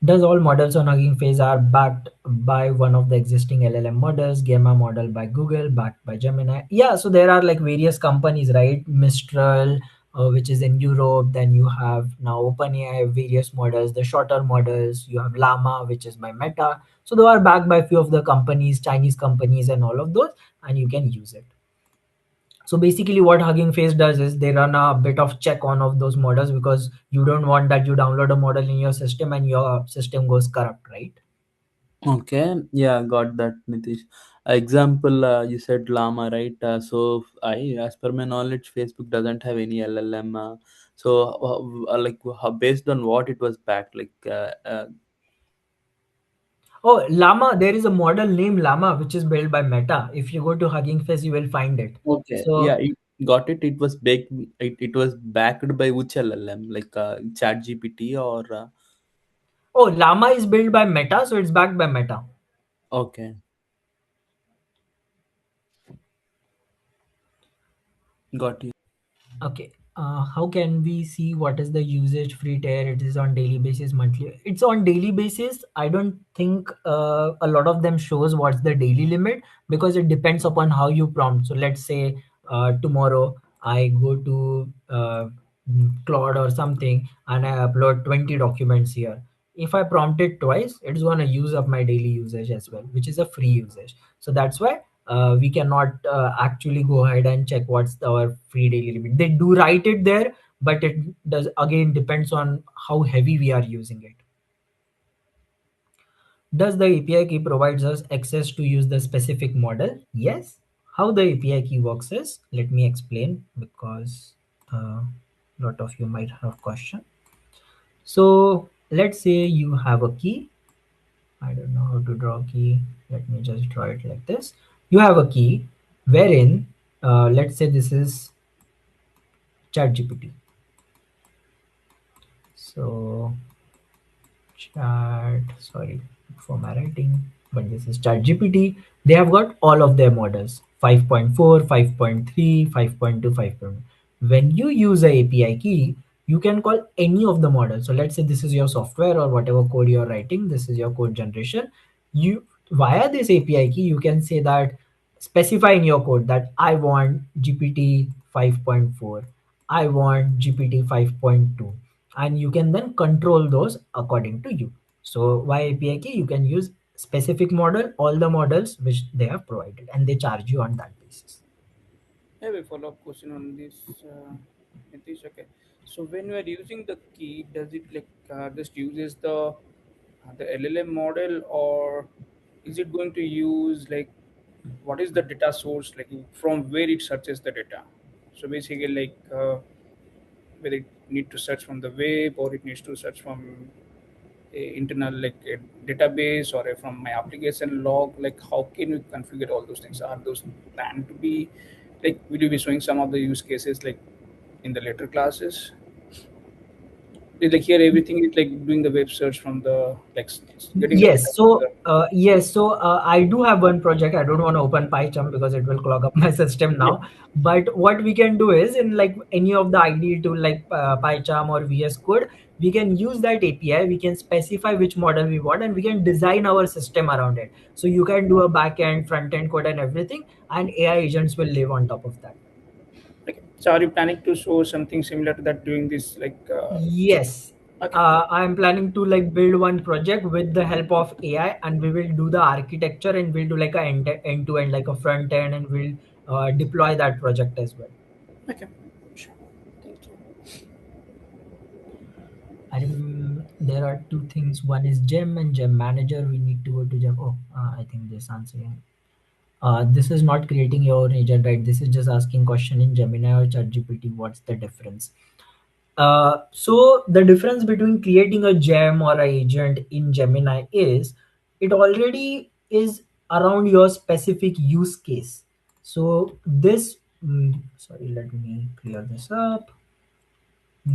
Does all models on Hugging Face are backed by one of the existing LLM models? Gamma model by Google, backed by Gemini. Yeah, so there are like various companies, right? Mistral, which is in Europe. Then you have now OpenAI, various models, the shorter models. You have Llama, which is by Meta. So they are backed by a few of the companies, Chinese companies, and all of those, and you can use it. So basically what Hugging Face does is they run a bit of check on of those models because you don't want that you download a model in your system and your system goes corrupt, right? Okay, yeah, got that, Nitish. Example, you said llama, right? As per my knowledge, Facebook doesn't have any LLM. Based on what it was backed, Oh, Llama, there is a model named Llama which is built by Meta. If you go to Hugging Face, you will find it. okay, yeah, So, it got it. It was baked. It was backed by which LLM, Chat GPT or oh, Llama is built by Meta, so it's backed by Meta. okay, got you. Okay. How can we see what is the usage free tier? It is on daily basis, monthly. It's on daily basis. I don't think a lot of them shows what's the daily limit because it depends upon how you prompt. So let's say tomorrow I go to Claude or something and I upload 20 documents here. If I prompt it twice, it's going to use up my daily usage as well, which is a free usage. So that's why we cannot actually go ahead and check what's our free daily limit. They do write it there, but it does again depends on how heavy we are using it. Does the API key provides us access to use the specific model? Yes. how the API key works is, let me explain, because a lot of you might have question. So let's say you have a key. I don't know how to draw a key. Let me just draw it like this. You have a key wherein, let's say this is ChatGPT. So chat, sorry for my writing, but this is ChatGPT. They have got all of their models: 5.4, 5.3, 5.2, 5.1. When you use a API key, you can call any of the models. So let's say this is your software or whatever code you're writing, this is your code generation. You, via this API key, you can say that, specify in your code that I want GPT 5.4, I want GPT 5.2, and you can then control those according to you. So via API key, you can use specific model, all the models which they have provided, and they charge you on that basis. I have a follow-up question on this, Nitish. Okay, so when you are using the key, does it like just uses the LLM model, or is it going to use like what is the data source, like from where it searches the data? So basically, like whether it need to search from the web or it needs to search from a internal like a database or from my application log. Like how can you configure all those things? Are those planned to be like? Will you be showing some of the use cases like in the later classes? It's like here everything is like doing the web search from the like getting the data Yes. from So the. yes. So I do have one project. I don't want to open PyCharm because it will clog up my system Yeah. now. But what we can do is, in like any of the IDE tool like PyCharm or VS Code, we can use that API. We can specify which model we want, and we can design our system around it. So you can do a back end, front end code, and everything, and AI agents will live on top of that. Okay. So are you planning to show something similar to that doing this like? Yes. Okay. I'm planning to like build one project with the help of AI, and we will do the architecture, and we'll do like a end to end, like a front end, and we'll deploy that project as well. Okay. Sure. Thank you. There are two things. One is Gem and Gem Manager. We need to go to Gem. Oh, I think this answering. This is not creating your own agent, right? This is just asking question in Gemini or ChatGPT. What's the difference? So the difference between creating a gem or a agent in Gemini is it already is around your specific use case. So this, sorry, let me clear this up.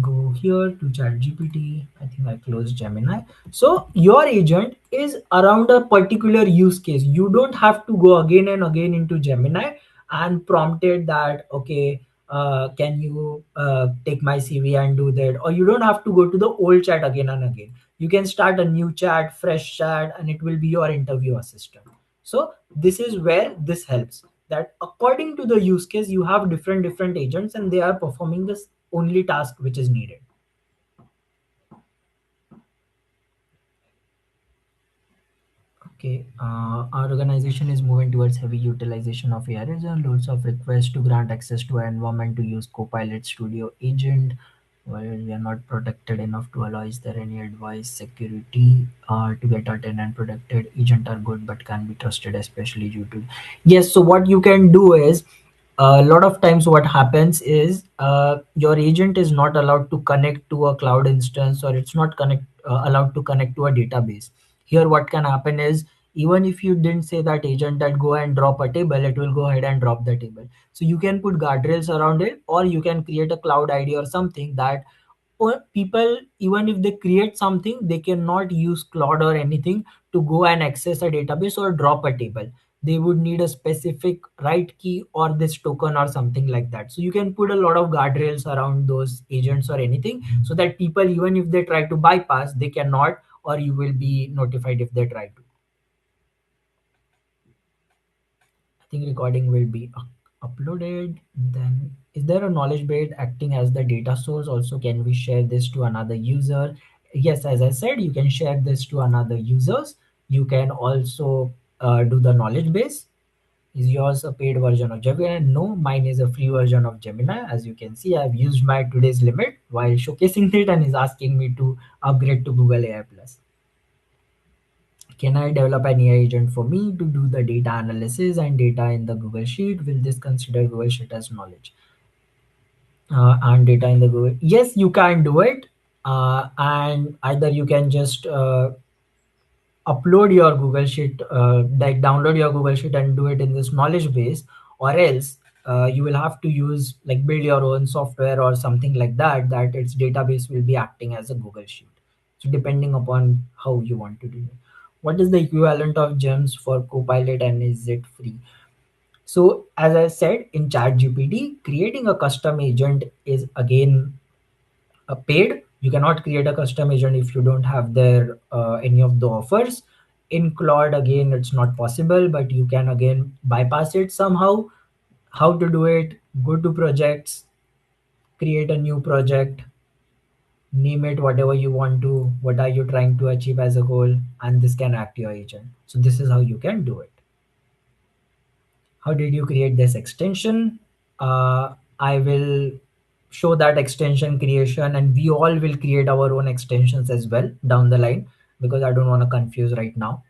Go here to ChatGPT. I think I closed Gemini. So your agent is around a particular use case. You don't have to go again and again into Gemini and prompt it that, okay, can you take my CV and do that? Or you don't have to go to the old chat again and again. You can start a new chat, fresh chat, and it will be your interview assistant. So this is where this helps, that according to the use case, you have different agents, and they are performing this only task which is needed. Okay, our organization is moving towards heavy utilization of AI. There are loads of requests to grant access to our environment to use Copilot Studio Agent. Well, we are not protected enough to allow. Is there any advice? Security to get our tenant protected. Agent are good but can be trusted, especially due to. Yes, so what you can do is, a lot of times what happens is your agent is not allowed to connect to a cloud instance, or it's not allowed to connect to a database. Here what can happen is, even if you didn't say that agent that go and drop a table, it will go ahead and drop the table. So you can put guardrails around it, or you can create a cloud ID or something that, or people, even if they create something, they cannot use Claude or anything to go and access a database or drop a table. They would need a specific right key or this token or something like that. So you can put a lot of guardrails around those agents or anything, so that people, even if they try to bypass, they cannot, or you will be notified if they try to. I think recording will be uploaded. Then, is there a knowledge base acting as the data source? Also, can we share this to another user? Yes, as I said, you can share this to another users. You can also do the knowledge base. Is yours a paid version of Gemini? No, mine is a free version of Gemini. As you can see, I've used my today's limit while showcasing it, and is asking me to upgrade to Google AI Plus. Can I develop an AI agent for me to do the data analysis and data in the Google Sheet? Will this consider Google Sheet as knowledge? And data in the Google. Yes, you can do it. And either you can just upload your Google Sheet, like download your Google Sheet and do it in this knowledge base, or else you will have to use like build your own software or something like that, that its database will be acting as a Google Sheet. So depending upon how you want to do it. What is the equivalent of gems for Copilot and is it free? So as I said in ChatGPT, creating a custom agent is again paid. You cannot create a custom agent if you don't have their any of the offers. In Claude again it's not possible, but you can again bypass it somehow. How to do it? Go to projects, create a new project, name it whatever you want to, what are you trying to achieve as a goal, and this can act your agent. So this is how you can do it. How did you create this extension? I will show that extension creation, and we all will create our own extensions as well down the line, because I don't want to confuse right now.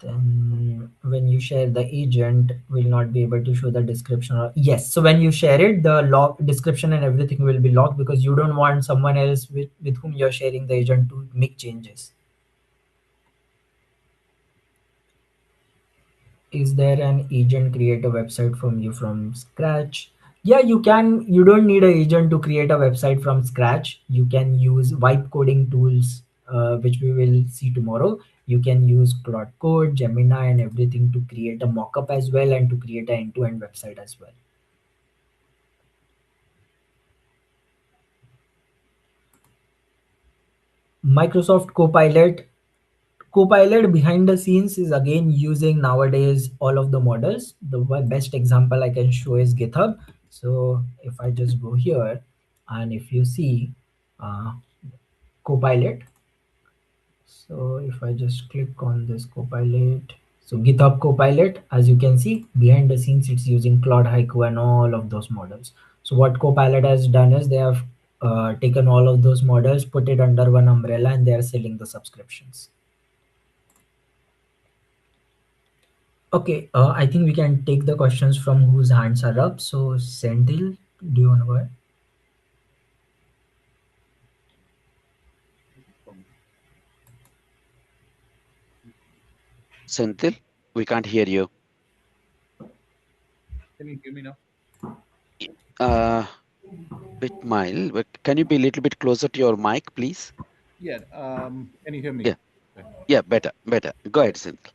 Then when you share the agent will not be able to show the description, or yes, so when you share it, the log description and everything will be logged, because you don't want someone else with whom you're sharing the agent to make changes. Is there an agent create a website from you from scratch? Yeah, you can. You don't need an agent to create a website from scratch. You can use vibe coding tools, which we will see tomorrow. You can use Claude Code, Gemini, and everything to create a mockup as well, and to create an end-to-end website as well. Microsoft Copilot behind the scenes is again using nowadays all of the models. The best example I can show is GitHub. So if I just go here, and if you see Copilot, so if I just click on this Copilot, so GitHub Copilot, as you can see behind the scenes, it's using Claude Haiku and all of those models. So what Copilot has done is they have taken all of those models, put it under one umbrella, and they are selling the subscriptions. Okay, I think we can take the questions from whose hands are up. So, Senthil, do you want to go ahead? Senthil, we can't hear you. Can you hear me now? Bit mild, but can you be a little bit closer to your mic, please? Yeah. Can you hear me? Yeah. Yeah, better. Go ahead, Senthil.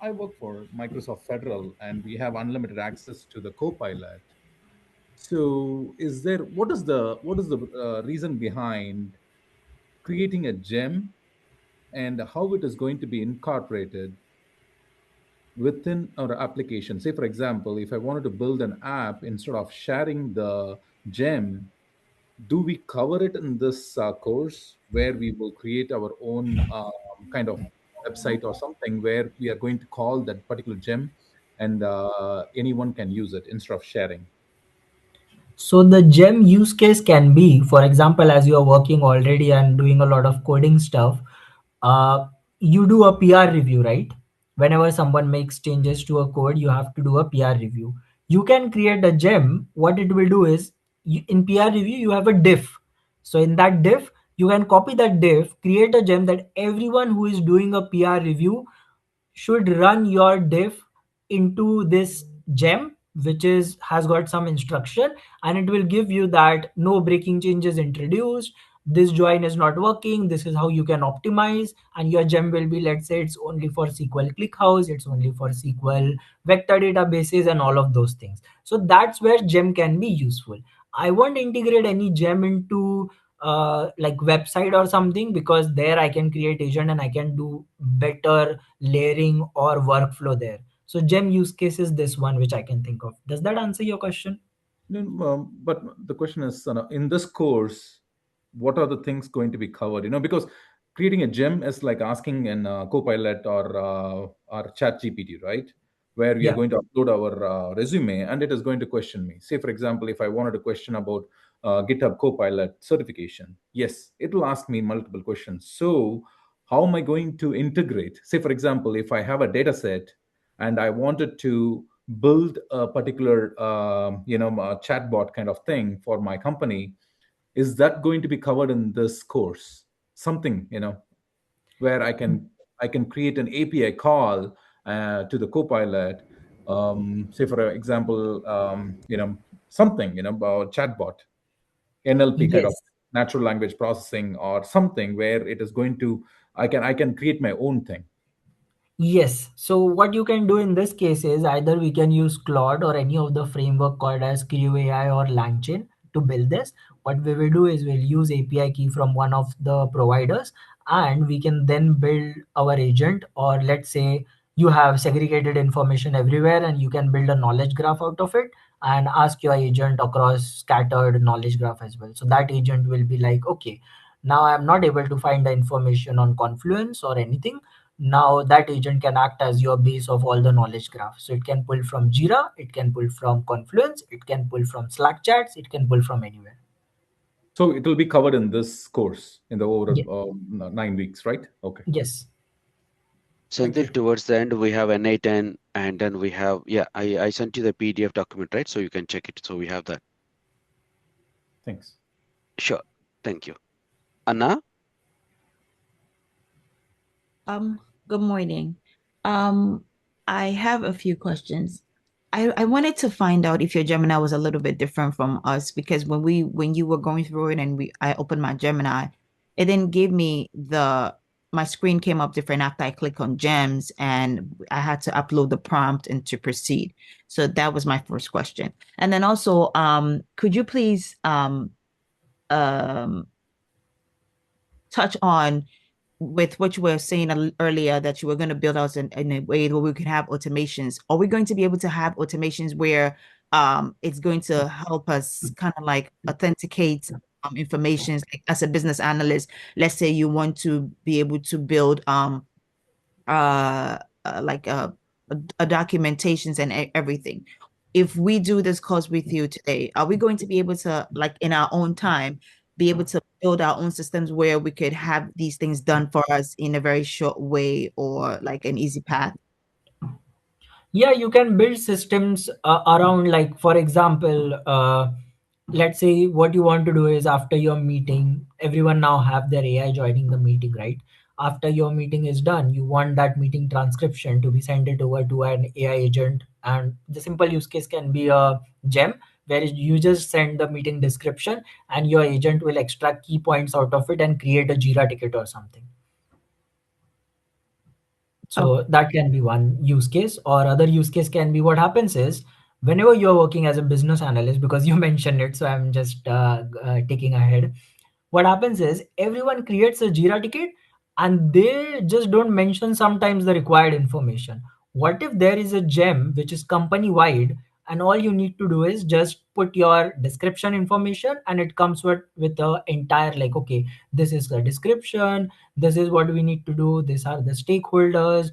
I work for Microsoft Federal, and we have unlimited access to the Copilot. So, what is the reason behind creating a gem, and how it is going to be incorporated within our application? Say, for example, if I wanted to build an app, instead of sharing the gem, do we cover it in this course where we will create our own kind of website or something where we are going to call that particular gem, and anyone can use it instead of sharing? So the gem use case can be, for example, as you are working already and doing a lot of coding stuff, you do a PR review, right? Whenever someone makes changes to a code, you have to do a PR review. You can create a gem. What it will do is, in PR review, you have a diff. So in that diff, you can copy that diff, create a gem that everyone who is doing a PR review should run your diff into this gem, which is has got some instruction, and it will give you that no breaking changes introduced, this join is not working, this is how you can optimize. And your gem will be, let's say it's only for SQL ClickHouse, it's only for SQL vector databases and all of those things. So that's where gem can be useful. I won't integrate any gem into like website or something, because there I can create agent and I can do better layering or workflow there. So gem use case is this one which I can think of. Does that answer your question? No, but the question is, in this course, what are the things going to be covered? Because creating a gem is like asking in Copilot or Chat GPT, right? Where we are Yeah. going to upload our resume, and it is going to question me. Say, for example, if I wanted to question about GitHub Copilot certification. Yes, it will ask me multiple questions. So how am I going to integrate? Say, for example, if I have a data set and I wanted to build a particular, chatbot kind of thing for my company, is that going to be covered in this course? Something, where I can create an API call to the Copilot. Say, for example, something, about chatbot, NLP kind of Yes. natural language processing or something where it is going to I can create my own thing. Yes. So what you can do in this case is either we can use Claude or any of the framework called as QAI or LangChain to build this. What we will do is we'll use API key from one of the providers, and we can then build our agent. Or let's say you have segregated information everywhere and you can build a knowledge graph out of it and ask your agent across scattered knowledge graph as well. So that agent will be like, okay, now I'm not able to find the information on Confluence or anything. Now that agent can act as your base of all the knowledge graph. So it can pull from Jira, it can pull from Confluence, it can pull from Slack chats, it can pull from anywhere. So it will be covered in this course in the Ye- overall 9 weeks, right? Okay. yes. Thank Senthil, you. towards the end, we have NA10, and then we have, yeah, I sent you the PDF document, right? So you can check it. So we have that. Thanks. Sure. Thank you. Anna? Good morning. Um, I have a few questions. I wanted to find out if your Gemini was a little bit different from us, because when you were going through it and I opened my Gemini, it didn't give me my screen came up different after I click on gems, and I had to upload the prompt and to proceed. So that was my first question. And then also, could you please um touch on with what you were saying earlier, that you were going to build out in a way where we could have automations? Are we going to be able to have automations where it's going to help us kind of like authenticate information, like as a business analyst? Let's say you want to be able to build like a documentations and everything. If we do this course with you today, are we going to be able to, like in our own time, be able to build our own systems where we could have these things done for us in a very short way, or like an easy path? Yeah, you can build systems around, like, for example, let's say what you want to do is after your meeting, everyone now have their AI joining the meeting, right? After your meeting is done, you want that meeting transcription to be sent it over to an AI agent. And the simple use case can be a gem where you just send the meeting description and your agent will extract key points out of it and create a Jira ticket or something. So that can be one use case, or other use case can be, what happens is whenever you're working as a business analyst, because you mentioned it, so I'm just taking ahead. What happens is everyone creates a Jira ticket and they just don't mention sometimes the required information. What if there is a gem which is company wide, and all you need to do is just put your description information and it comes with the entire, like, okay, this is the description, this is what we need to do, these are the stakeholders,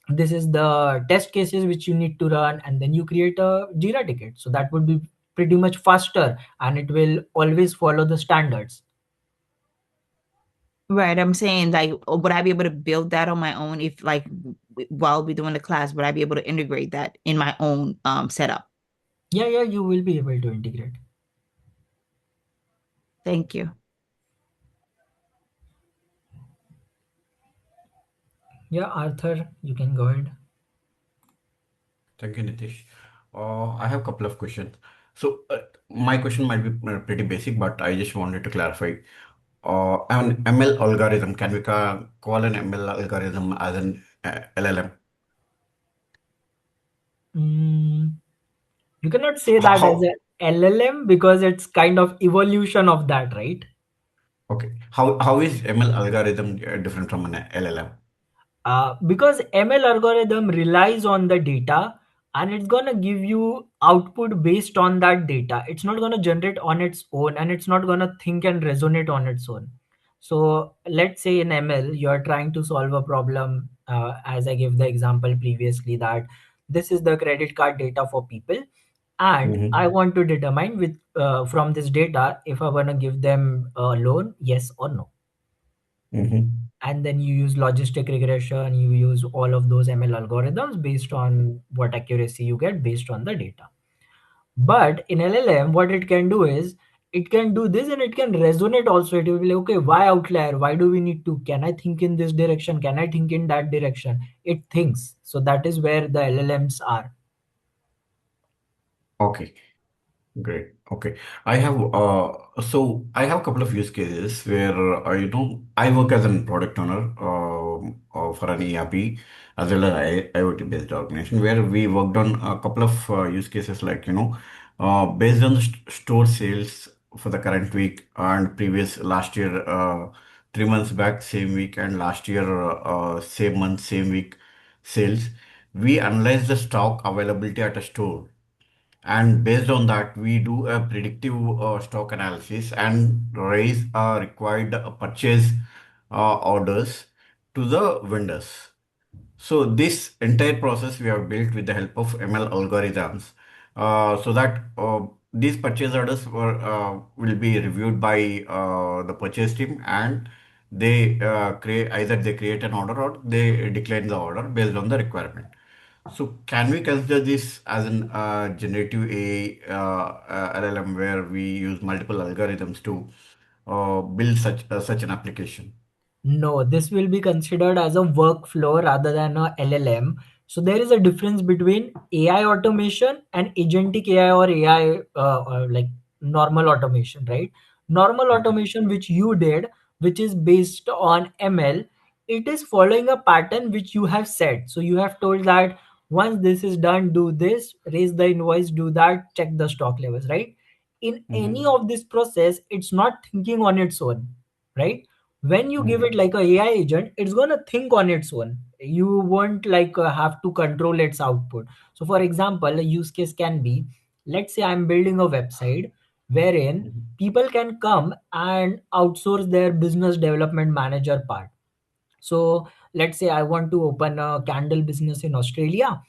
this is the test cases which you need to run, and then you create a Jira ticket. So that would be pretty much faster and it will always follow the standards. Right. I'm saying, like, would I be able to build that on my own if, like, while we're doing the class, would I be able to integrate that in my own setup? Yeah, you will be able to integrate. Thank you. Yeah, Arthur, you can go ahead. Thank you, Nitish. I have a couple of questions. So, my question might be pretty basic, but I just wanted to clarify. An ML algorithm, can we call an ML algorithm as an LLM? You cannot say that as How? a LLM because it's kind of evolution of that, right? Okay. How is ML algorithm different from an LLM? Because ML algorithm relies on the data and it's gonna give you output based on that data. It's not gonna generate on its own and it's not gonna think and resonate on its own. So let's say in ML you're trying to solve a problem, as I gave the example previously, that this is the credit card data for people, and I Mm-hmm. want to determine with from this data if I want to give them a loan, yes or no. Mm-hmm. And then you use logistic regression, you use all of those ML algorithms based on what accuracy you get based on the data. But in LLM, what it can do is it can do this and it can resonate also. It will be like, okay, why outlier? Why do we need to? Can I think in this direction? Can I think in that direction? It thinks. So that is where the LLMs are. Okay. Great. Okay. I have a couple of use cases where I work as a product owner for an ERP as well as IoT based organization where we worked on a couple of use cases like based on the store sales for the current week and previous last year 3 months back same week and last year same month same week sales. We analyze the stock availability at a store, and based on that we do a predictive stock analysis and raise required purchase orders to the vendors. So this entire process we have built with the help of ML algorithms, so that these purchase orders will be reviewed by the purchase team, and they create either they create an order or they decline the order based on the requirement. So can we consider this as an generative AI LLM where we use multiple algorithms to build such an application? No, this will be considered as a workflow rather than a LLM. So there is a difference between AI automation and agentic AI or AI like normal automation, right? Normal Okay. automation, which you did, which is based on ML, it is following a pattern which you have set. So you have told that once this is done, do this, raise the invoice, do that, check the stock levels, right? In any Mm-hmm. of this process, it's not thinking on its own, right? When you give it Mm-hmm. like a AI agent, it's gonna think on its own. You won't like have to control its output. So for example, a use case can be, let's say I'm building a website wherein people can come and outsource their business development manager part. So let's say I want to open a candle business in Australia,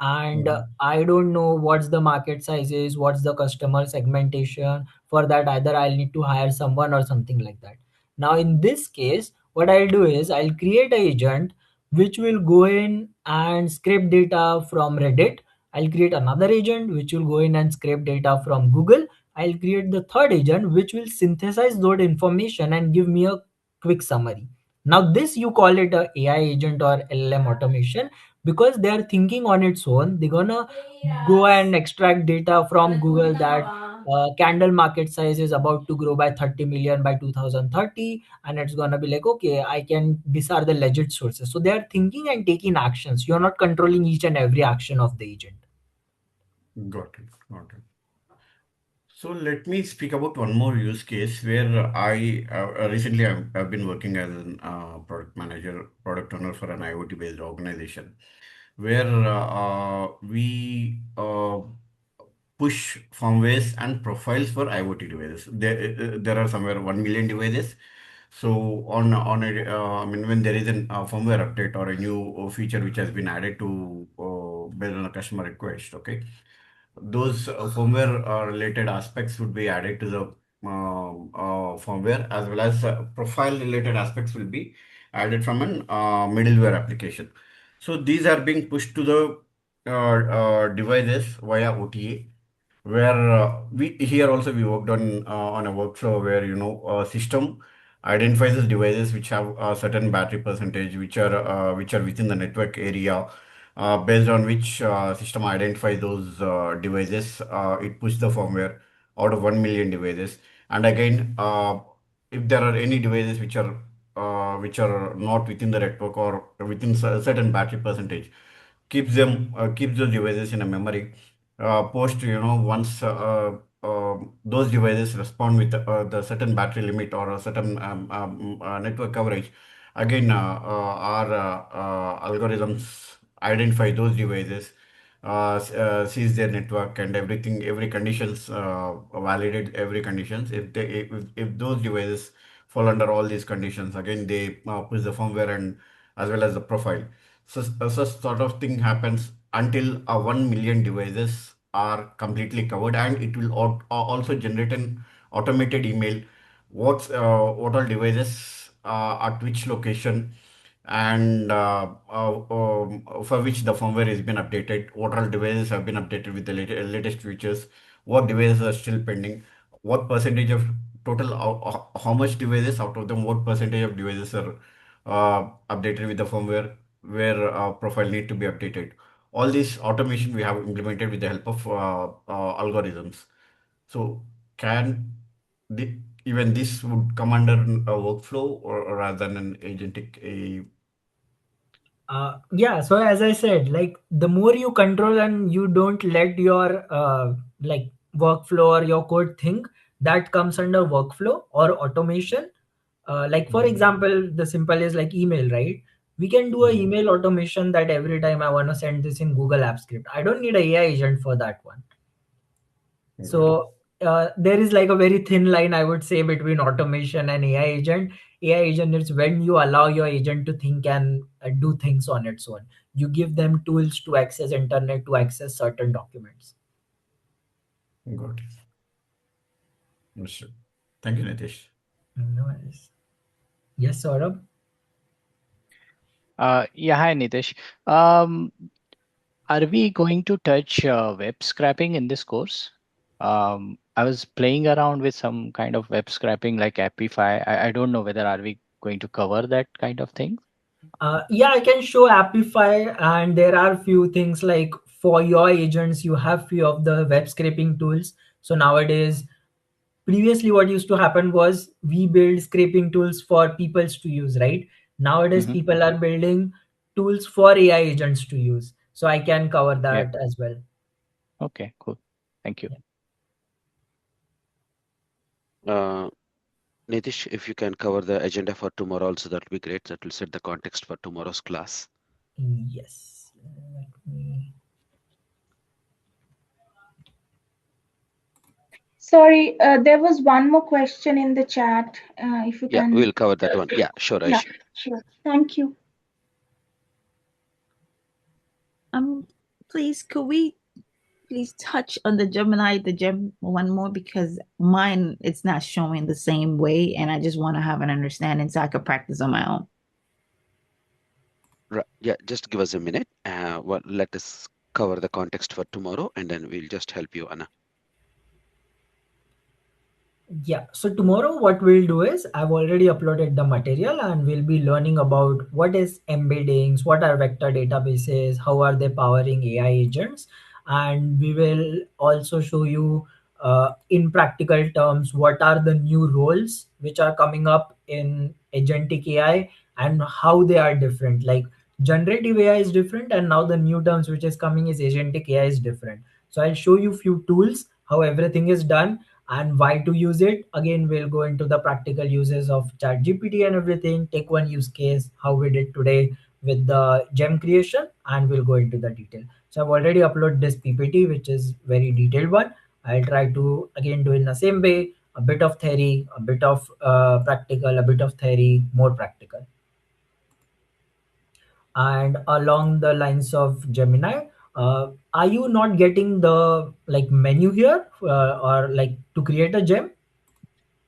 and Mm-hmm. I don't know what's the market size is, what's the customer segmentation. For that, either I'll need to hire someone or something like that. Now, in this case, what I'll do is I'll create an agent which will go in and scrape data from Reddit. I'll create another agent which will go in and scrape data from Google. I'll create the third agent which will synthesize that information and give me a quick summary. Now, this you call it a AI agent or LLM automation because they are thinking on its own. They're gonna go and extract data from Google that candle market size is about to grow by 30 million by 2030, and it's gonna be like, okay, I can. These are the legit sources. So they are thinking and taking actions. You're not controlling each and every action of the agent. Got it. Got it. So let me speak about one more use case where I recently I've been working as an product manager, product owner for an IoT based organization where we push firmwares and profiles for IoT devices. There are somewhere 1 million devices. So on a I mean when there is an firmware update or a new feature which has been added to based on a customer request, okay, those firmware related aspects would be added to the firmware as well as profile related aspects will be added from an middleware application. So these are being pushed to the devices via OTA, where we here also we worked on a workflow where system identifies the devices which have a certain battery percentage which are within the network area, based on which system identifies those devices. It pushes the firmware out of 1 million devices, and again if there are any devices which are not within the network or within certain battery percentage, keeps those devices in a memory. Post once those devices respond with the certain battery limit or a certain network coverage, again our algorithms identify those devices, sees their network and everything, every conditions, validate every conditions. If those devices fall under all these conditions, again they push the firmware and as well as the profile. So such sort of thing happens until 1 million devices are completely covered, and it will also generate an automated email. What all devices at which location, and for which the firmware has been updated. What all devices have been updated with the latest features. What devices are still pending. What percentage of total, how much devices out of them, what percentage of devices are updated with the firmware where profile need to be updated. All this automation we have implemented with the help of algorithms. So can even this would come under a workflow, or rather than an agentic a Yeah, so as I said, like the more you control and you don't let your like workflow or your code think, that comes under workflow or automation. Like for example, the simple is like email, right? We can do a email automation that every time I want to send this in Google App Script, I don't need a AI agent for that one. So there is like a very thin line, I would say, between automation and AI agent. AI agent is when you allow your agent to think and do things on its own. You give them tools to access internet, to access certain documents. Got it. Understood. Thank you, Nitish. No worries. Yes, Saurabh? Yeah, hi Nitish. Are we going to touch web scraping in this course? I was playing around with some kind of web scraping like Appify. I don't know whether are we going to cover that kind of thing. Yeah, I can show Appify, and there are few things like for your agents, you have few of the web scraping tools. So nowadays, previously what used to happen was we build scraping tools for peoples to use, right? Nowadays Mhm. people are building tools for AI agents to use, so I can cover Yeah. that as well. Okay, cool. Thank you. Nitish, if you can cover the agenda for tomorrow also, that will be great. That will set the context for tomorrow's class. Yes, let me... Sorry, there was one more question in the chat. If you Yeah, can. we'll cover that one. Yeah, sure, Yeah, Aishi. sure. Thank you. Please, could we please touch on the Gemini, the Gem one more, because mine it's not showing the same way, and I just want to have an understanding so I could practice on my own. Right. Yeah, just give us a minute. Well, let us cover the context for tomorrow, and then we'll just help you, Anna. Yeah, so tomorrow what we'll do is I've already uploaded the material, and we'll be learning about what is embeddings, what are vector databases, how are they powering AI agents, and we will also show you in practical terms what are the new roles which are coming up in agentic AI and how they are different. Like generative AI is different, and now the new terms which is coming is agentic AI is different. So I'll show you few tools, how everything is done and why to use it. Again, we'll go into the practical uses of chat gpt and everything, take one use case how we did today with the gem creation, and we'll go into the detail. So I've already uploaded this ppt, which is very detailed one. I'll try to again do in the same way, a bit of theory, a bit of practical, a bit of theory, more practical. And along the lines of Gemini, are you not getting the like menu here, or like to create a gem?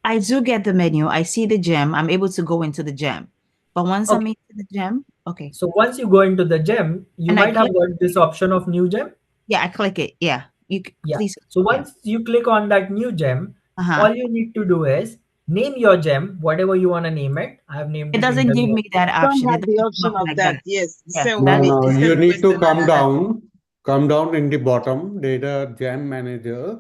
I do get the menu. I see the gem. I'm able to go into the gem. But once I'm Okay. into the gem, okay. So once you go into the gem, you And I might have click, got this option of new gem. yeah, I click it. Yeah. Yeah. Please. So Yeah. once you click on that new gem, Uh-huh. all you need to do is name your gem, whatever you want to name it. I have named It it doesn't give internet. me that Don't option. It have the doesn't come option up of like that. that. Yes, the Yeah. same No, way. no, The you same need to question Anna had. come down in the bottom. There's a jam manager.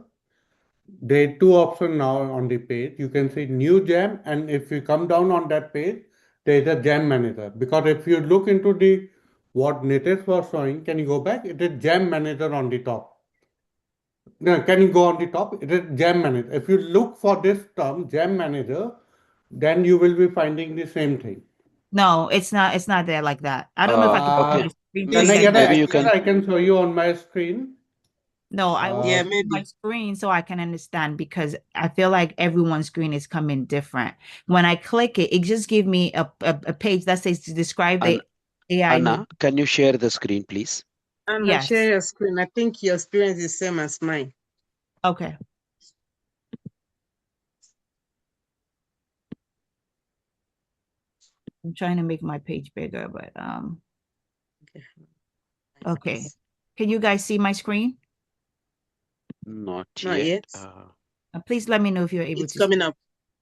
There are two options now on the page. You can see new jam, and if you come down on that page, there's a jam manager. Because if you look into the what Nitish was showing, can you go back? It is jam manager on the top. No, can you go on the top? It is jam manager. If you look for this term, jam manager, then you will be finding the same thing. No, it's not. It's not there like that. I don't know if I can put Okay. my screen to Can I Please, get get that. an Maybe you access? can. I can show you on my screen. No, I will yeah, show you my maybe. screen so I can understand, because I feel like everyone's screen is coming different. When I click it, it just gives me a page that says to describe the AI. Anna, can you share the screen, please? And Yes. share your screen. I think your experience is same as mine. Okay. I'm trying to make my page bigger, but okay. Can you guys see my screen? Not Not yet. yet. Please let me know if you're able It's to. coming up.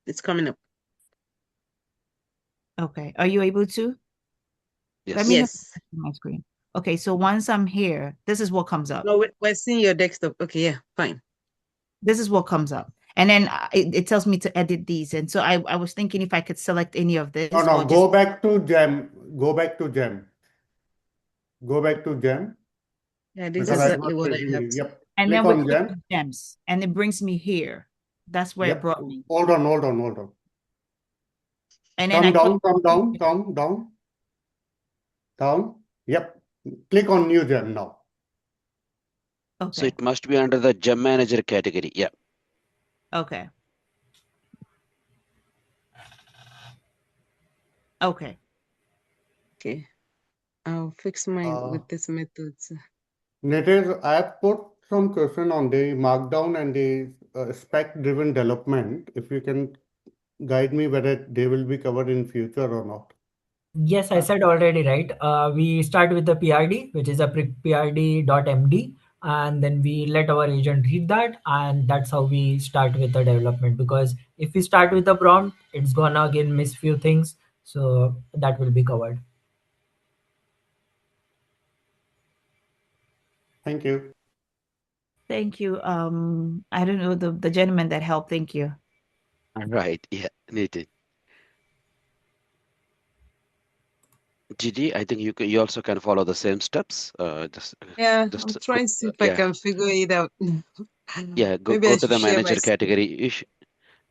It's coming up. Okay. Are you able to? Yes. Let me know Yes. my screen. Okay, so once I'm here, this is what comes up. No, we're seeing your desktop. Okay, yeah, fine. This is what comes up. And then it tells me to edit these. And so I was thinking if I could select any of this. No, go back to Gem. Go back to Gem. Go back to Gem. Yeah, this is Because I exactly was what I checking have. it. Yep. And Click then we on click Gem. on gems, and it brings me here. That's where it brought me. Hold on. And then Come down. Yep. Click on New Gem now. Okay. So it must be under the Gem Manager category. Yeah. Okay. Okay. Okay. I'll fix mine with this method. Nitish, I have put some question on the markdown and the spec-driven development. If you can guide me whether they will be covered in future or not. Yes, I said already, right? We start with the PRD, which is a PRD.md, and then we let our agent read that, and that's how we start with the development. Because if we start with the prompt, it's gonna again miss few things, so that will be covered. Thank you. Thank you. I don't know the gentleman that helped. Thank you. Right. Yeah. Needed. Gigi, I think you also can follow the same steps. I'm trying to see if I can figure it out. Yeah, go Maybe I to should the share my manager screen. category.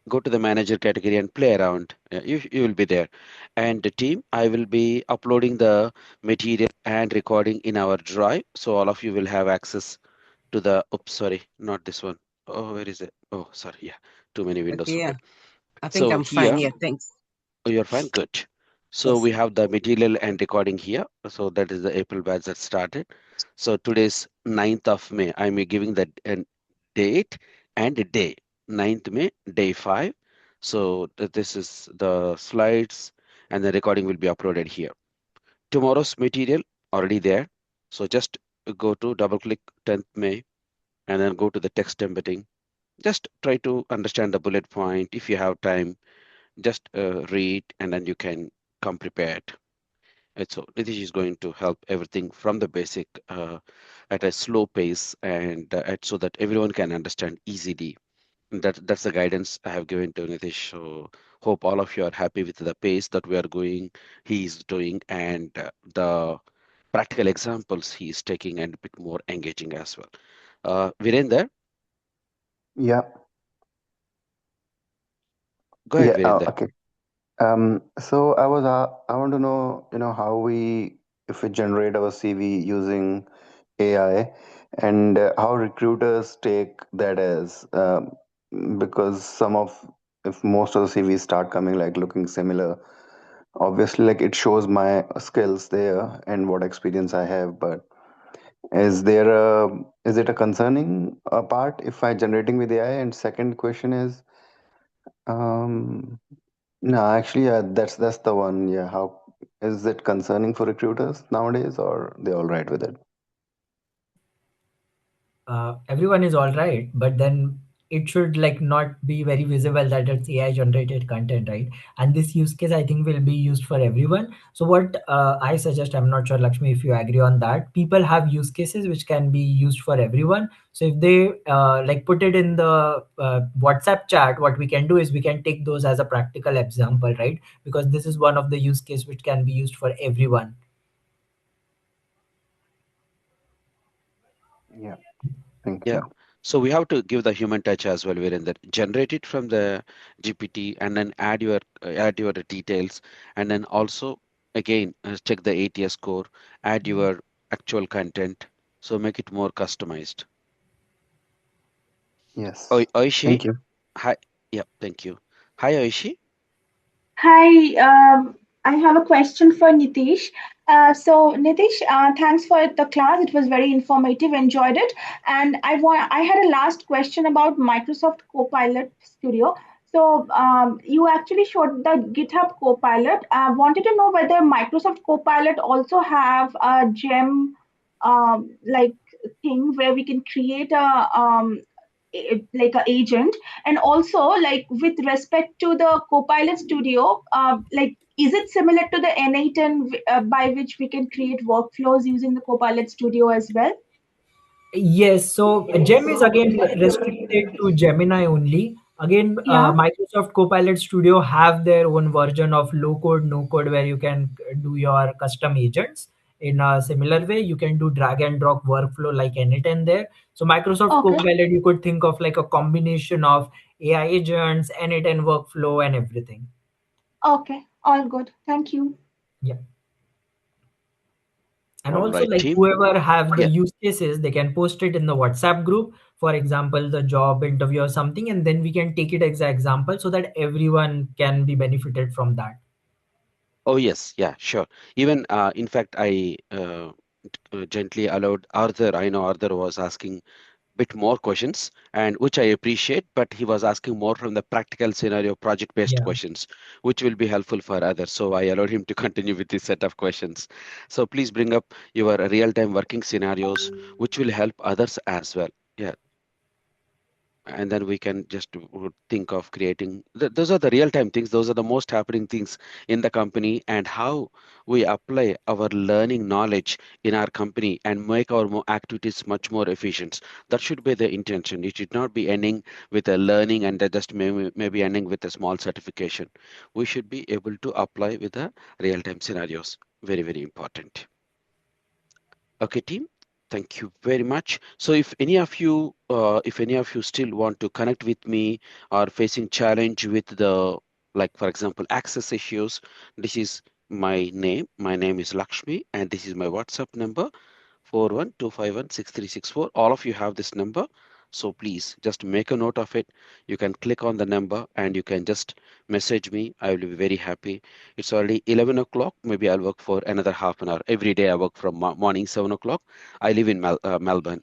Go to the manager category and play around. You will be there. And the team, I will be uploading the material and recording in our drive. So all of you will have access to the, oops, sorry, not this one. Oh, where is it? Oh, sorry. Yeah, too many windows Okay, yeah. open. I think So I'm fine. here, Yeah, thanks. oh, you're fine. Good. So Yes. we have the material and recording here. So that is the April batch that started. So today's 9th of May. I'm giving the date and a day. 9th May, day 5. So this is the slides and the recording will be uploaded here. Tomorrow's material already there. So just go to double click 10th May and then go to the text embedding. Just try to understand the bullet point. If you have time, just read and then you can come prepared. And so Nitish is going to help everything from the basic at a slow pace and so that everyone can understand easily. That's the guidance I have given to Nitish. So hope all of you are happy with the pace that we are going. He is doing and the practical examples he is taking and a bit more engaging as well. Virender, Yeah. go ahead, Yeah. Virender. Okay. So I want to know, how if we generate our CV using AI, and how recruiters take that as, because if most of the CVs start coming like looking similar, obviously like it shows my skills there and what experience I have, but is it a concerning part if I generating with AI? And second question is, um, no, actually, yeah, that's the one. Yeah, how is it concerning for recruiters nowadays, or they all right with it? Everyone is all right, but then it should like not be very visible that it's AI generated content, right? And this use case I think will be used for everyone. So what I suggest, I'm not sure Lakshmi if you agree on that, people have use cases which can be used for everyone. So if they like put it in the WhatsApp chat, what we can do is we can take those as a practical example, right? Because this is one of the use case which can be used for everyone. Yeah, thank Yeah. you. So we have to give the human touch as well, Virender. Generate it from the GPT and then add your details, and then also again check the ATS score, add your actual content, so make it more customized. Yes, Oishi, thank you. hi. Yeah, thank you. Hi, Oishi. Hi, I have a question for Nitish. So Nitish, thanks for the class. It was very informative. Enjoyed it. And I had a last question about Microsoft Copilot Studio. So you actually showed the GitHub Copilot. I wanted to know whether Microsoft Copilot also have a gem like thing where we can create like a agent, and also like with respect to the Copilot Studio, like is it similar to the N8 by which we can create workflows using the Copilot Studio as well? Yes, so Gem is again restricted to Gemini only. Again, Yeah. Microsoft Copilot Studio have their own version of low code, no code, where you can do your custom agents. In a similar way, you can do drag and drop workflow like N8 there. So Microsoft Okay. Copilot, you could think of like a combination of AI agents, N8 workflow, and everything. Okay. All good. Thank you. Yeah. And All also, right, like team. whoever have the Yeah. use cases, they can post it in the WhatsApp group, for example the job interview or something, and then we can take it as an example so that everyone can be benefited from that. Oh, yes. Yeah, sure. Even, in fact, I gently allowed Arthur. I know Arthur was asking bit more questions, and which I appreciate, but he was asking more from the practical scenario, project-based Yeah. questions, which will be helpful for others. So I allowed him to continue with this set of questions. So please bring up your real-time working scenarios, which will help others as well. Yeah. And then we can just think of creating those are the real-time things. Those are the most happening things in the company, and how we apply our learning knowledge in our company and make our activities much more efficient. That should be the intention. It should not be ending with a learning and then just maybe ending with a small certification. We should be able to apply with the real-time scenarios. Very, very important. Okay, team. Thank you very much. So if any of you still want to connect with me or facing challenge with the, like for example, access issues, this is my name. My name is Lakshmi, and this is my WhatsApp number. 41251636 All of you have this number. So please just make a note of it. You can click on the number and you can just message me. I will be very happy. It's already 11 o'clock. Maybe I'll work for another half an hour. Every day I work from morning 7 o'clock. I live in Melbourne,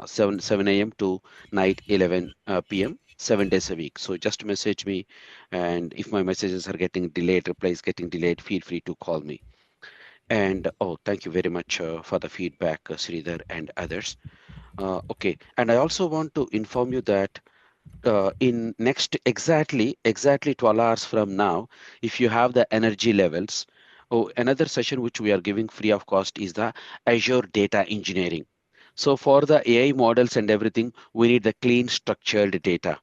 7 a.m. to night 11 p.m. 7 days a week. So just message me. And if my messages are getting delayed, replies getting delayed, feel free to call me. And oh, thank you very much for the feedback, Sridhar and others. Okay, and I also want to inform you that in next exactly 12 hours from now, if you have the energy levels, oh, another session which we are giving free of cost is the Azure Data Engineering. So for the AI models and everything, we need the clean structured data.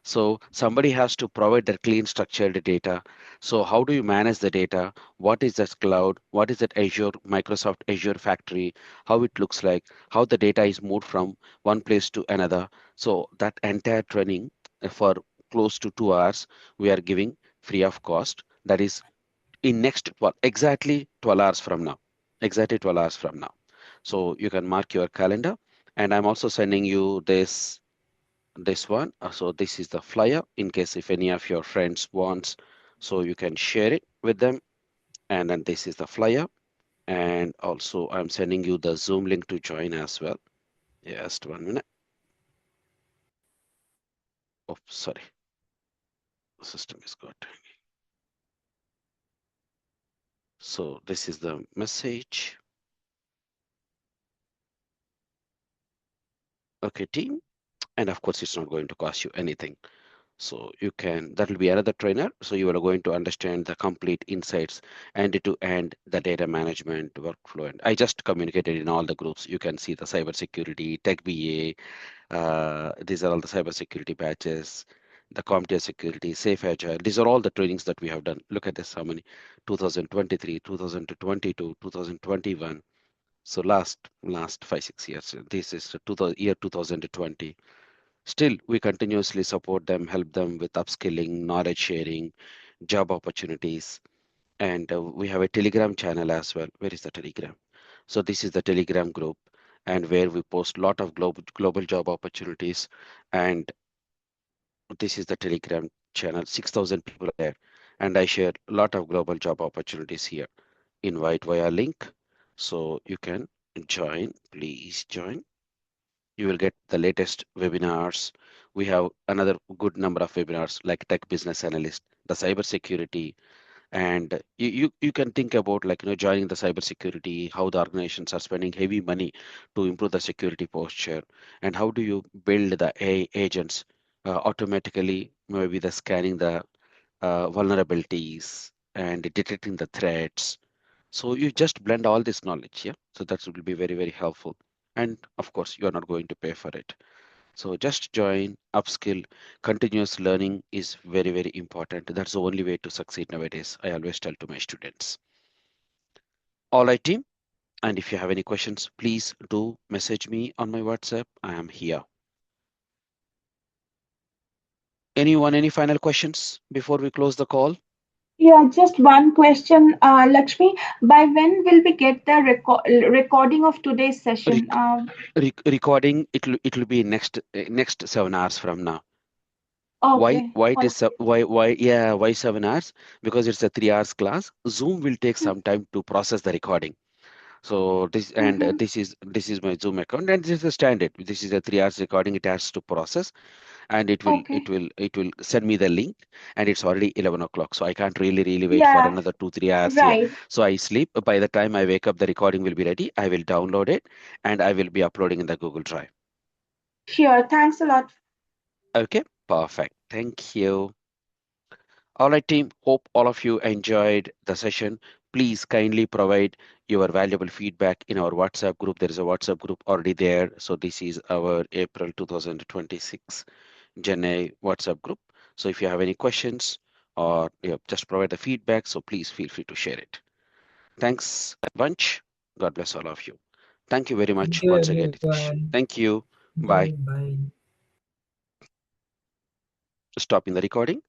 So somebody has to provide that clean structured data. So how do you manage the data? What is that cloud? What is that Azure, Microsoft Azure factory? How it looks like? How the data is moved from one place to another? So that entire training for close to 2 hours, we are giving free of cost. That is in next, well, exactly 12 hours from now. Exactly 12 hours from now. So you can mark your calendar. And I'm also sending you this one. So this is the flyer in case if any of your friends wants, so you can share it with them. And then this is the flyer. And also I'm sending you the Zoom link to join as well. Just 1 minute. Oh, sorry. The system is good. So this is the message. Okay, team. And of course, it's not going to cost you anything. So you can, that will be another trainer. So you are going to understand the complete insights and to end the data management workflow. And I just communicated in all the groups. You can see the cybersecurity, tech BA. These are all the cybersecurity batches, the CompTIA security, Safe Agile. These are all the trainings that we have done. Look at this, how many? 2023, 2022, 2021. So last 5 6 years. This is the year 2020. Still, we continuously support them, help them with upskilling, knowledge sharing, job opportunities. And we have a Telegram channel as well. Where is the Telegram? So this is the Telegram group, and where we post a lot of global job opportunities. And this is the Telegram channel. 6,000 people are there. And I share a lot of global job opportunities here. invite via link. So you can join, please join. You will get the latest webinars. We have another good number of webinars like tech business analyst, the cybersecurity, and you can think about like joining the cybersecurity, how the organizations are spending heavy money to improve the security posture, and how do you build the AI agents automatically, maybe the scanning the vulnerabilities and detecting the threats. So you just blend all this knowledge, yeah. So that will be very, very helpful. And of course, you are not going to pay for it. So just join, upskill. Continuous learning is very, very important. That's the only way to succeed nowadays. I always tell to my students. All right, team. And if you have any questions, please do message me on my WhatsApp. I am here. Anyone, any final questions before we close the call? Yeah, just one question, Lakshmi. By when will we get the recording of today's Rec session? recording, it'll be next 7 hours from now. Okay. Why it is Okay. why 7 hours? Because it's a 3 hours class. Zoom will take some time to process the recording. So Mm-hmm. this is my Zoom account, and this is the standard. This is a 3 hours recording. It has to process, and it will Okay. send me the link, and it's already 11 o'clock. So I can't really wait for Yeah. another 2-3 hours here. Right. So I sleep. By the time I wake up, the recording will be ready. I will download it, and I will be uploading in the Google Drive. Sure. Thanks a lot. Okay, perfect. Thank you. All right, team. Hope all of you enjoyed the session. Please kindly provide your valuable feedback in our WhatsApp group. There is a WhatsApp group already there. So this is our April 2026 GenAI WhatsApp group. So if you have any questions or just provide the feedback, so please feel free to share it. Thanks a bunch. God bless all of you. Thank you very Thank much you, once again, Nitish. everyone. Thank you. Okay, Bye. bye. Stopping the recording.